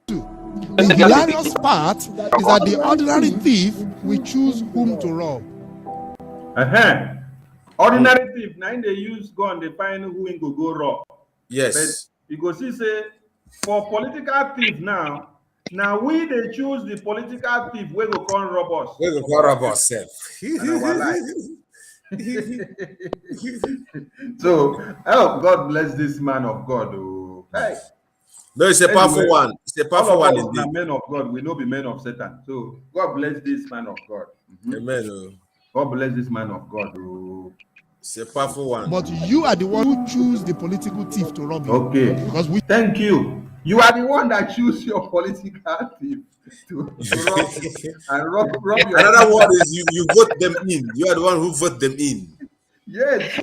The hilarious part is that the ordinary thief will choose whom to rob. Ordinary thief, now they use gun, they find who in go rob. Yes. But you go see say for political thief now we they choose the political thief where go come rob us. We go come rob ourselves. So God bless this man of God. Oh. Hey. No, it's a powerful one. It's a powerful one indeed. Men of God, we know be men of Satan. So God bless this man of God. Amen. God bless this man of God. Oh. It's a powerful one. But you are the one who choose the political thief to rob you. Okay. Because thank you. You are the one that choose your political thief to rob and rob your. Another word is you vote them in. You are the one who vote them in. Yes,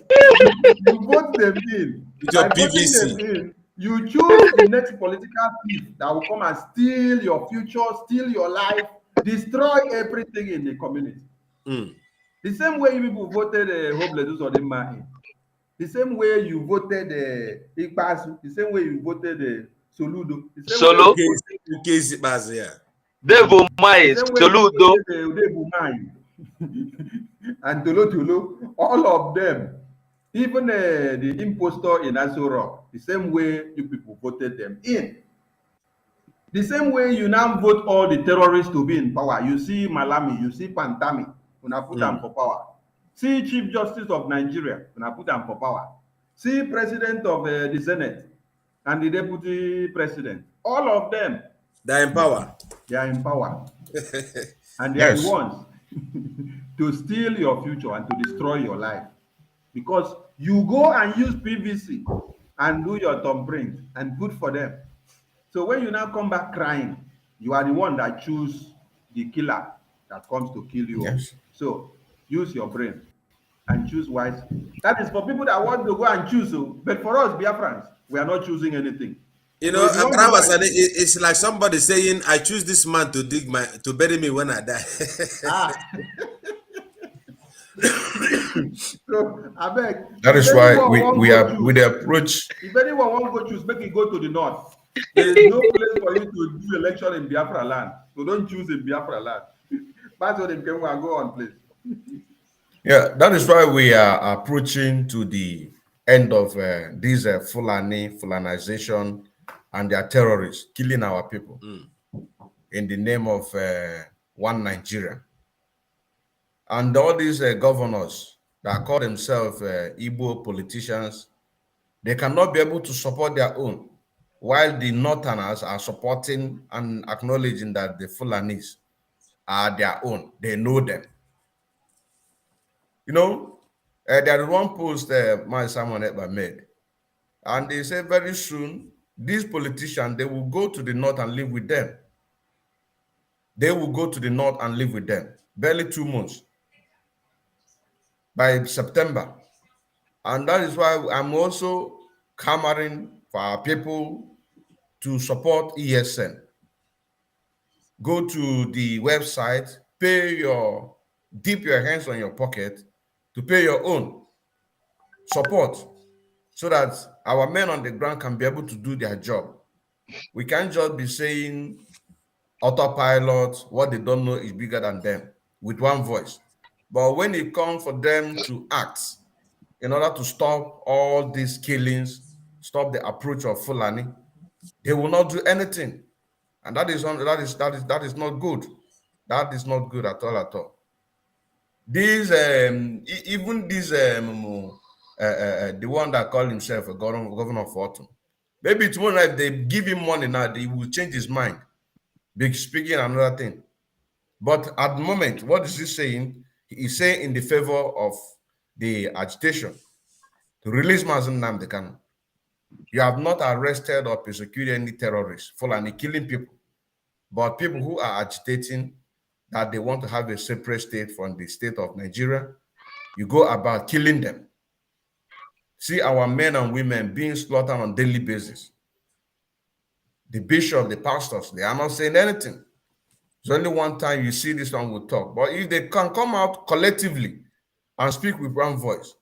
you vote them in. With your By PVC. voting them in, you choose the next political thief that will come and steal your future, steal your life, destroy everything in the community. The same way you people voted UZODIMA in. The same way you voted Ikpasu. The same way you voted Soludo. Solo. Devo Mai, Soludo. And Tolo. All of them. Even the impostor in Asoro. The same way you people voted them in. The same way you now vote all the terrorists to be in power. You see Malami, you see Pantami. Una put them for power. See Chief Justice of Nigeria, una put them for power. See President of the Senate and the Deputy President. All of them. They're in power. They are in power. And they are the ones to steal your future and to destroy your life. Because you go and use PVC and do your thumbprint and put for them. So when you now come back crying, you are the one that choose the killer that comes to kill you. Yes. So use your brain and choose wisely. That is for people that want to go and choose. But for us, Biafrans, we are not choosing anything. You So know, if you want to go and it's like somebody saying, "I choose this man to bury me when I die." So I beg. That is why we are with the approach. If anyone want to go choose, make it go to the north. There is no place for you to do election in Biafra land. So don't choose in Biafra land. That's what they can go on, please. Yeah, that is why we are approaching to the end of this Fulanization and their terrorists killing our people in the name of one Nigeria. And all these governors that call themselves Igbo politicians, they cannot be able to support their own, while the Northerners are supporting and acknowledging that the Fulanis are their own. They know them. You know, there is one post my Simon Ekpa made, and they say very soon these politicians, they will go to the north and live with them. They will go to the north and live with them. Barely 2 months. By September. And that is why I'm also clamoring for our people to support ESN. Go to the website, dip your hands on your pocket to pay your own support, so that our men on the ground can be able to do their job. We can't just be saying autopilot, what they don't know is bigger than them, with one voice. But when it comes for them to act in order to stop all these killings, stop the approach of Fulani, they will not do anything. And that is not good. That is not good at all. These even this the one that called himself a governor of Fortune, maybe tomorrow if they give him money now, he will change his mind. Big speaking another thing. But at the moment, what is he saying? He is saying in the favor of the agitation to release Mazen Nnamdi Kanu. You have not arrested or persecuted any terrorists for killing people, but people who are agitating that they want to have a separate state from the state of Nigeria, you go about killing them. See our men and women being slaughtered on a daily basis. The bishop, the pastors, they are not saying anything. It's only one time you see this one will talk. But if they can come out collectively and speak with one voice,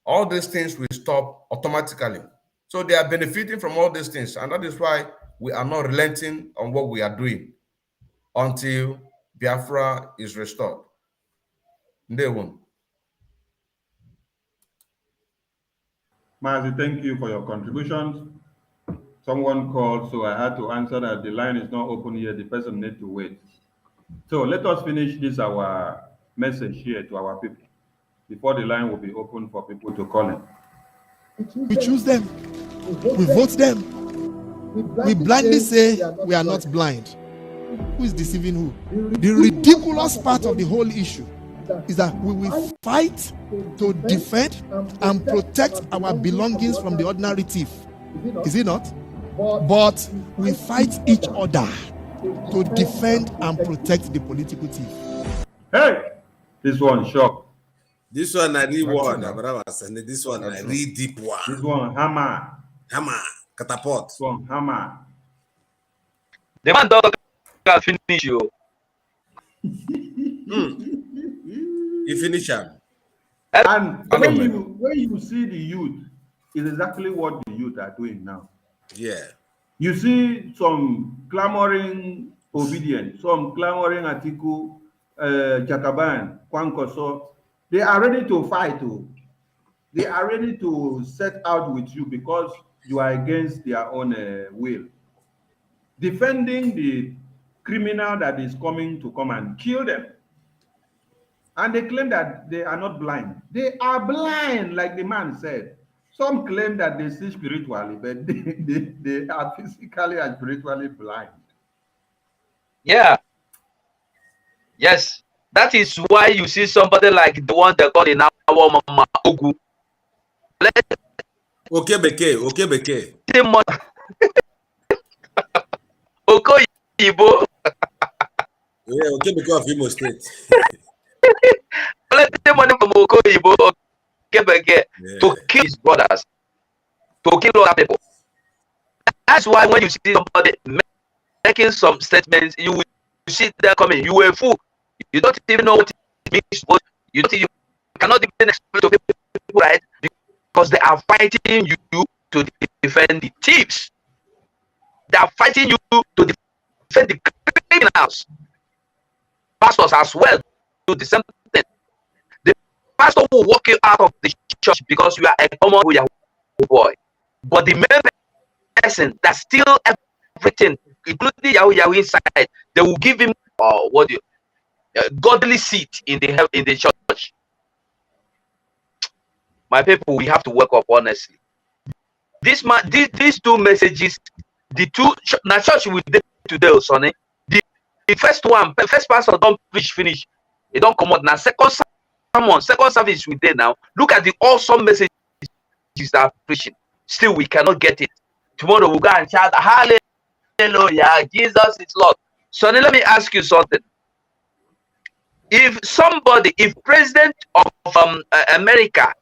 all these things will stop automatically. So they are benefiting from all these things. And that is why we are not relenting on what we are doing until Biafra is restored. They won't. Mazi, thank you for your contributions. Someone called, so I had to answer that the line is not open yet. The person needs to wait. So let us finish this our message here to our people before the line will be open for people to call in. We choose them. We vote them. We blindly say we are not blind. Who is deceiving who? The ridiculous part of the whole issue is that we will fight to defend and protect our belongings from the ordinary thief. Is it not? But we fight each other to defend and protect the political thief. Hey, this one shock. This one I read one, this one I read deep one. This one hammer, catapult. This one hammer. The man don't finish you. You finish him. And when you see the youth, it's exactly what the youth are doing now. Yeah. You see some clamoring obedience, some clamoring Atiku, Jakaban, Kwankoso. They are ready to fight. They are ready to set out with you because you are against their own will. Defending the criminal that is coming to come and kill them. And they claim that they are not blind. They are blind, like the man said. Some claim that they see spiritually, but they are physically and spiritually blind. Yeah. Yes. That is why you see somebody like the one they call in our Omamma Ogu. Okay, Beke. Igbo. Yeah, okay, because of Imo State. Collecting money from Oko Igbo, to kill his brothers, to kill other people. That's why when you see somebody making some statements, you will see them coming. You were a fool. You don't even know what it means. You cannot even explain to people, right? Because they are fighting you to defend the thieves. They are fighting you to defend the criminals. Pastors as well do the same thing. The pastor will walk you out of the church because you are a common Yahoo boy. But the main person that steals everything, including Yahoo inside, they will give him godly seat in the church. My people, we have to wake up honestly. These two messages, the two now church we did today, Sonny. The first pastor don't preach finish. He don't come out now. Second service we did now. Look at the awesome messages that are preaching. Still, we cannot get it. Tomorrow we'll go and shout, hallelujah, Jesus is Lord. Sonny, let me ask you something. If president of America,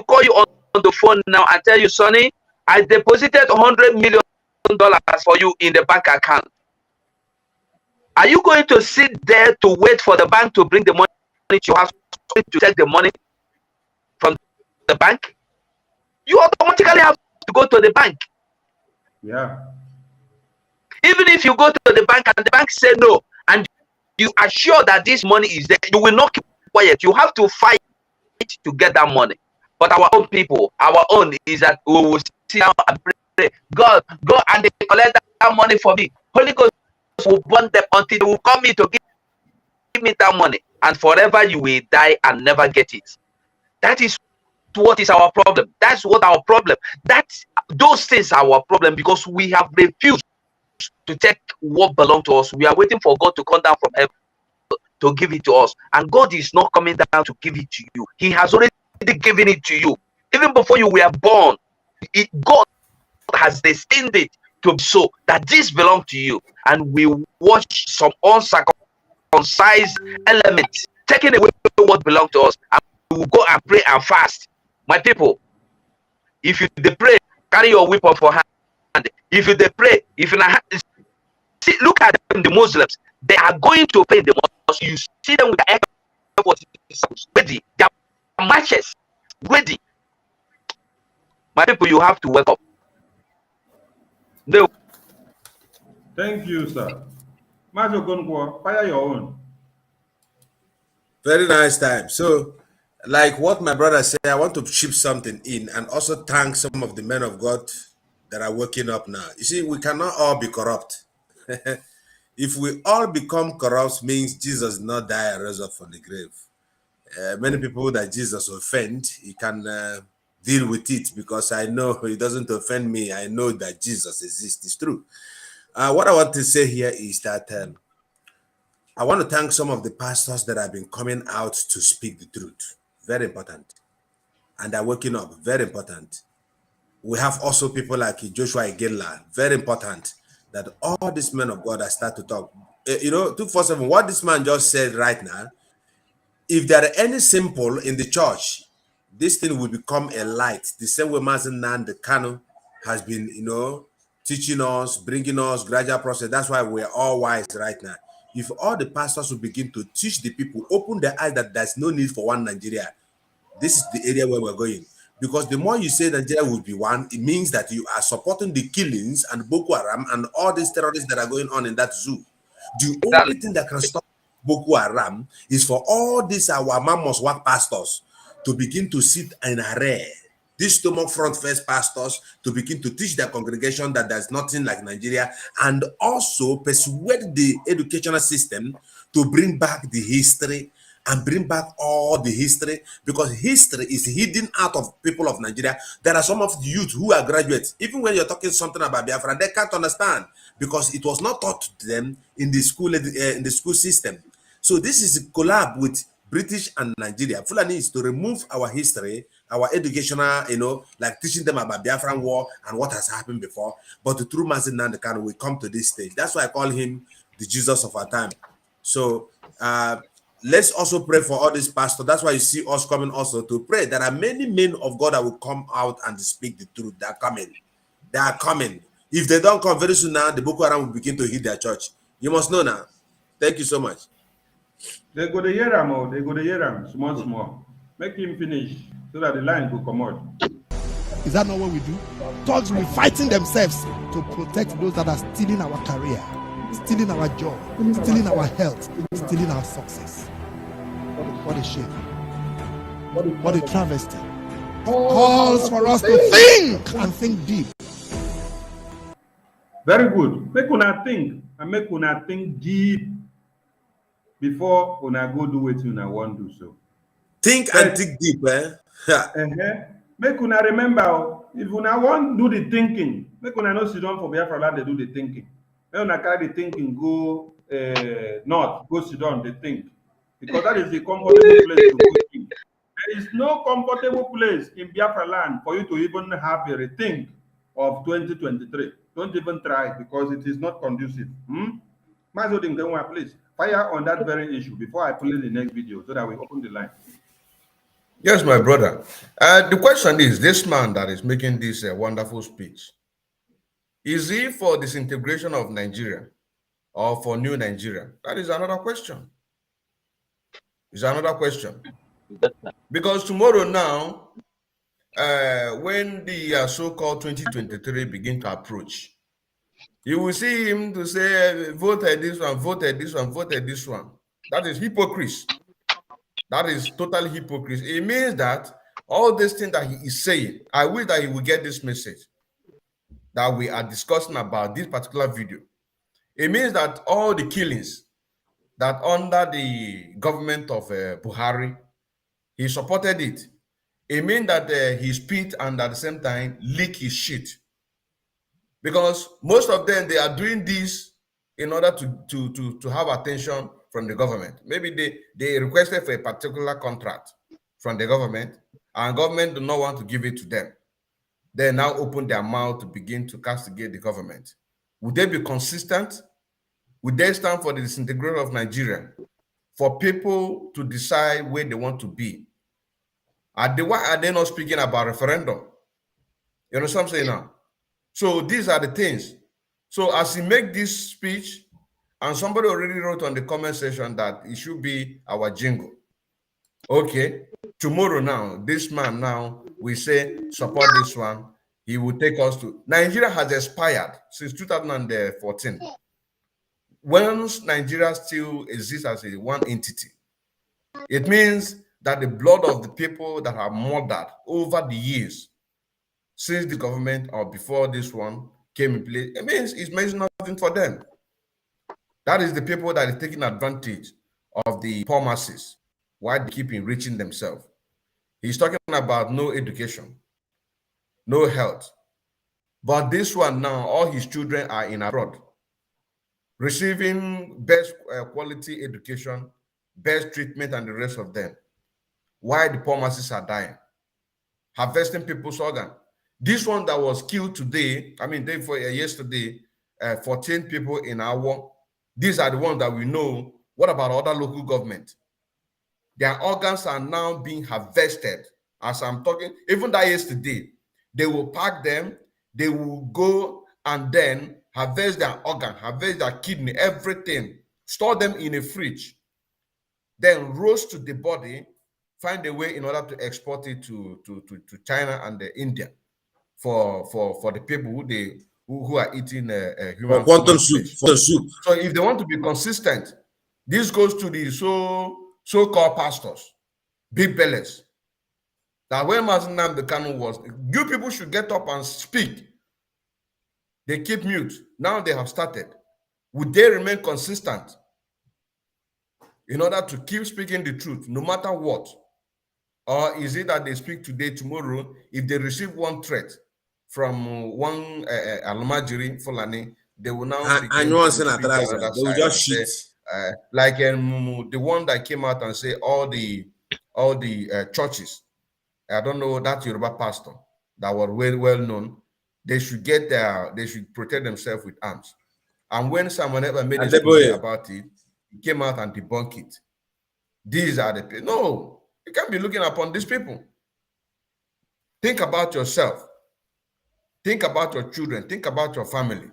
call you on the phone now and tell you, Sonny, I deposited $100 million for you in the bank account. Are you going to sit there to wait for the bank to bring the money to your house to take the money from the bank? You automatically have to go to the bank. Yeah. Even if you go to the bank and the bank say no, and you are sure that this money is there, you will not keep quiet. You have to fight to get that money. But our own people, our own is that we will sit down and pray, God, go and they collect that money for me. Holy Ghost will burn them until they will come in to give me that money. And forever you will die and never get it. That is what is our problem. That's what our problem. Those things are our problem because we have refused to take what belongs to us. We are waiting for God to come down from heaven to give it to us. And God is not coming down to give it to you. He has already given it to you. Even before you were born, God has destined it to be so that this belongs to you. And we watch some uncircumcised elements taking away what belongs to us. And we will go and pray and fast. My people, if you pray, carry your weapon for hand. If you pray, if you not, see, look at them, the Muslims. They are going to pray the mosque. You see them with the ready, their matches ready. My people, you have to wake up. No. Thank you, sir. Majo Gongo, fire your own. Very nice time. So, like what my brother said, I want to chip something in and also thank some of the men of God that are waking up now. You see, we cannot all be corrupt. If we all become corrupt, means Jesus did not die and rose up from the grave. Many people that Jesus offend, he can deal with it because I know he doesn't offend me. I know that Jesus exists. It's true. What I want to say here is that I want to thank some of the pastors that have been coming out to speak the truth. Very important. And they're waking up. Very important. We have also people like Joshua Iginla. Very important that all these men of God that start to talk. 247, what this man just said right now, if there are any simple in the church, this thing will become a light. The same way Mazen Nan, the Kano, has been, teaching us, bringing us gradual process. That's why we're all wise right now. If all the pastors will begin to teach the people, open their eyes that there's no need for one Nigeria, this is the area where we're going. Because the more you say Nigeria will be one, it means that you are supporting the killings and Boko Haram and all these terrorists that are going on in that zoo. The only thing that can stop Boko Haram is for all these our mamos work pastors to begin to sit in array. These stomach front first pastors to begin to teach their congregation that there's nothing like Nigeria, and also persuade the educational system to bring back the history and bring back all the history, because history is hidden out of people of Nigeria. There are some of the youth who are graduates. Even when you're talking something about Biafra, they can't understand because it was not taught to them in the school system. So this is a collab with British and Nigeria. Fulani is to remove our history, our educational, like teaching them about Biafran war and what has happened before. But the true Mazi Nnamdi Kanu will come to this stage. That's why I call him the Jesus of our time. So let's also pray for all these pastors. That's why you see us coming also to pray. There are many men of God that will come out and speak the truth. They are coming. They are coming. If they don't come very soon now, the Boko Haram will begin to hit their church. You must know now. Thank you so much. They go to hear him, oh, they go to hear him small. Make him finish so that the line will come out. Is that not what we do? Thugs will be fighting themselves to protect those that are stealing our career, stealing our job, stealing our health, stealing our success. What a shame. What a travesty. Calls for us to think and think deep. Very good. Make una think and make una think deep before una go do what una want to do. So think and think deep, Make una remember, if una want do the thinking, make una no sit down for biafralands, they do the thinking. Make una carry the thinking go north, go sit down, they think, because that is the comfortable place to go think. There is no comfortable place in biafraland for you to even have a rethink of 2023. Don't even try, because it is not conducive. Please fire on that very issue before I play the next video so that we open the line. Yes, my brother. The question is, this man that is making this wonderful speech, is he for disintegration of Nigeria or for new Nigeria? That is another question. It's another question. Because tomorrow now, when the so-called 2023 begin to approach, you will see him to say, voted this one, voted this one, voted this one. That is hypocrisy. That is totally hypocrisy. It means that all these things that he is saying, I wish that he will get this message that we are discussing about this particular video. It means that all the killings that under the government of Buhari, he supported it. It means that he spit and at the same time leak his shit. Because most of them, they are doing this in order to have attention from the government. Maybe they requested for a particular contract from the government, and government do not want to give it to them. They now open their mouth to begin to castigate the government. Would they be consistent? Would they stand for the disintegration of Nigeria? For people to decide where they want to be? Why are they not speaking about referendum? You know what I'm saying now? So these are the things. So as he make this speech, and somebody already wrote on the comment section that it should be our jingle. Okay, tomorrow now, this man now, we say support this one. He will take us to, Nigeria has expired since 2014. Once Nigeria still exists as a one entity, it means that the blood of the people that are murdered over the years since the government or before this one came in place, it means nothing for them. That is the people that are taking advantage of the poor masses while they keep enriching themselves. He's talking about no education, no health. But this one now, all his children are in abroad, receiving best quality education, best treatment, and the rest of them. Why the poor masses are dying, harvesting people's organ. This one that was killed today, yesterday, 14 people in our. These are the ones that we know. What about other local government? Their organs are now being harvested. As I'm talking, even that yesterday, they will pack them, they will go and then harvest their organ, harvest their kidney, everything, store them in a fridge, then roast the body, find a way in order to export it to China and India for the people who are eating human soup. So if they want to be consistent, this goes to the so-called pastors, big bellies. That when Mazi Nnamdi Kanu was, you people should get up and speak. They keep mute. Now they have started. Would they remain consistent in order to keep speaking the truth, no matter what? Or is it that they speak today, tomorrow, if they receive one threat from one Almajiri Fulani, they will now begin to speak to another side and say, Like the one that came out and say all the churches, I don't know, that Yoruba pastor that were well known, they should protect themselves with arms. And when someone ever made a story about it, he came out and debunked it. These are the people. No, you can't be looking upon these people. Think about yourself. Think about your children. Think about your family.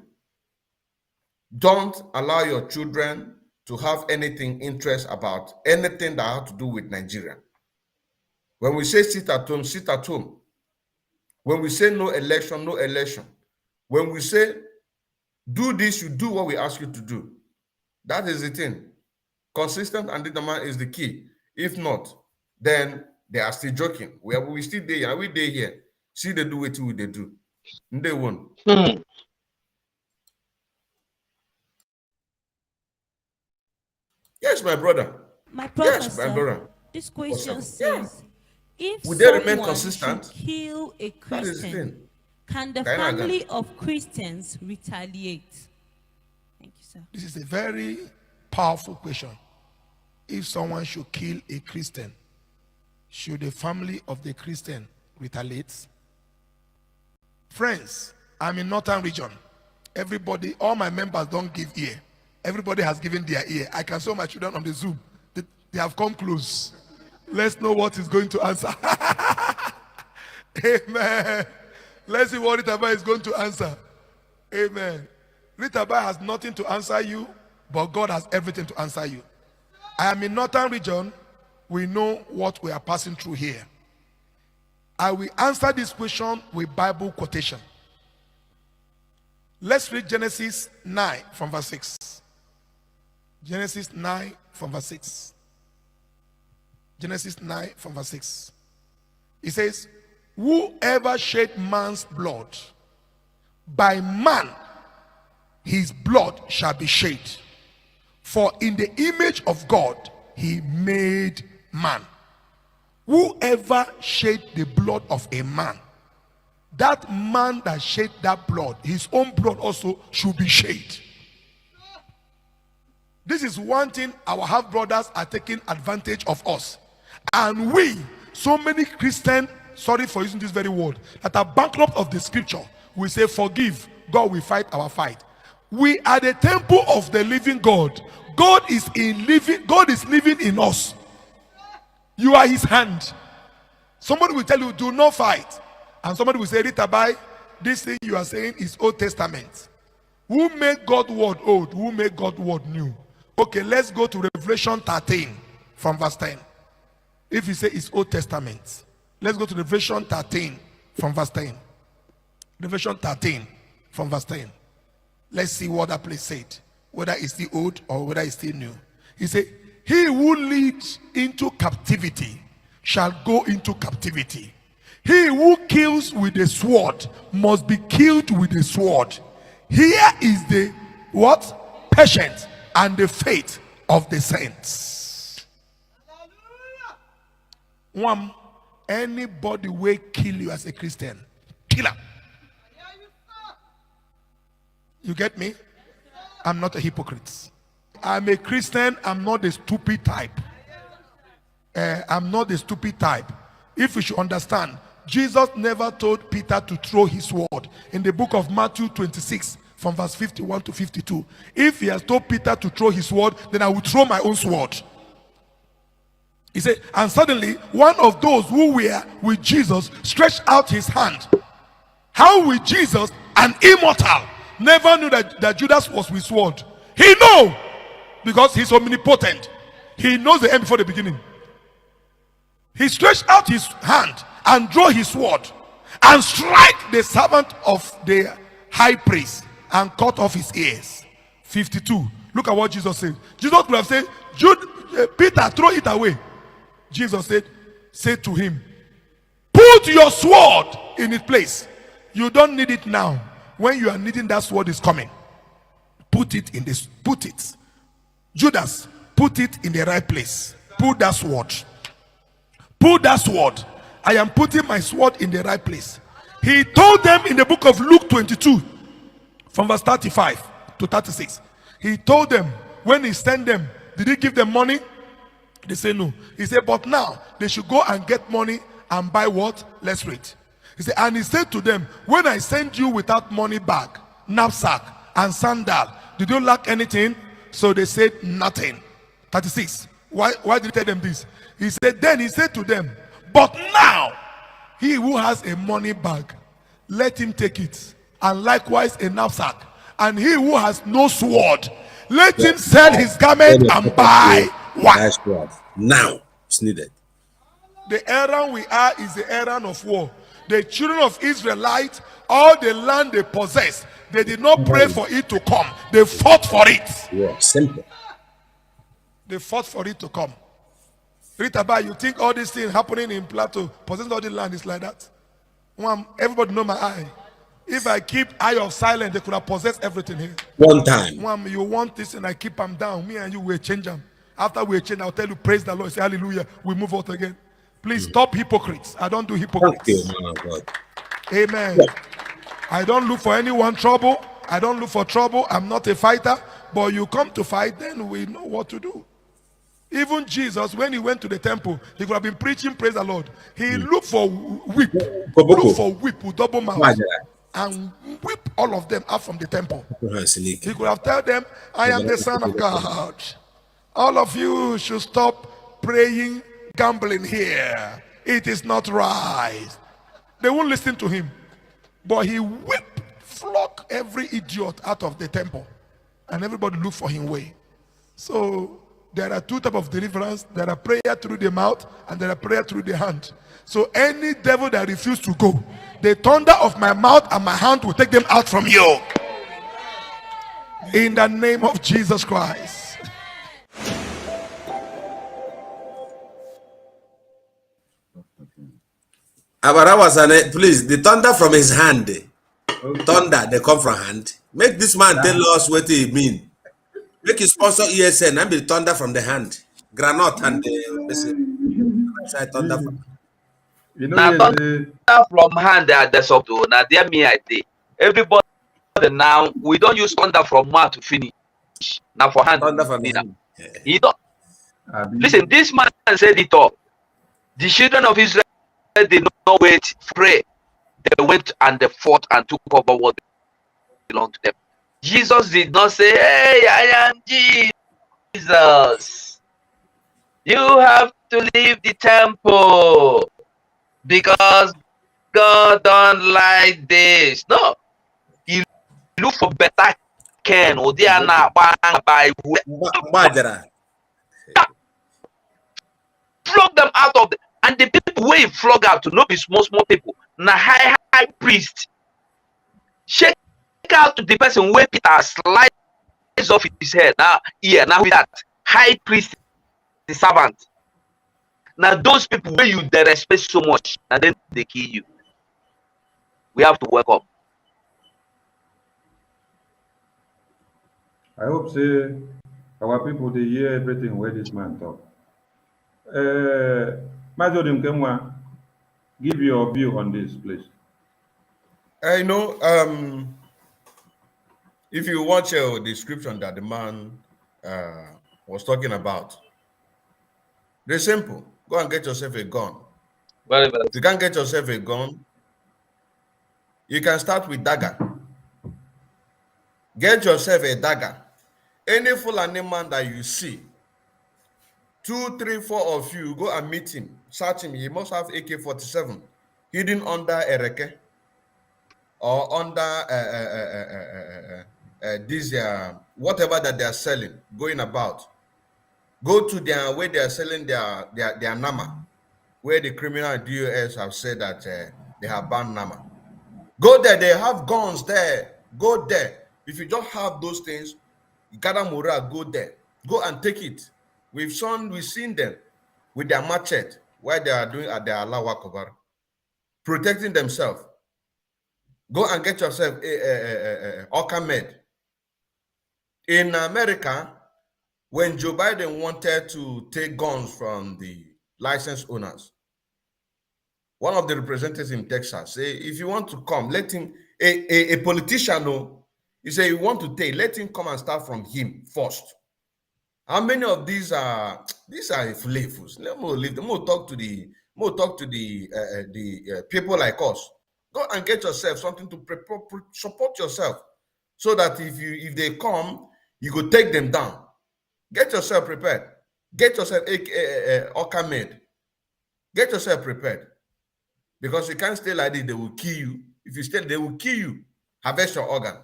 Don't allow your children to have anything interest about anything that has to do with Nigeria. When we say sit at home, sit at home. When we say no election, no election. When we say do this, you do what we ask you to do. That is the thing. Consistent and determined is the key. If not, then they are still joking. We still there, and we there here. See, they do what they do. They won. Yes, my brother. My professor, yes, my brother. This question says, if would they remain someone consistent? should kill a That is the Christian, thing. can the family of Christians retaliate? Thank you, sir. This is a very powerful question. If someone should kill a Christian, should the family of the Christian retaliate? Friends, I'm in Northern region. Everybody, all my members don't give ear. Everybody has given their ear. I can show my children on the Zoom. They have come close. Let's know what is going to answer. Amen. Let's see what Rita Bai is going to answer. Amen. Rita Bai has nothing to answer you, but God has everything to answer you. I am in Northern region. We know what we are passing through here. I will answer this question with Bible quotation. Let's read Genesis 9 from verse 6. Genesis 9 from verse 6. Genesis 9 from verse 6. It says, whoever shed man's blood, by man his blood shall be shed. For in the image of God he made man. Whoever shed the blood of a man, that man that shed that blood, his own blood also should be shed. This is one thing our half brothers are taking advantage of us. And we, so many Christians, sorry for using this very word, that are bankrupt of the scripture, we say forgive, God will fight our fight. We are the temple of the living God. God is living in us. You are his hand. Somebody will tell you, do not fight. And somebody will say, Rita Bai, this thing you are saying is Old Testament. Who made God's word old? Who made God's word new? Okay, let's go to Revelation 13 from verse 10. If you say it's Old Testament, let's go to Revelation 13 from verse 10. Revelation 13 from verse 10. Let's see what that place said, whether it's still old or whether it's still new. He said, he who leads into captivity shall go into captivity. He who kills with the sword must be killed with the sword. Here is the what? Patience and the faith of the saints. One, anybody will kill you as a Christian, kill him. You get me? I'm not a hypocrite. I'm a Christian. I'm not the stupid type. I'm not the stupid type. If you should understand, Jesus never told Peter to throw his sword. In the book of Matthew 26, from verse 51 to 52, if he has told Peter to throw his sword, then I will throw my own sword. He said, and suddenly one of those who were with Jesus stretched out his hand. How will Jesus, an immortal, never knew that Judas was with sword? He knows, because he's omnipotent. He knows the end before the beginning. He stretched out his hand and drew his sword and strike the servant of the high priest and cut off his ears. 52. Look at what Jesus said. Jesus could have said, Peter, throw it away. Jesus said to him, put your sword in its place. You don't need it now. When you are needing that sword is coming. Put it in this. Put it. Judas, put it in the right place. Put that sword. Put that sword. I am putting my sword in the right place. He told them in the book of Luke 22, from verse 35 to 36. He told them, When he sent them, did he give them money? They say no. He said, but now they should go and get money and buy what? Let's read. He said, and he said to them, when I send you without money bag, knapsack, and sandal, did you lack anything? So they said nothing. 36. Why did he tell them this? He said, then he said to them, but now he who has a money bag, let him take it, and likewise a knapsack. And he who has no sword, let him sell his garment and buy one. That's what. Now it's needed. The errand we are is the errand of war. The children of Israelites, all the land they possessed, they did not pray for it to come. They fought for it. Yeah, simple. They fought for it to come. Read about, you think all these things happening in Plateau, possessing all the land is like that? Everybody know my eye. If I keep eye of silence, they could have possessed everything here. One time. You want this and I keep them down. Me and you will change them. After we change, I'll tell you, praise the Lord. Say hallelujah. We move out again. Please stop hypocrites. I don't do hypocrites. Thank you, man of God. Amen. Yeah. I don't look for anyone trouble. I don't look for trouble. I'm not a fighter. But you come to fight, then we know what to do. Even Jesus, when he went to the temple, he could have been preaching, praise the Lord. He looked for whip. Looked for whip with double mouth. And whip all of them out from the temple. He could have told them, I am the Son of God. All of you should stop praying, gambling here. It is not right. They won't listen to him. But he whipped, flogged every idiot out of the temple. And everybody looked for him way. So there are two types of deliverance. There are prayer through the mouth and there are prayer through the hand. So any devil that refuses to go, the thunder of my mouth and my hand will take them out from you. In the name of Jesus Christ. Abarawasane, please, the thunder from his hand. Okay. Thunder, they come from hand. Make this man tell us what he mean. Make his sponsor ESN and be thunder from the hand. Granite and the thunder from. You know, now thunder from hand they are the up to now there me I say. Everybody now we don't use thunder from mouth to finish. Now for hand. Thunder from hand. He don't. Listen, this man said it all. The children of Israel did not wait, pray. They went and they fought and took over what belonged to them. Jesus did not say, hey, I am Jesus. You have to leave the temple because God don't like this. No. He look for better Ken or they are not by flog them out of the, and the people where he flog out to not be small people. Na high priest. Check out to the person where Peter slides off his head. Now, now with that high priest, the servant. Now those people where you they respect so much, and then they kill you. We have to wake up. I hope say our people they hear everything where this man talk. Majorim Kemwa, give your view on this, please. If you watch a description that the man was talking about, very simple. Go and get yourself a gun. Very, very. If you can't get yourself a gun, you can start with dagger. Get yourself a dagger. Any Fulani man that you see, 2, 3, 4 of you, go and meet him, search him. He must have AK-47 hidden under a reke or under this whatever that they are selling, going about. Go to their where they are selling their nama, where the criminal and DOS have said that they have banned nama. Go there, they have guns there. Go there. If you don't have those things, gather morale, go there. Go and take it. We've seen them with their machete while they are doing at their Allah Akbar, protecting themselves. Go and get yourself a Okamed. In America, when Joe Biden wanted to take guns from the license owners, one of the representatives in Texas say, if you want to come, let him, a politician, he say, you want to take, let him come and start from him first. How many of these are flavors? Let me leave them. We'll talk to the people like us. Go and get yourself something to support yourself, so that if they come, you go take them down. Get yourself prepared. Get yourself Oka made. Get yourself prepared, because you can't stay like this. They will kill you. If you stay, they will kill you. Harvest your organ.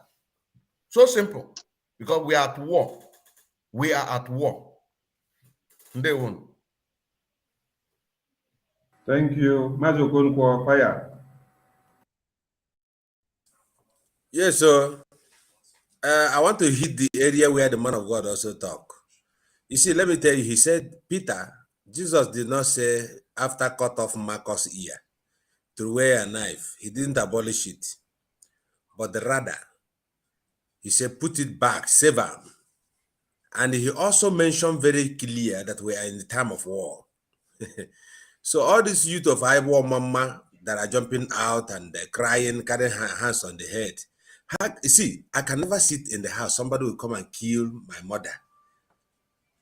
So simple. Because we are at war. We are at war. They won't. Thank you. Mazokonko fire. Yes, so I want to hit the area where the man of God also talk. You see, let me tell you, he said, Peter, Jesus did not say after cut off Marcus' ear to wear a knife. He didn't abolish it. But rather, he said, put it back, save him. And he also mentioned very clear that we are in the time of war. So all these youth of Omamma that are jumping out and crying, carrying hands on the head. You see, I can never sit in the house. Somebody will come and kill my mother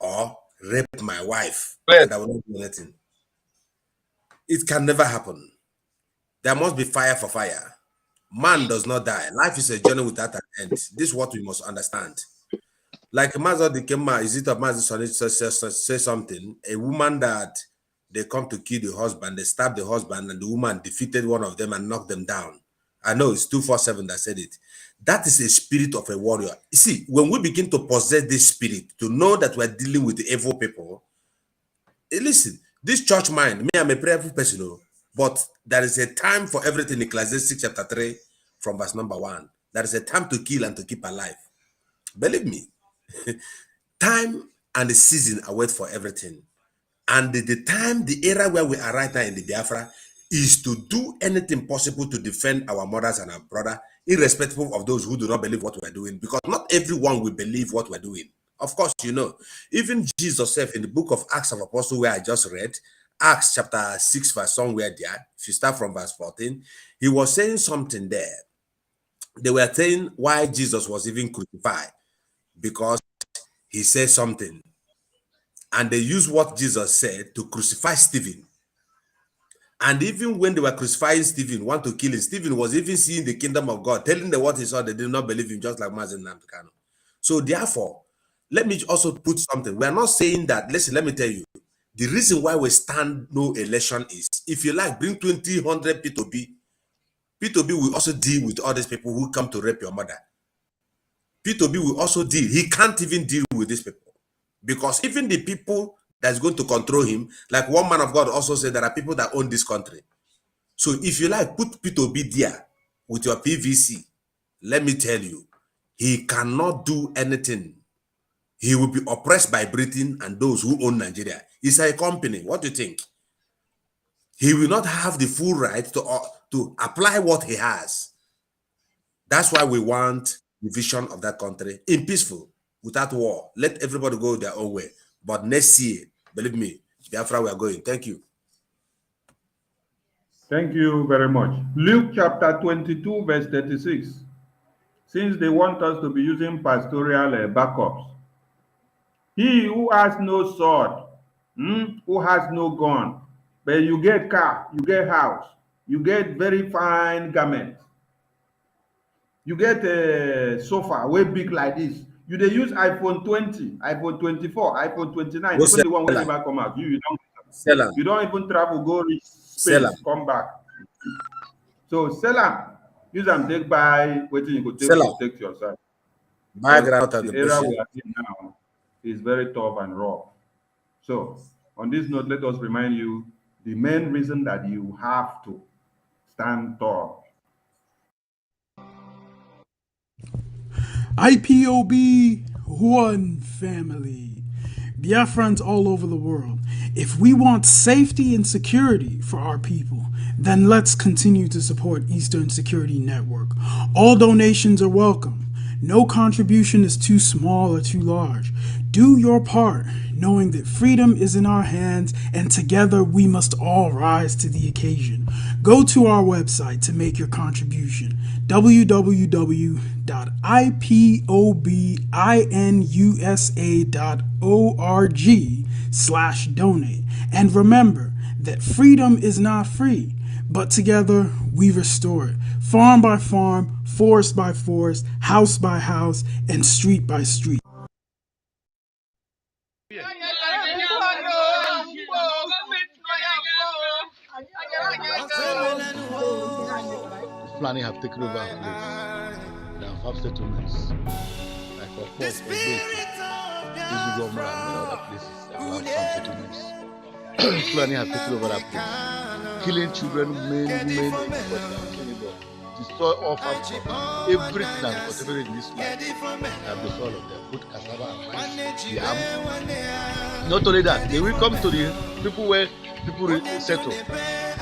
or rape my wife, and I will not do anything. It can never happen. There must be fire for fire. Man does not die. Life is a journey without an end. This is what we must understand. Like Mazo Dikema, is it a Mazo say something? A woman that they come to kill the husband, they stab the husband, and the woman defeated one of them and knocked them down. I know it's 247 that said it. That is a spirit of a warrior. You see, when we begin to possess this spirit, to know that we're dealing with evil people, listen, this church mind, me, I'm a prayerful person, but there is a time for everything in Ecclesiastes chapter 3 from verse number 1. There is a time to kill and to keep alive. Believe me, time and the season await for everything. And the time, the era where we are right now in the Biafra is to do anything possible to defend our mothers and our brother, irrespective of those who do not believe what we're doing, because not everyone will believe what we're doing. Of course, you know, even Jesus said in the book of Acts of Apostles, where I just read, Acts chapter 6, verse somewhere there, if you start from verse 14, he was saying something there. They were saying why Jesus was even crucified, because he said something. And they used what Jesus said to crucify Stephen. And even when they were crucifying Stephen, want to kill him, Stephen was even seeing the kingdom of God, telling them what he saw. They did not believe him, just like Mazen Namdekano. So therefore, let me also put something. We are not saying that, listen, let me tell you, the reason why we stand no election is, if you like, bring 200 P2B. P2B will also deal with all these people who come to rape your mother. P2B will also deal. He can't even deal with these people. Because even the people that's going to control him, like one man of God also said, there are people that own this country. So if you like, put P2B there with your PVC, let me tell you, he cannot do anything. He will be oppressed by Britain and those who own Nigeria. It's a company. What do you think? He will not have the full right to apply what he has. That's why we want the vision of that country in peaceful, without war. Let everybody go their own way. But next year, believe me, Biafra, we are going. Thank you. Thank you very much. Luke chapter 22, verse 36. Since they want us to be using pastoral backups, he who has no sword, who has no gun, but you get car, you get house, you get very fine garments, you get a sofa way big like this. You they use iPhone 20, iPhone 24, iPhone 29, even the one will never come out. You don't even travel, go reach space, come back. So sell them. Use them, take by waiting you could take to protect yourself. The era we are in now is very tough and raw. So on this note, let us remind you the main reason that you have to stand tall. IPOB, one family. Biafrans all over the world. If we want safety and security for our people, then let's continue to support Eastern Security Network. All donations are welcome. No contribution is too small or too large. Do your part, knowing that freedom is in our hands, and together we must all rise to the occasion. Go to our website to make your contribution, www.ipobinUSA.org/donate. And remember that freedom is not free, but together we restore it. Farm by farm, forest by forest, house by house, and street by street. Fulani have taken over our place. They have settlements. Like for Omamma and other places, they have some settlements. Fulani have taken over that place. Killing children, men, destroy all farms, everything that's possible in this land. They have destroyed all of them. Put cassava and rice, yam. Not only that, they will come to the people where people settle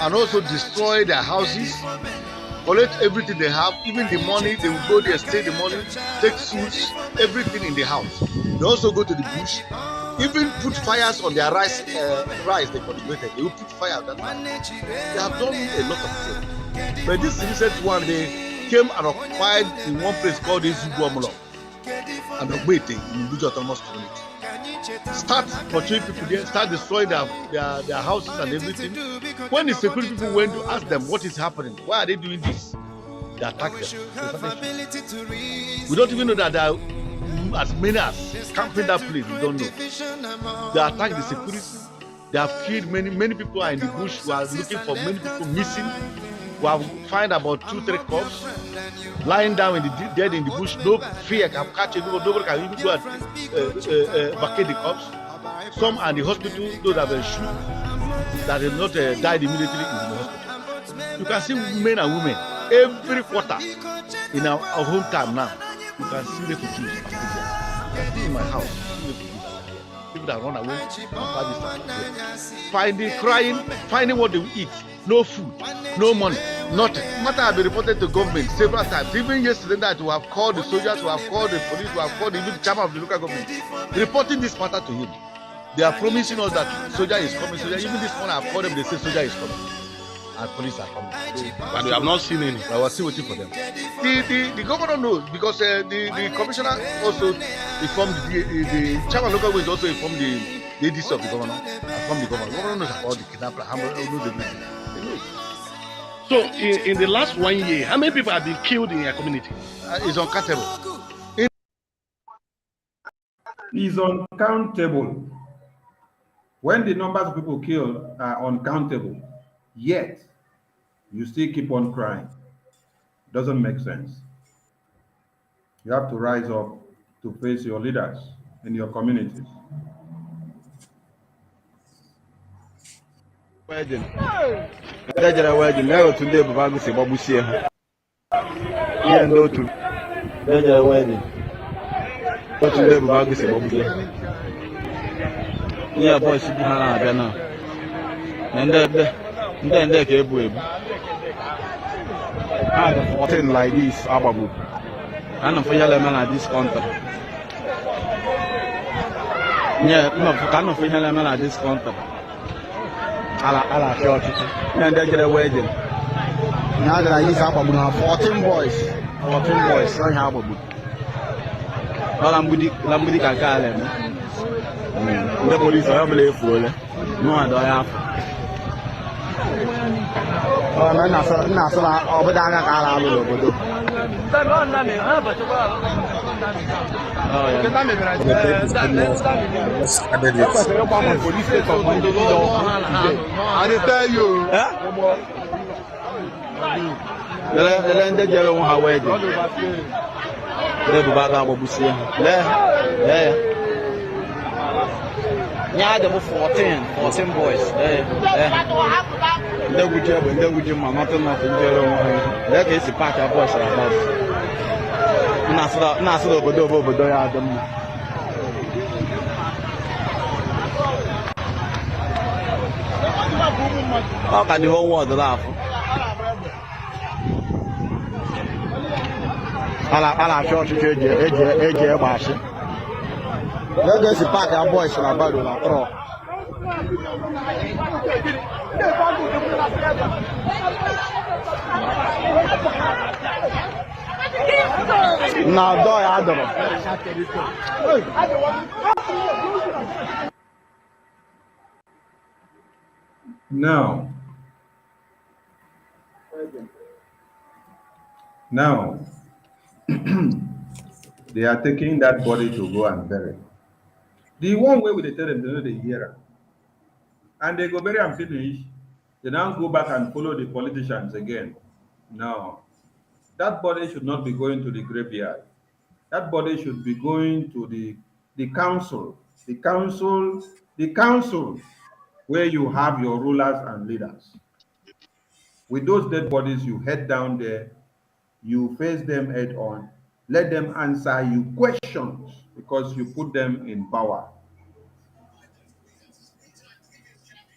and also destroy their houses, collect everything they have, even the money. They will go there, stay the money, take foods, everything in the house. They also go to the bush, even put fires on their rice they cultivated. They will put fire on that land. They have done a lot of things. But this recent one, they came and occupied in one place called UZODIMA and Ogbete in Buja Autonomous Community. Start torturing people there, start destroying their houses and everything. When the security people went to ask them what is happening, why are they doing this? They attacked them. We don't even know that there are as many as camping that place. We don't know. They attacked the security. They have killed many people are in the bush. We are looking for many people missing. We have found about 2-3 cops lying down dead in the bush. No fear can catch anyone. Nobody can even go and vacate the cops. Some are in the hospital. Those that were shot that have not died immediately in the hospital. You can see men and women every quarter in our hometown now. You can see refugees. You can see in my house. People that run away finding, crying, finding what they will eat. No food, no money, nothing. Matter have been reported to government several times. Even yesterday night, we have called the soldiers, we have called the police, we have called even the chairman of the local government, reporting this matter to him. They are promising us that soldier is coming. Soldier. Even this morning, I have called them. They say soldier is coming, and police are coming. But we have not seen any. I was still waiting for them. The governor knows because the commissioner also informed the chairman of local government also informed the ADC of the governor. Informed the governor. The governor knows about the kidnapper. Knows everything. So, in the last 1 year, how many people have been killed in your community? It's uncountable. It's uncountable. When the numbers of people killed are uncountable, yet you still keep on crying. Doesn't make sense. You have to rise up to face your leaders in your communities. Wedding. Wedding. Never today, Babu say Babu see her. Yeah, no to. Wedding. But today, Babu say Babu see her. Yeah, boy, she be hana abena. And then they keep with. And 14 like this, Ababu. And for your man at this counter. Yeah, no, kind of for your man at this counter. Ala church. And they get a wedding. Now that I use Ababu, have 14 boys. 14 boys, so Ababu. All I'm good Kakale. The police are able to no, I don't have. Oh, no, over there, I tell you. Yeah, there were 14 boys. They would job and they would do my nothing. That is the part of boys. Nassau over them. How can the whole world laugh? I'll show you AJ Bashi. There's a pack of boys in a battle. Now, do I add Now, they are taking that body to go and bury. The one way with the tell them they know they hear am. And they go bury and finish. They now go back and follow the politicians again. No. That body should not be going to the graveyard. That body should be going to the council. The council where you have your rulers and leaders. With those dead bodies, you head down there, you face them head on, let them answer you questions because you put them in power.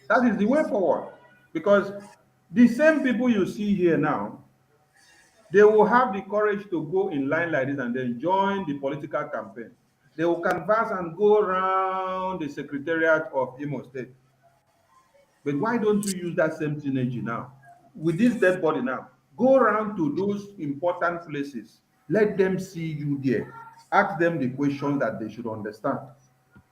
That is the way forward. Because the same people you see here now, they will have the courage to go in line like this and then join the political campaign. They will canvass and go around the secretariat of Imo State. But why don't you use that same synergy now? With this dead body now, go around to those important places. Let them see you there. Ask them the questions that they should understand.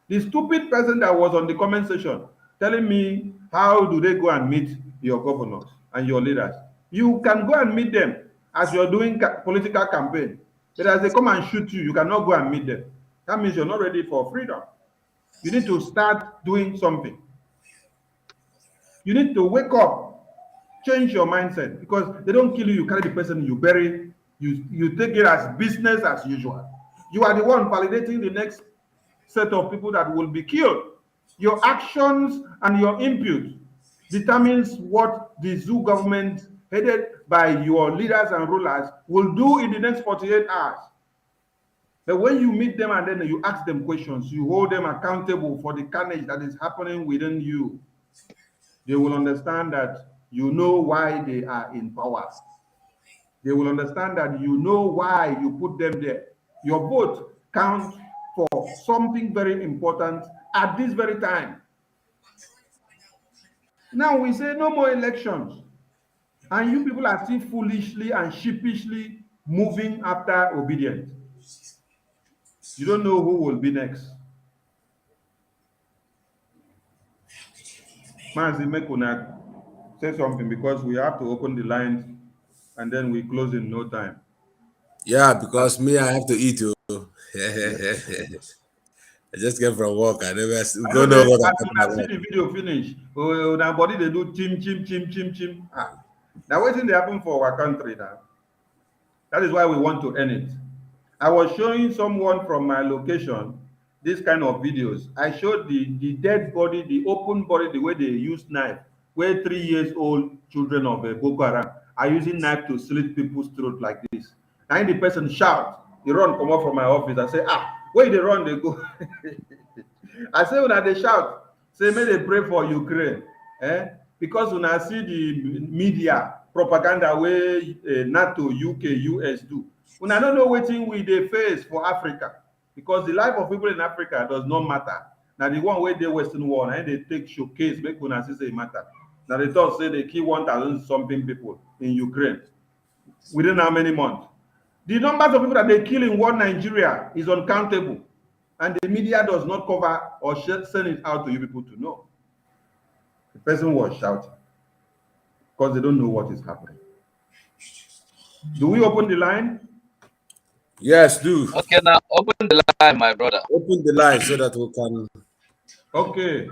The stupid person that was on the comment section telling me, how do they go and meet your governors and your leaders? You can go and meet them as you're doing political campaign. But as they come and shoot you, you cannot go and meet them. That means you're not ready for freedom. You need to start doing something. You need to wake up, change your mindset, because they don't kill you, you carry the person, you bury, you take it as business as usual. You are the one validating the next set of people that will be killed. Your actions and your input determines what the zoo government headed by your leaders and rulers will do in the next 48 hours. But when you meet them and then you ask them questions, you hold them accountable for the carnage that is happening within you, they will understand that you know why they are in power. They will understand that you know why you put them there. Your vote counts for something very important at this very time. Now we say no more elections. And you people are still foolishly and sheepishly moving after obedience. You don't know who will be next. Mazi Mekuna, say something because we have to open the lines and then we close in no time. Yeah, because me, I have to eat too. I just came from work. I never go know what I see the video finish. Oh, now body they do chim. Now what's they happen for our country now? That is why we want to end it. I was showing someone from my location this kind of videos. I showed the dead body, the open body, the way they use knife, where 3 years old children of Boko Haram are using knife to slit people's throat like this. And the person shout, he run come up from my office. I say, where they run, they go. I say when they shout, say may they pray for Ukraine. Because when I see the media propaganda where NATO, UK, US do, when I don't know what thing we they face for Africa, because the life of people in Africa does not matter. Now the one where they Western war and they take showcase make una see say matter. Now they thought say they kill 1,000 something people in Ukraine within how many months? The numbers of people that they kill in one Nigeria is uncountable, and the media does not cover or send it out to you people to know. The person was shouting because they don't know what is happening. Do we open the line? Yes, do. Okay, now open the line, my brother. Open the line so that we can. Okay.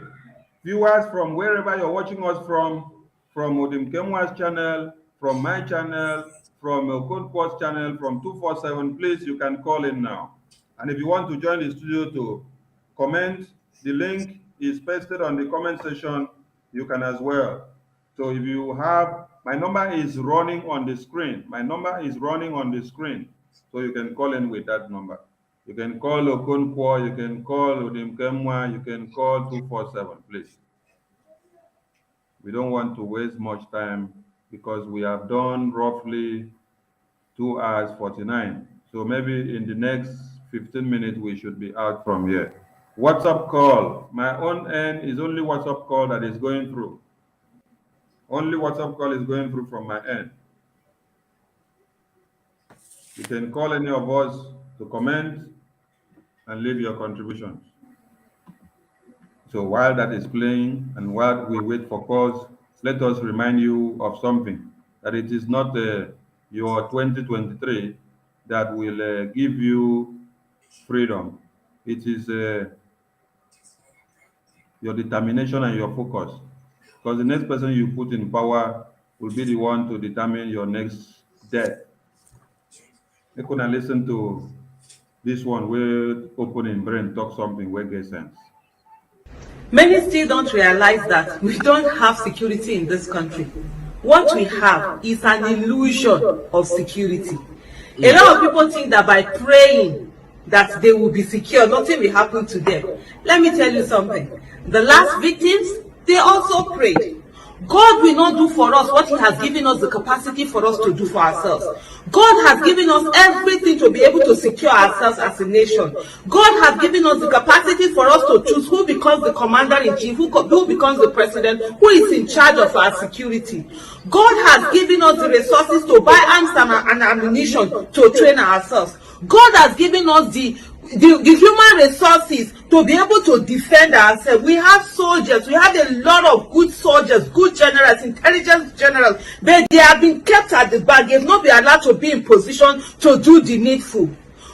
Viewers from wherever you're watching us from Odim Kemwa's channel, from my channel, from Okonkwo's channel, from 247, please, you can call in now. And if you want to join the studio to comment, the link is pasted on the comment section. You can as well. So if you have, my number is running on the screen. My number is running on the screen. So you can call in with that number. You can call Okonkwo, you can call Odim Kemwa, you can call 247, please. We don't want to waste much time because we have done roughly 2 hours 49. So maybe in the next 15 minutes, we should be out from here. WhatsApp call. My own end is only WhatsApp call that is going through. Only WhatsApp call is going through from my end. You can call any of us to comment and leave your contributions. So while that is playing and while we wait for calls, let us remind you of something, that it is not your 2023 that will give you freedom. It is your determination and your focus. Because the next person you put in power will be the one to determine your next death. You can listen to this one where opening brain talk something where get sense. Many still don't realize that we don't have security in this country. What we have is an illusion of security. A lot of people think that by praying that they will be secure, nothing will happen to them. Let me tell you something. The last victims, they also prayed. God will not do for us what he has given us the capacity for us to do for ourselves. God has given us everything to be able to secure ourselves as a nation. God has given us the capacity for us to choose who becomes the commander-in-chief, who becomes the president, who is in charge of our security. God has given us the resources to buy arms and ammunition to train ourselves. God has given us the human resources to be able to defend ourselves. We have soldiers, we have a lot of good soldiers, good generals, intelligence generals, but they have been kept at the back. They have not been allowed to be in position to do the needful.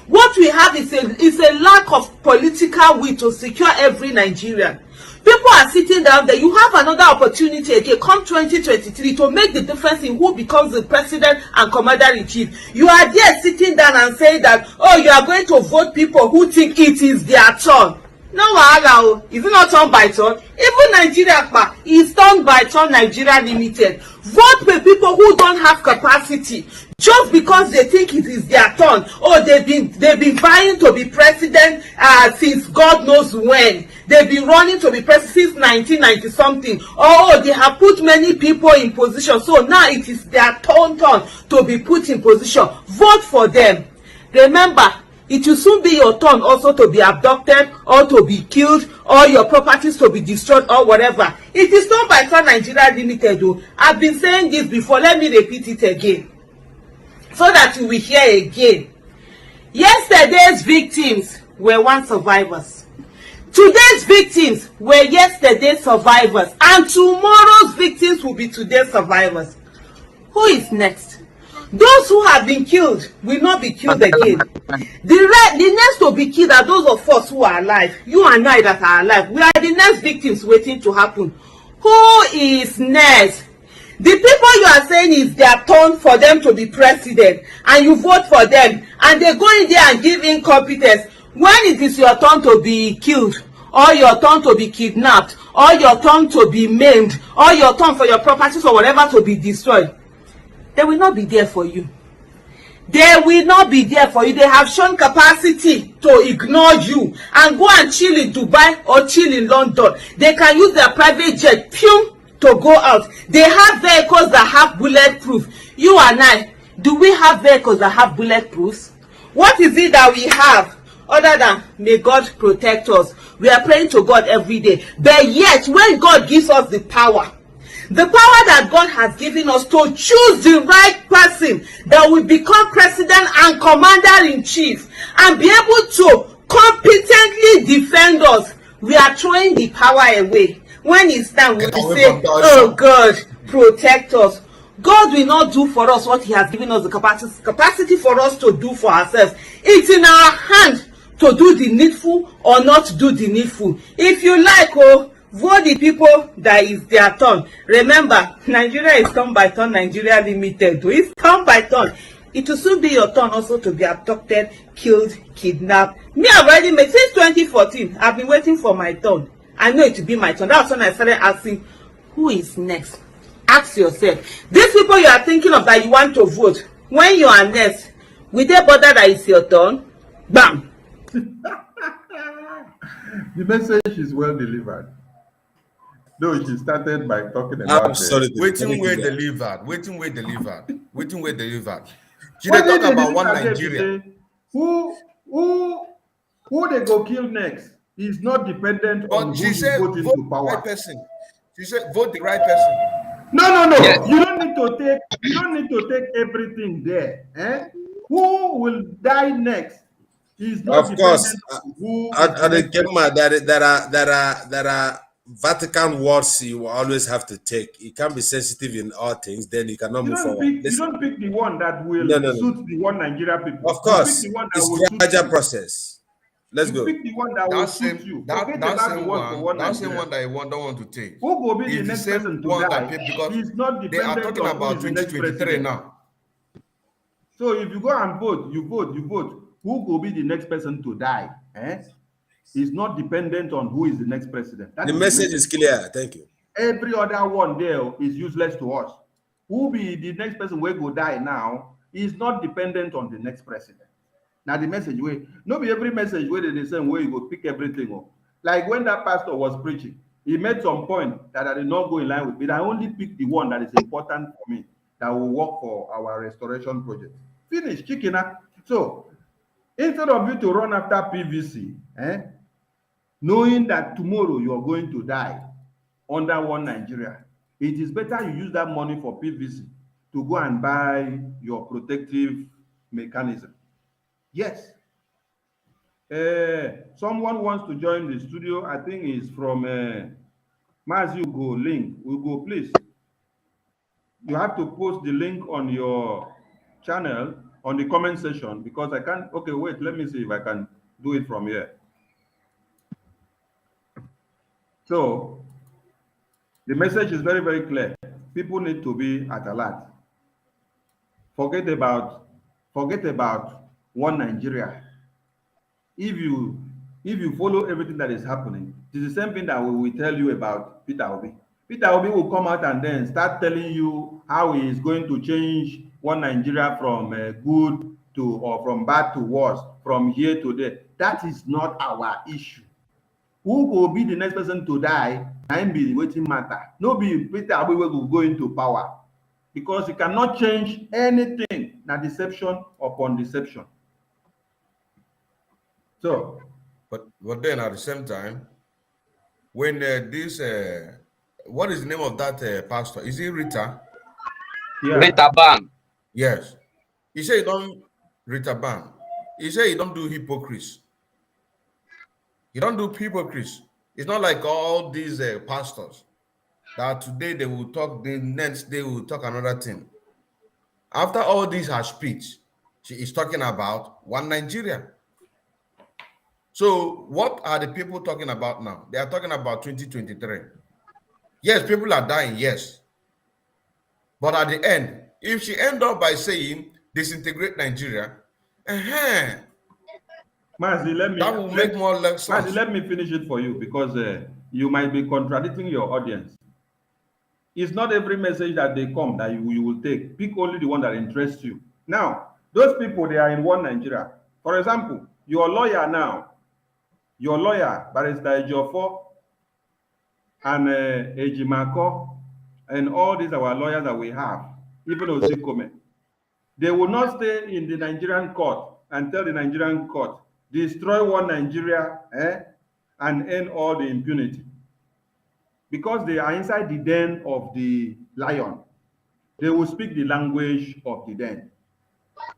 What we have is a lack of political will to secure every Nigerian. People are sitting down there. You have another opportunity again, come 2023, to make the difference in who becomes the president and commander-in-chief. You are there sitting down and saying that, oh, you are going to vote people who think it is their turn. No, is it not turn by turn? Even Nigeria is turn by turn Nigeria Limited. Vote for people who don't have capacity just because they think it is their turn. Oh, they've been vying to be president since God knows when. They've been running to be president since 1990 something. Oh, they have put many people in position. So now it is their turn to be put in position. Vote for them. Remember, it will soon be your turn also to be abducted or to be killed or your properties to be destroyed or whatever. It is not by Turn Nigeria Limited though. I've been saying this before. Let me repeat it again so that you will hear again. Yesterday's victims were once survivors. Today's victims were yesterday's survivors. And tomorrow's victims will be today's survivors. Who is next? Those who have been killed will not be killed again. The next to be killed are those of us who are alive. You and I that are alive. We are the next victims waiting to happen. Who is next? The people you are saying is their turn for them to be president, and you vote for them, and they go in there and give incompetence. When it is your turn to be killed, or your turn to be kidnapped, or your turn to be maimed, or your turn for your properties or whatever to be destroyed, they will not be there for you. They will not be there for you. They have shown capacity to ignore you and go and chill in Dubai or chill in London. They can use their private jet to go out. They have vehicles that have bulletproof. You and I, do we have vehicles that have bulletproofs? What is it that we have other than may God protect us? We are praying to God every day. But yet, when God gives us the power that God has given us to choose the right person that will become president and commander-in-chief and be able to competently defend us, we are throwing the power away. When it's time, we will say, oh God, protect us. God will not do for us what he has given us the capacity for us to do for ourselves. It's in our hand to do the needful or not do the needful. If you like, vote the people that is their turn. Remember, Nigeria is turn by turn Nigeria Limited. It's turn by turn. It will soon be your turn also to be abducted, killed, kidnapped. Me, I've already made since 2014. I've been waiting for my turn. I know it will be my turn. That's when I started asking, who is next? Ask yourself. These people you are thinking of that you want to vote, when you are next, will they bother that it's your turn? Bam! The message is well delivered. No, she started by talking about waiting where delivered. She dey talk about one Nigeria. Who they go kill next? is not dependent But on who she you said, vote vote into the right power. person. She said, vote the right person. No. Yes. You don't need to take everything there. Who will die next is not Of course, dependent on who is the at the next Kema, president. there are Vatican words you will always have to take. You can't be sensitive in all things, then you cannot move forward. You don't pick the one that will No. suit the one Nigeria people. Of You pick course, the one that it's will suit gradual you. process. Let's You go. pick the one that will suit you. Forget about the one for one That same Nigeria. one that you don't want to take. Who will be the Is the next same person to one that die because is not they are dependent talking on who about is the next 2023 president. now. So if you go and vote, you vote. Who will be the next person to die? Is not dependent on who is the next president. That The is message is clear. Thank you. Every other one there is useless to us. Who be the next person will go die now is not dependent on the next president. Now the message way, no be every message where they the same way you go pick everything up. Like when that pastor was preaching, he made some point that I did not go in line with, but I only picked the one that is important for me, that will work for our restoration project. Finish, chicken. So instead of you to run after PVC, knowing that tomorrow you are going to die under one Nigeria, it is better you use that money for PVC to go and buy your protective mechanism. Yes. Someone wants to join the studio. I think it's from Mazi link. Ugo, please. You have to post the link on your channel on the comment section because I can't. Okay, wait. Let me see if I can do it from here. So the message is very, very clear. People need to be at alert. Forget about one Nigeria. If you follow everything that is happening, it is the same thing that we will tell you about Peter Obi. Peter Obi will come out and then start telling you how he is going to change one Nigeria from good to, or from bad to worse, from here to there. That is not our issue. Who will be the next person to die? And be waiting matter. No be Peter Obi will go into power, because he cannot change anything. Now deception upon deception. So, but then at the same time, when what is the name of that pastor? Is it Rita? Yeah. Rita Ban. Yes. He said he don't Rita Ban. He said he don't do hypocrites. He don't do hypocrites. It's not like all these pastors that today they will talk, the next day will talk another thing. After all this her speech, she is talking about one Nigeria. So what are the people talking about now? They are talking about 2023. Yes, people are dying, yes. But at the end, if she end up by saying disintegrate Nigeria, Mazi, that will make more sense. Mazi, let me finish it for you, because you might be contradicting your audience. It's not every message that they come that you will take. Pick only the one that interests you. Now, those people, they are in one Nigeria. For example, your lawyer now, Barrister Ejiofor and Ejimako, and all these our lawyers that we have, even Osikome, they will not stay in the Nigerian court and tell the Nigerian court, destroy one Nigeria and end all the impunity. Because they are inside the den of the lion, they will speak the language of the den.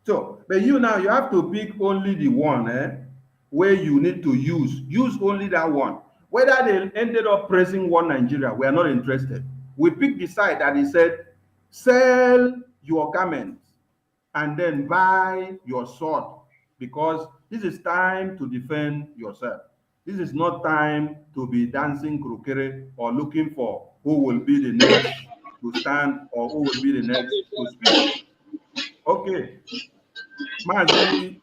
So, but you now, you have to pick only the one where you need to use only that one. Whether they ended up praising one Nigeria, we are not interested. We pick the side that he said, sell your garments and then buy your sword, because this is time to defend yourself. This is not time to be dancing krokere or looking for who will be the next to stand or who will be the next to speak. Okay. Mazi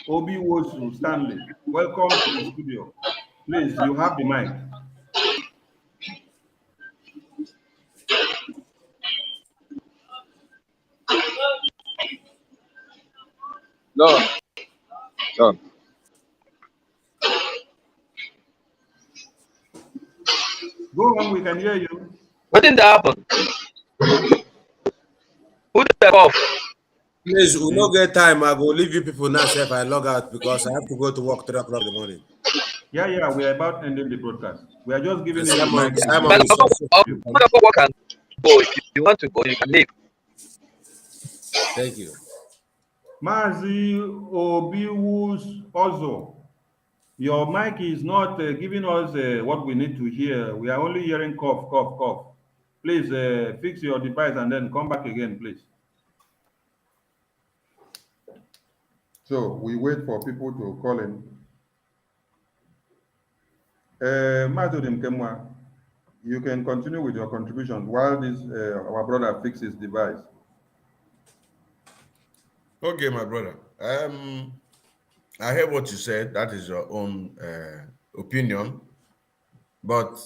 Obi Wosu Stanley, welcome to the studio. Please, you have the mic. No. No. Go on, we can hear you. What did happen? Who did that off? Please, we no get time. I go leave you people now, sir, if I log out because I have to go to work 3 o'clock in the morning. Yeah, we are about ending the broadcast. We are just giving you the Simon, mic. Simon is Work and go. If you want to go, you can leave. Thank you. Mazi Obiwus Ozo, your mic is not giving us what we need to hear. We are only hearing cough, cough, cough. Please fix your device and then come back again, please. So we wait for people to call in. Mazudim Kemwa, you can continue with your contributions while this our brother fixes device. Okay, my brother. I heard what you said. That is your own opinion. But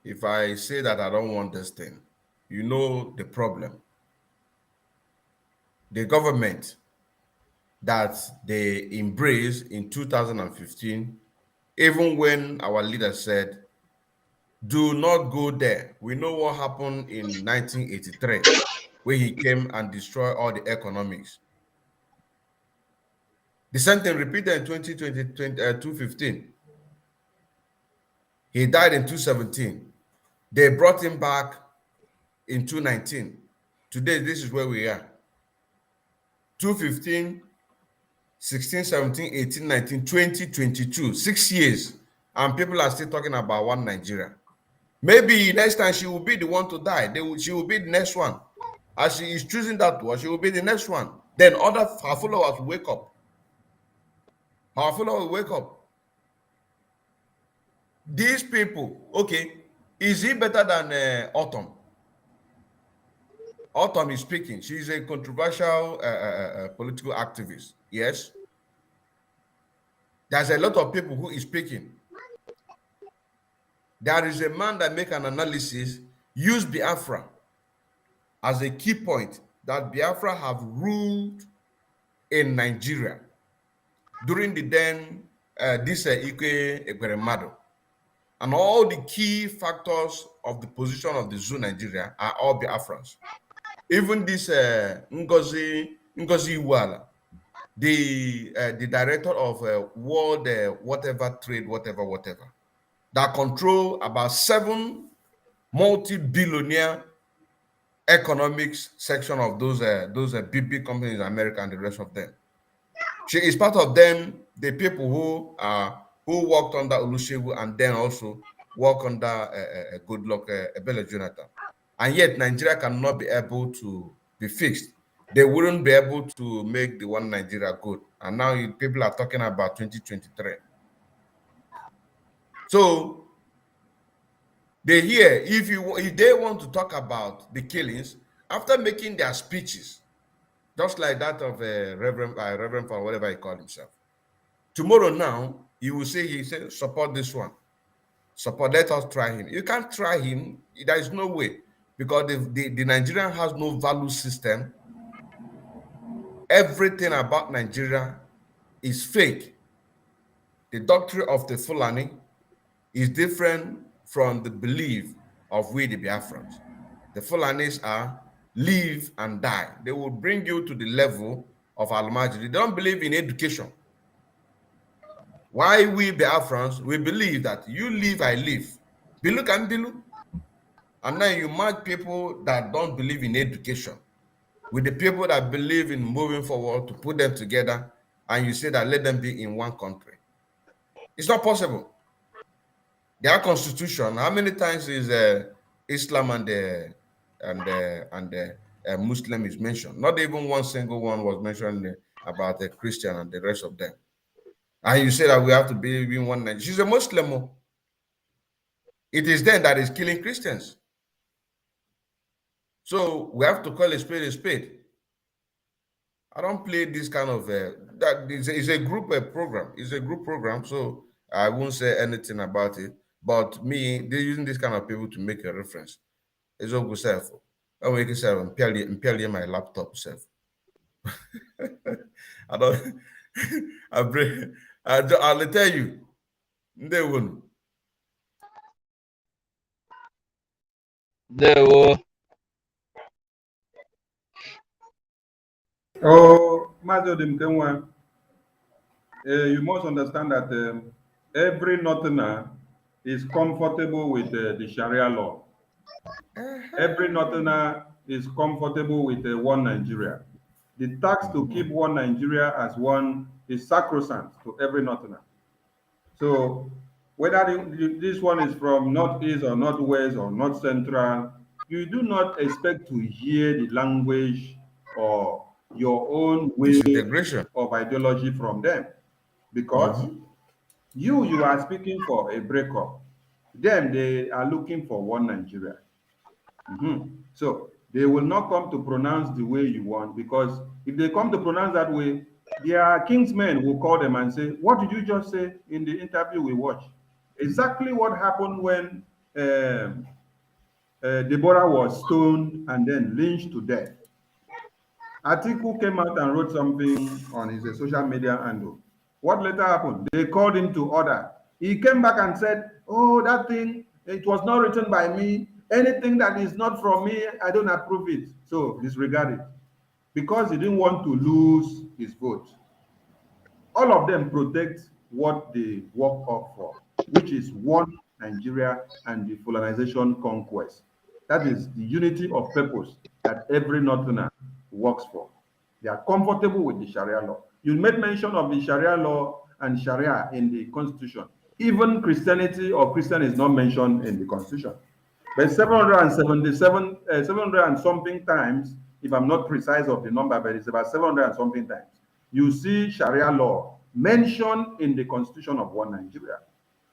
if I say that I don't want this thing, you know the problem. The government that they embraced in 2015, even when our leader said, do not go there. We know what happened in 1983, where he came and destroyed all the economics. The same thing repeated in 2015. He died in 2017. They brought him back in 2019. Today, this is where we are. 2015, 16, 17, 18, 19, 20, 22, 6 years. And people are still talking about one Nigeria. Maybe next time she will be the one to die. She will be the next one. As she is choosing that one, she will be the next one. Then her followers will wake up. Her followers will wake up. These people, okay, is he better than Autumn? Autumn is speaking. She's a controversial political activist. Yes. There's a lot of people who is speaking. There is a man that make an analysis, use Biafra as a key point that Biafra have ruled in Nigeria during the then Ike Ekweremadu. And all the key factors of the position of the zoo Nigeria are all Biafrans. Even this Ngozi Iweala, the director of World whatever trade, whatever, that control about 7 multi-billionaire economics section of those big companies in America and the rest of them. She is part of them, the people who worked under Olusegun and then also work under Goodluck Ebele Jonathan. And yet Nigeria cannot be able to be fixed. They wouldn't be able to make the one Nigeria good. And now people are talking about 2023. So they hear, if they want to talk about the killings, after making their speeches, just like that of Reverend Father, whatever he called himself. Tomorrow now, he said, support this one. Support, let us try him. You can't try him. There is no way. Because the Nigerian has no value system. Everything about Nigeria is fake. The doctrine of the Fulani is different from the belief of we the Biafrans. The Fulanis are live and die. They will bring you to the level of Almajiri. They don't believe in education. Why we Biafrans, we believe that you live, I live. Bilu can bilu. And now you match people that don't believe in education with the people that believe in moving forward to put them together, and you say that let them be in one country. It's not possible. Their constitution, how many times is Islam and Muslim is mentioned? Not even one single one was mentioned about the Christian and the rest of them. And you say that we have to be in one nation. She's a Muslim. It is then that is killing Christians. So we have to call a spade a spade. I don't play this kind of that is a group program. It's a group program, so I won't say anything about it. But me, they're using this kind of people to make a reference. It's all good self. I make it self and purely my laptop self. I don't. I'll tell you. They won't. They will. Oh, Master Dimkenwa, you must understand that every Northerner is comfortable with the Sharia law. Every Northerner is comfortable with one Nigeria. The tax to keep one Nigeria as one is sacrosanct to every Northerner. So whether this one is from Northeast or Northwest or North Central, you do not expect to hear the language or your own way Disintegration. of ideology from them, because you are speaking for a breakup. Them, they are looking for one Nigeria. So they will not come to pronounce the way you want, because if they come to pronounce that way, their kingsmen will call them and say, "What did you just say in the interview we watched?" Exactly what happened when Deborah was stoned and then lynched to death. Atiku came out and wrote something on his social media handle. What later happened? They called him to order. He came back and said, "Oh, that thing, it was not written by me. Anything that is not from me, I don't approve it." So disregard it, because he didn't want to lose his vote. All of them protect what they work up for, which is one Nigeria and the colonization conquest. That is the unity of purpose that every Northerner works for. They are comfortable with the Sharia law. You made mention of the Sharia law and Sharia in the Constitution. Even Christianity or Christian is not mentioned in the Constitution. But 777, 700 and something times, if I'm not precise of the number, but it's about 700 and something times, you see Sharia law mentioned in the Constitution of one Nigeria.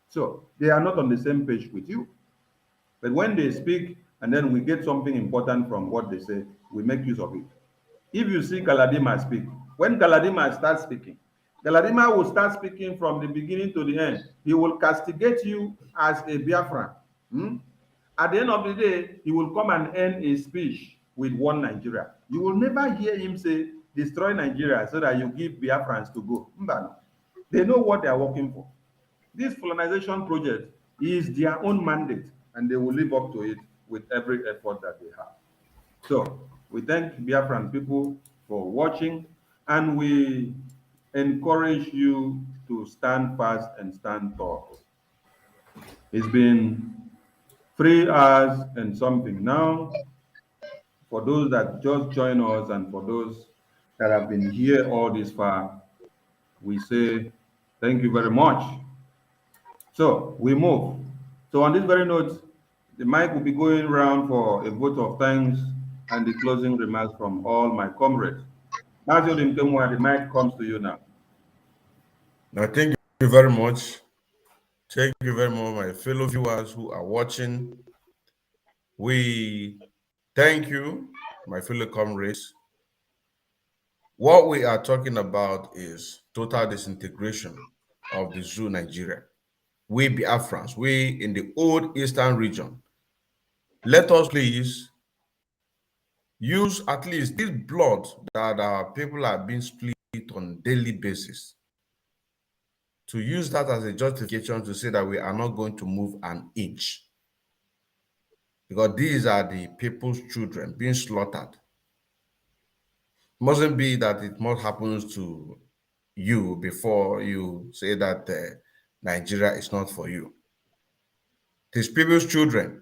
So they are not on the same page with you. But when they speak and then we get something important from what they say, we make use of it. If you see Galadima speak, when Galadima starts speaking, Galadima will start speaking from the beginning to the end. He will castigate you as a Biafran. At the end of the day, he will come and end a speech with one Nigeria. You will never hear him say, "Destroy Nigeria so that you give Biafrans to go." Mbano. They know what they are working for. This colonization project is their own mandate, and they will live up to it with every effort that they have. So we thank Biafran people for watching, and we encourage you to stand fast and stand tall. It's been 3 hours and something now. For those that just join us and for those that have been here all this far, we say thank you very much. So we move. So on this very note, the mic will be going around for a vote of thanks and the closing remarks from all my comrades. Mazio Dimkemwa, the mic comes to you now. Now, thank you very much. Thank you very much, my fellow viewers who are watching. We thank you, my fellow comrades. What we are talking about is total disintegration of the zoo Nigeria. We Biafrans, we in the old eastern region, let us please use at least this blood that our people are being split on a daily basis, to use that as a justification to say that we are not going to move an inch. Because these are the people's children being slaughtered. It mustn't be that it must happen to you before you say that Nigeria is not for you. These people's children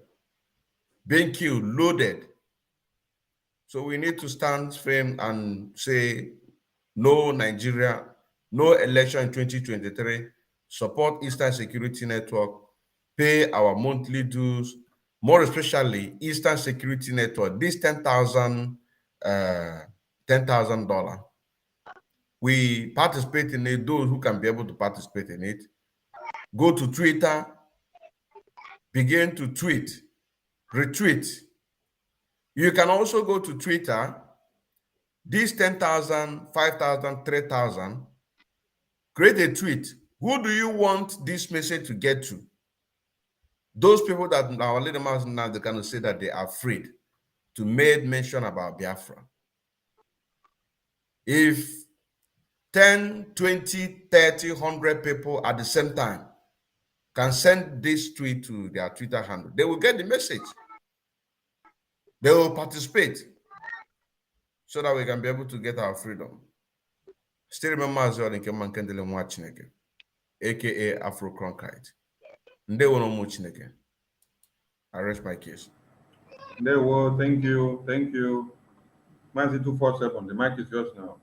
being killed, loaded. So we need to stand firm and say, no Nigeria, no election in 2023, support Eastern Security Network, pay our monthly dues, more especially Eastern Security Network, this $10,000. We participate in it, those who can be able to participate in it. Go to Twitter, begin to tweet, retweet. You can also go to Twitter, these 10,000, 5,000, 3,000, create a tweet. Who do you want this message to get to? Those people that our leaders now, they can say that they are afraid to make mention about Biafra. If 10, 20, 30, 100 people at the same time can send this tweet to their Twitter handle, they will get the message. They will participate. so that we can be able to get our freedom. Still remember as well in Keman Kendele Mwachineke, aka Afro Cronkite. Nde wono mu Chineke. I rest my case. There were, thank you, thank you. Manzi 247, the mic is yours now.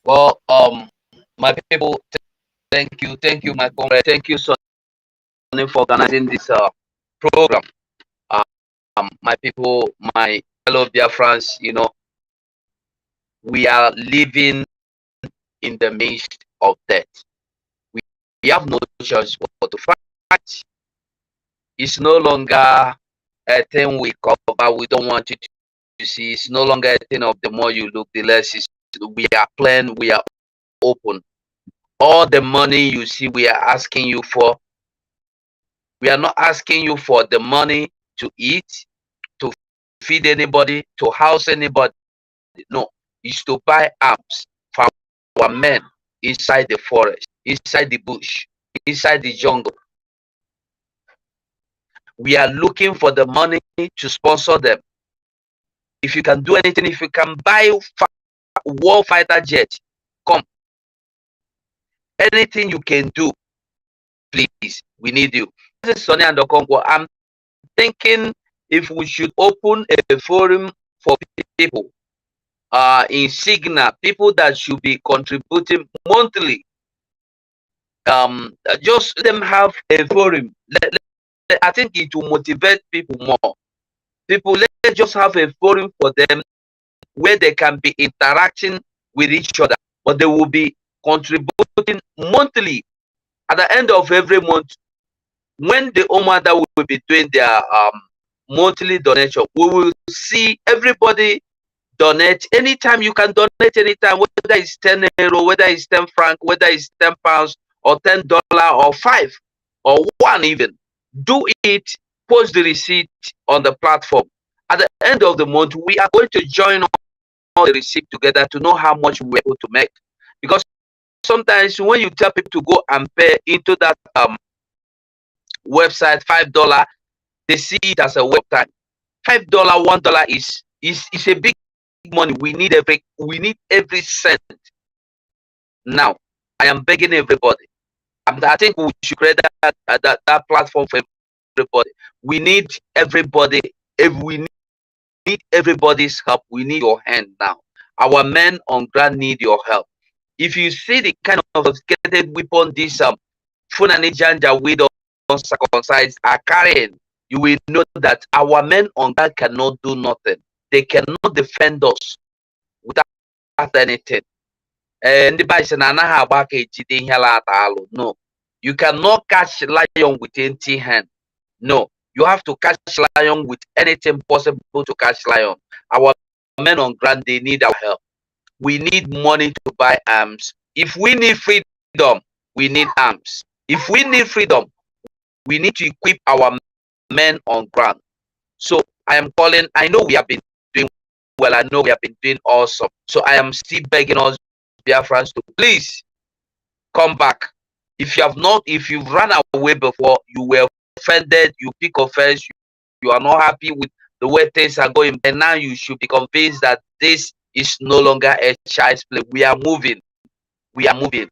Well, my people, thank you, my comrade, thank you, Sonny, for organizing this program. My people, my fellow Biafrans, you know, we are living in the midst of death. We have no choice but to fight. It's no longer a thing we cover. We don't want you to see. It's no longer a thing of the more you look, the less it's. We are plain. We are open. All the money you see, we are asking you for. We are not asking you for the money to eat, to feed anybody, to house anybody. No, it's to buy arms for our men inside the forest, inside the bush, inside the jungle. We are looking for the money to sponsor them. If you can do anything, if you can buy war fighter jet, come. Anything you can do, please, we need you. This is Sonny and Okonkwo. I'm thinking if we should open a forum for people in Signa, people that should be contributing monthly. Just let them have a forum. I think it will motivate people more. People, let's just have a forum for them where they can be interacting with each other, but they will be contributing monthly. At the end of every month, when the Omada will be doing their monthly donation, we will see everybody donate. Anytime you can donate, anytime, whether it's 10 euro, whether it's 10 franc, whether it's 10 pounds, or $10, or 5, or 1 even. Do it, post the receipt on the platform. At the end of the month, we are going to join all the receipt together to know how much we were able to make. Because sometimes when you tell people to go and pay into that website $5, they see it as a web time. $5, $1 is a big money. We need every cent. Now, I am begging everybody. I think we should create that platform for everybody. We need everybody. If we need everybody's help, we need your hand now. Our men on ground need your help. If you see the kind of sophisticated weapon this Funani Janja widow uncircumcised are carrying, you will know that our men on ground cannot do nothing. They cannot defend us without anything. And no, you cannot catch lion with empty hand. No, you have to catch lion with anything possible to catch lion. Our men on ground, they need our help. We need money to buy arms. If we need freedom, we need arms. If we need freedom, we need to equip our men on ground. So I am calling, I know we have been doing well, I know we have been doing awesome. So I am still begging us, Biafrans, to please come back. If you have not, if you've run away before, you were offended, you pick offense, you are not happy with the way things are going, and now you should be convinced that this is no longer a child's play. We are moving. We are moving.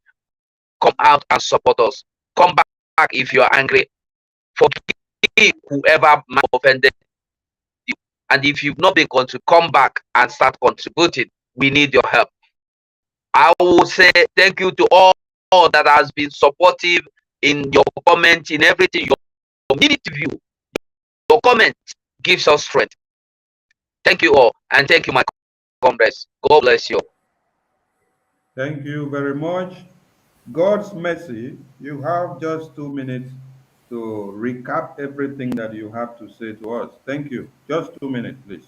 Come out and support us. Come back if you are angry. Forgive whoever might have offended you. And if you've not been come back and start contributing. We need your help. I will say thank you to all that has been supportive in your comment, in everything. Your minute view, your comment gives us strength. Thank you all, and thank you, my comrades. God bless you. Thank you very much. God's mercy, you have just 2 minutes to recap everything that you have to say to us. Thank you. Just 2 minutes, please.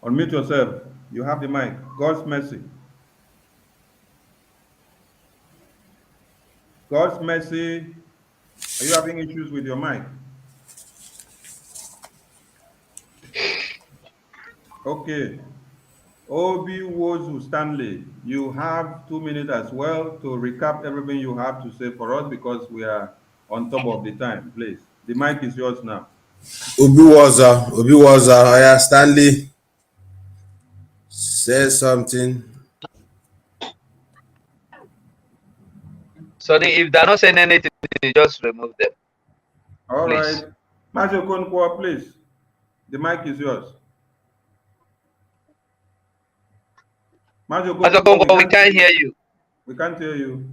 Unmute yourself. You have the mic. God's mercy. God's mercy. Are you having issues with your mic? Okay. Obi Wozu Stanley, you have 2 minutes as well to recap everything you have to say for us because we are on top of the time. Please, the mic is yours now. Obi was yeah, Stanley, say something. So if they're not saying anything, just remove them. All Please. right. Master Okonkwo, please. The mic is yours. Master Okonkwo, We can't hear you. We can't hear you.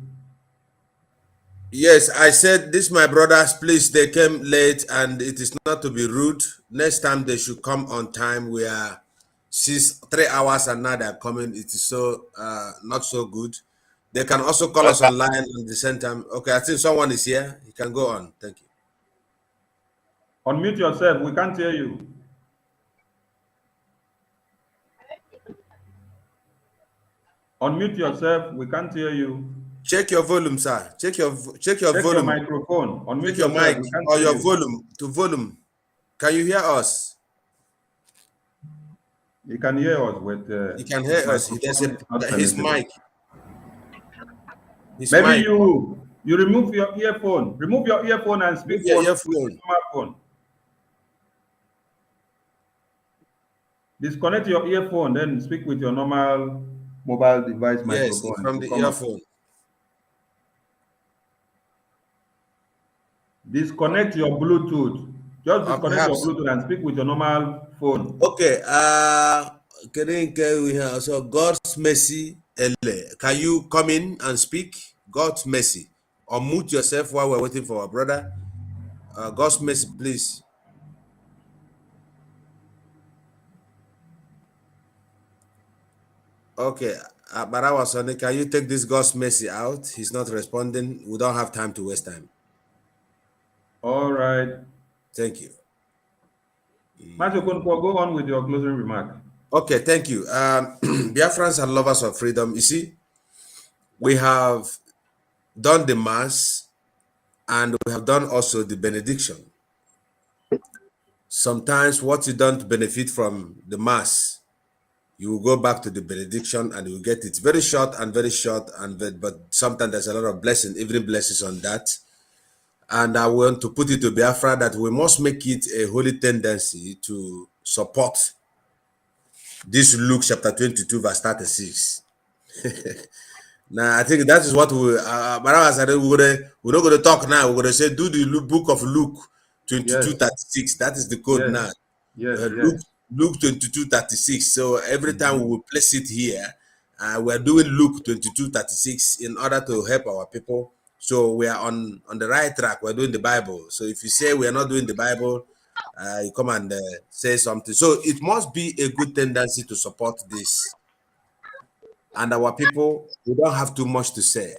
Yes, I said this, my brothers, please, they came late and it is not to be rude. Next time they should come on time. We are 3 hours and now they're coming. It is so not so good. They can also call us online at the same time. Okay, I think someone is here. You can go on. Thank you. Unmute yourself. We can't hear you. Unmute yourself. We can't hear you. Check your volume, sir. Check your volume. Check your microphone. Unmute Check your yourself. mic We can't or hear your you. volume to volume. Can you hear us? You can hear us with. You can hear us. His mic. Maybe you remove your earphone. Remove your earphone and speak your with earphone. smartphone. Disconnect your earphone, then speak with your normal mobile device microphone. Yes, from the earphone. Disconnect your Bluetooth. Just disconnect your perhaps. Bluetooth and speak with your normal phone. Okay. We have also God's mercy. Can you come in and speak? God's mercy. Or mute yourself while we're waiting for our brother. God's mercy, please. Okay. Barawa Sonny, can you take this God's mercy out? He's not responding. We don't have time to waste time. All right. Thank you. Master Okonkwo, go on with your closing remark. Okay, thank you. Biafrans and lovers of freedom, you see, we have done the mass and we have done also the benediction. Sometimes what you don't benefit from the mass, you will go back to the benediction and you will get it very short, but sometimes there's a lot of blessing, evening blessings on that. And I want to put it to Biafra that we must make it a holy tendency to support this Luke chapter 22, verse 36. Now, I think that is what we're not going to talk now. We're going to say, do the book of Luke 22:36. That is the code now. Luke 22:36. So every time we will place it here, we're doing Luke 22:36 in order to help our people. So we are on the right track. We're doing the Bible. So if you say we are not doing the Bible, you come and say something. So it must be a good tendency to support this. And our people, we don't have too much to say.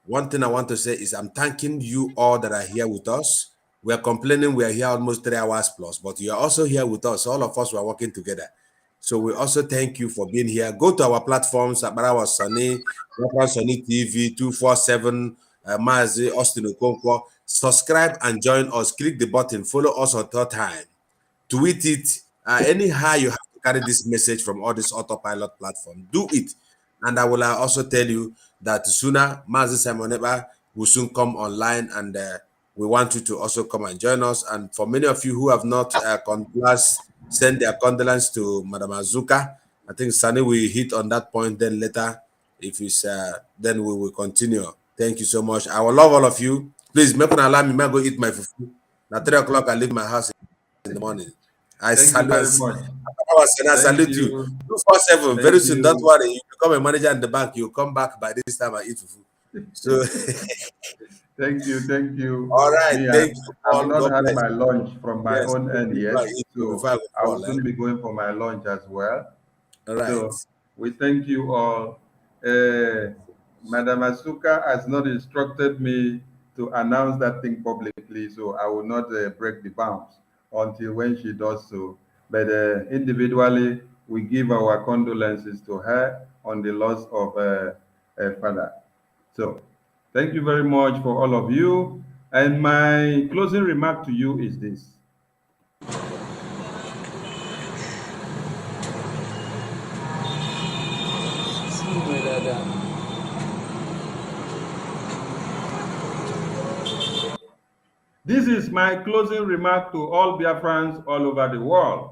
One thing I want to say is I'm thanking you all that are here with us. We are complaining we are here almost 3 hours plus, but you are also here with us. All of us were working together. So we also thank you for being here. Go to our platforms, Abarawa Sunny, Sunny TV, 247, Mazi, Austin Okonkwo. Subscribe and join us. Click the button. Follow us on third time. Tweet it. Anyhow, you have to carry this message from all this autopilot platform. Do it. And I will also tell you that sooner, Mazi Simoneba will soon come online, and we want you to also come and join us. And for many of you who have not send their condolence to Madam Azuka. I think Sani will hit on that point then later. If it's then we will continue. Thank you so much. I will love all of you. Please make an alarm. Me go eat my fufu. At 3 o'clock, I leave my house in the morning. I salute you. 247. Very soon, don't worry. You become a manager in the bank. You come back by this time. I eat fufu. So thank you. All right, thank you. I've not had my lunch from my own end yet, so I will soon be going for my lunch as well. All right. So we thank you all. Madam Asuka has not instructed me to announce that thing publicly, so I will not break the bounds until when she does so. But individually, we give our condolences to her on the loss of her father. So thank you very much for all of you. And my closing remark to you is this. This is my closing remark to all Biafrans all over the world.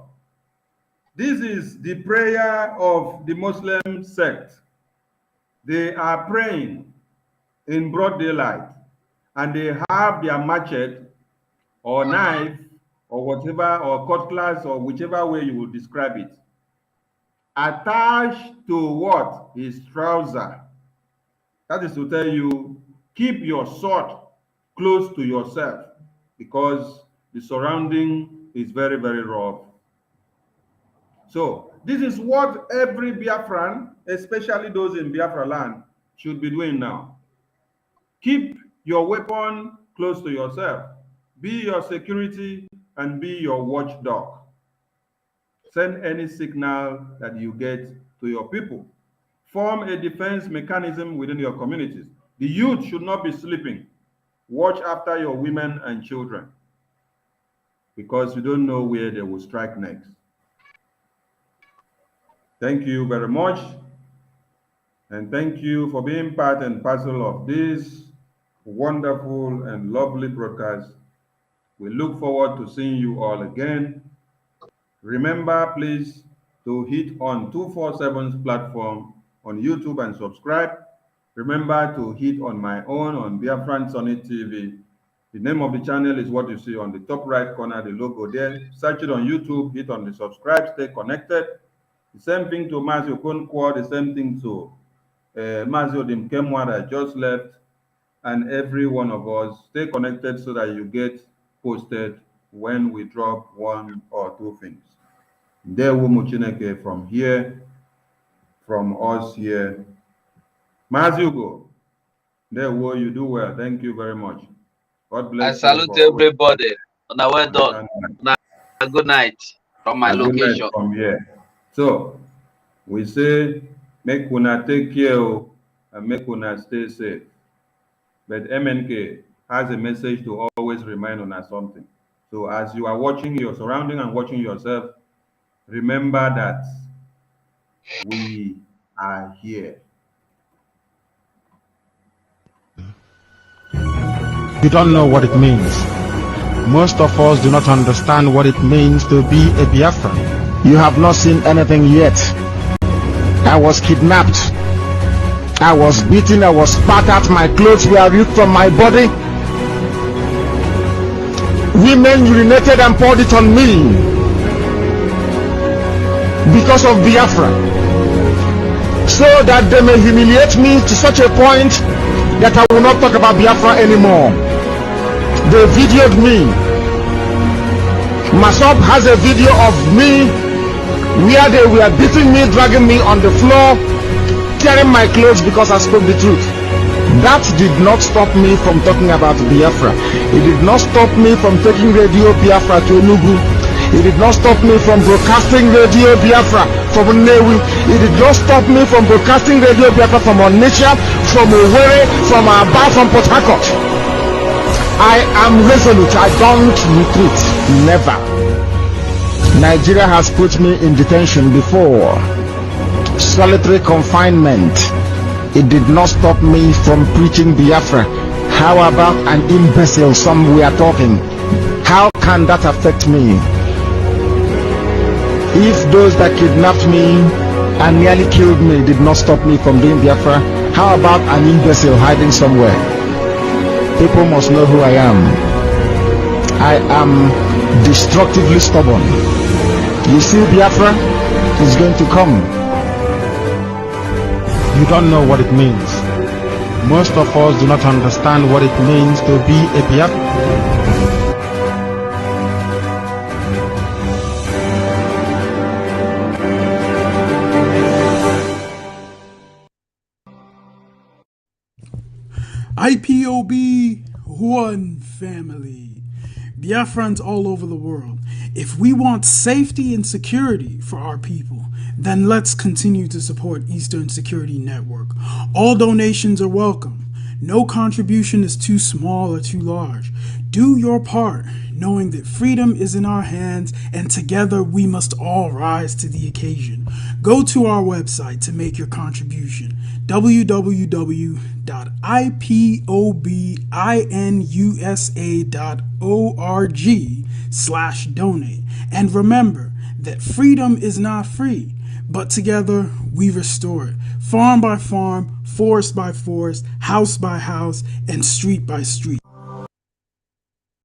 This is the prayer of the Muslim sect. They are praying in broad daylight, and they have their machete or knife or whatever, or cutlass, or whichever way you will describe it, attached to what? His trouser. That is to tell you, keep your sword close to yourself, because the surrounding is very, very rough. So this is what every Biafran, especially those in Biafra land, should be doing now. Keep your weapon close to yourself. Be your security and be your watchdog. Send any signal that you get to your people. Form a defense mechanism within your communities. The youth should not be sleeping. Watch after your women and children, because you don't know where they will strike next. Thank you very much. And thank you for being part and parcel of this wonderful and lovely broadcast. We look forward to seeing you all again. Remember, please, to hit on 247's platform on YouTube and subscribe. Remember to hit on my own on Biafran Sunny TV. The name of the channel is what you see on the top right corner, the logo there. Search it on YouTube, hit on the subscribe, stay connected. The same thing to Mazio Konkwa, the same thing to Mazio Dimkemwa that just left, and every one of us. Stay connected so that you get posted when we drop one or two things. Ndewo Muchineke from here, from us here. Mazugo, Ndewo, you do well. Thank you very much. God bless you. I salute everybody. Now, well done. Now, good night from my location. From here. So, we say, make una take care and make una stay safe. But MNK has a message to always remind una something. So as you are watching your surrounding and watching yourself, remember that we are here. You don't know what it means. Most of us do not understand what it means to be a Biafran. You have not seen anything yet. I was kidnapped. I was beaten. I was spat at. My clothes were ripped from my body. Women urinated and poured it on me because of Biafra, so that they may humiliate me to such a point that I will not talk about Biafra anymore. They videoed me. Masop has a video of me where they were beating me, dragging me on the floor, tearing my clothes because I spoke the truth. That did not stop me from talking about Biafra. It did not stop me from taking Radio Biafra to Enugu. It did not stop me from broadcasting Radio Biafra from Nnewi. It did not stop me from broadcasting Radio Biafra from Onitsha, from Owerri, from Aba, from Port Harcourt. I am resolute. I don't retreat. Never. Nigeria has put me in detention before. Solitary confinement. It did not stop me from preaching Biafra. How about an imbecile somewhere talking? How can that affect me? If those that kidnapped me and nearly killed me did not stop me from doing Biafra, how about an imbecile hiding somewhere? People must know who I am. I am destructively stubborn. You see, Biafra is going to come. You don't know what it means. Most of us do not understand what it means to be a Biafran. IPOB, one family. Biafrans all over the world. If we want safety and security for our people, then let's continue to support Eastern Security Network. All donations are welcome. No contribution is too small or too large. Do your part, knowing that freedom is in our hands and together we must all rise to the occasion. Go to our website to make your contribution, www.ipobinUSA.org/donate. And remember that freedom is not free, but together we restore it, farm by farm, forest by forest, house by house, and street by street.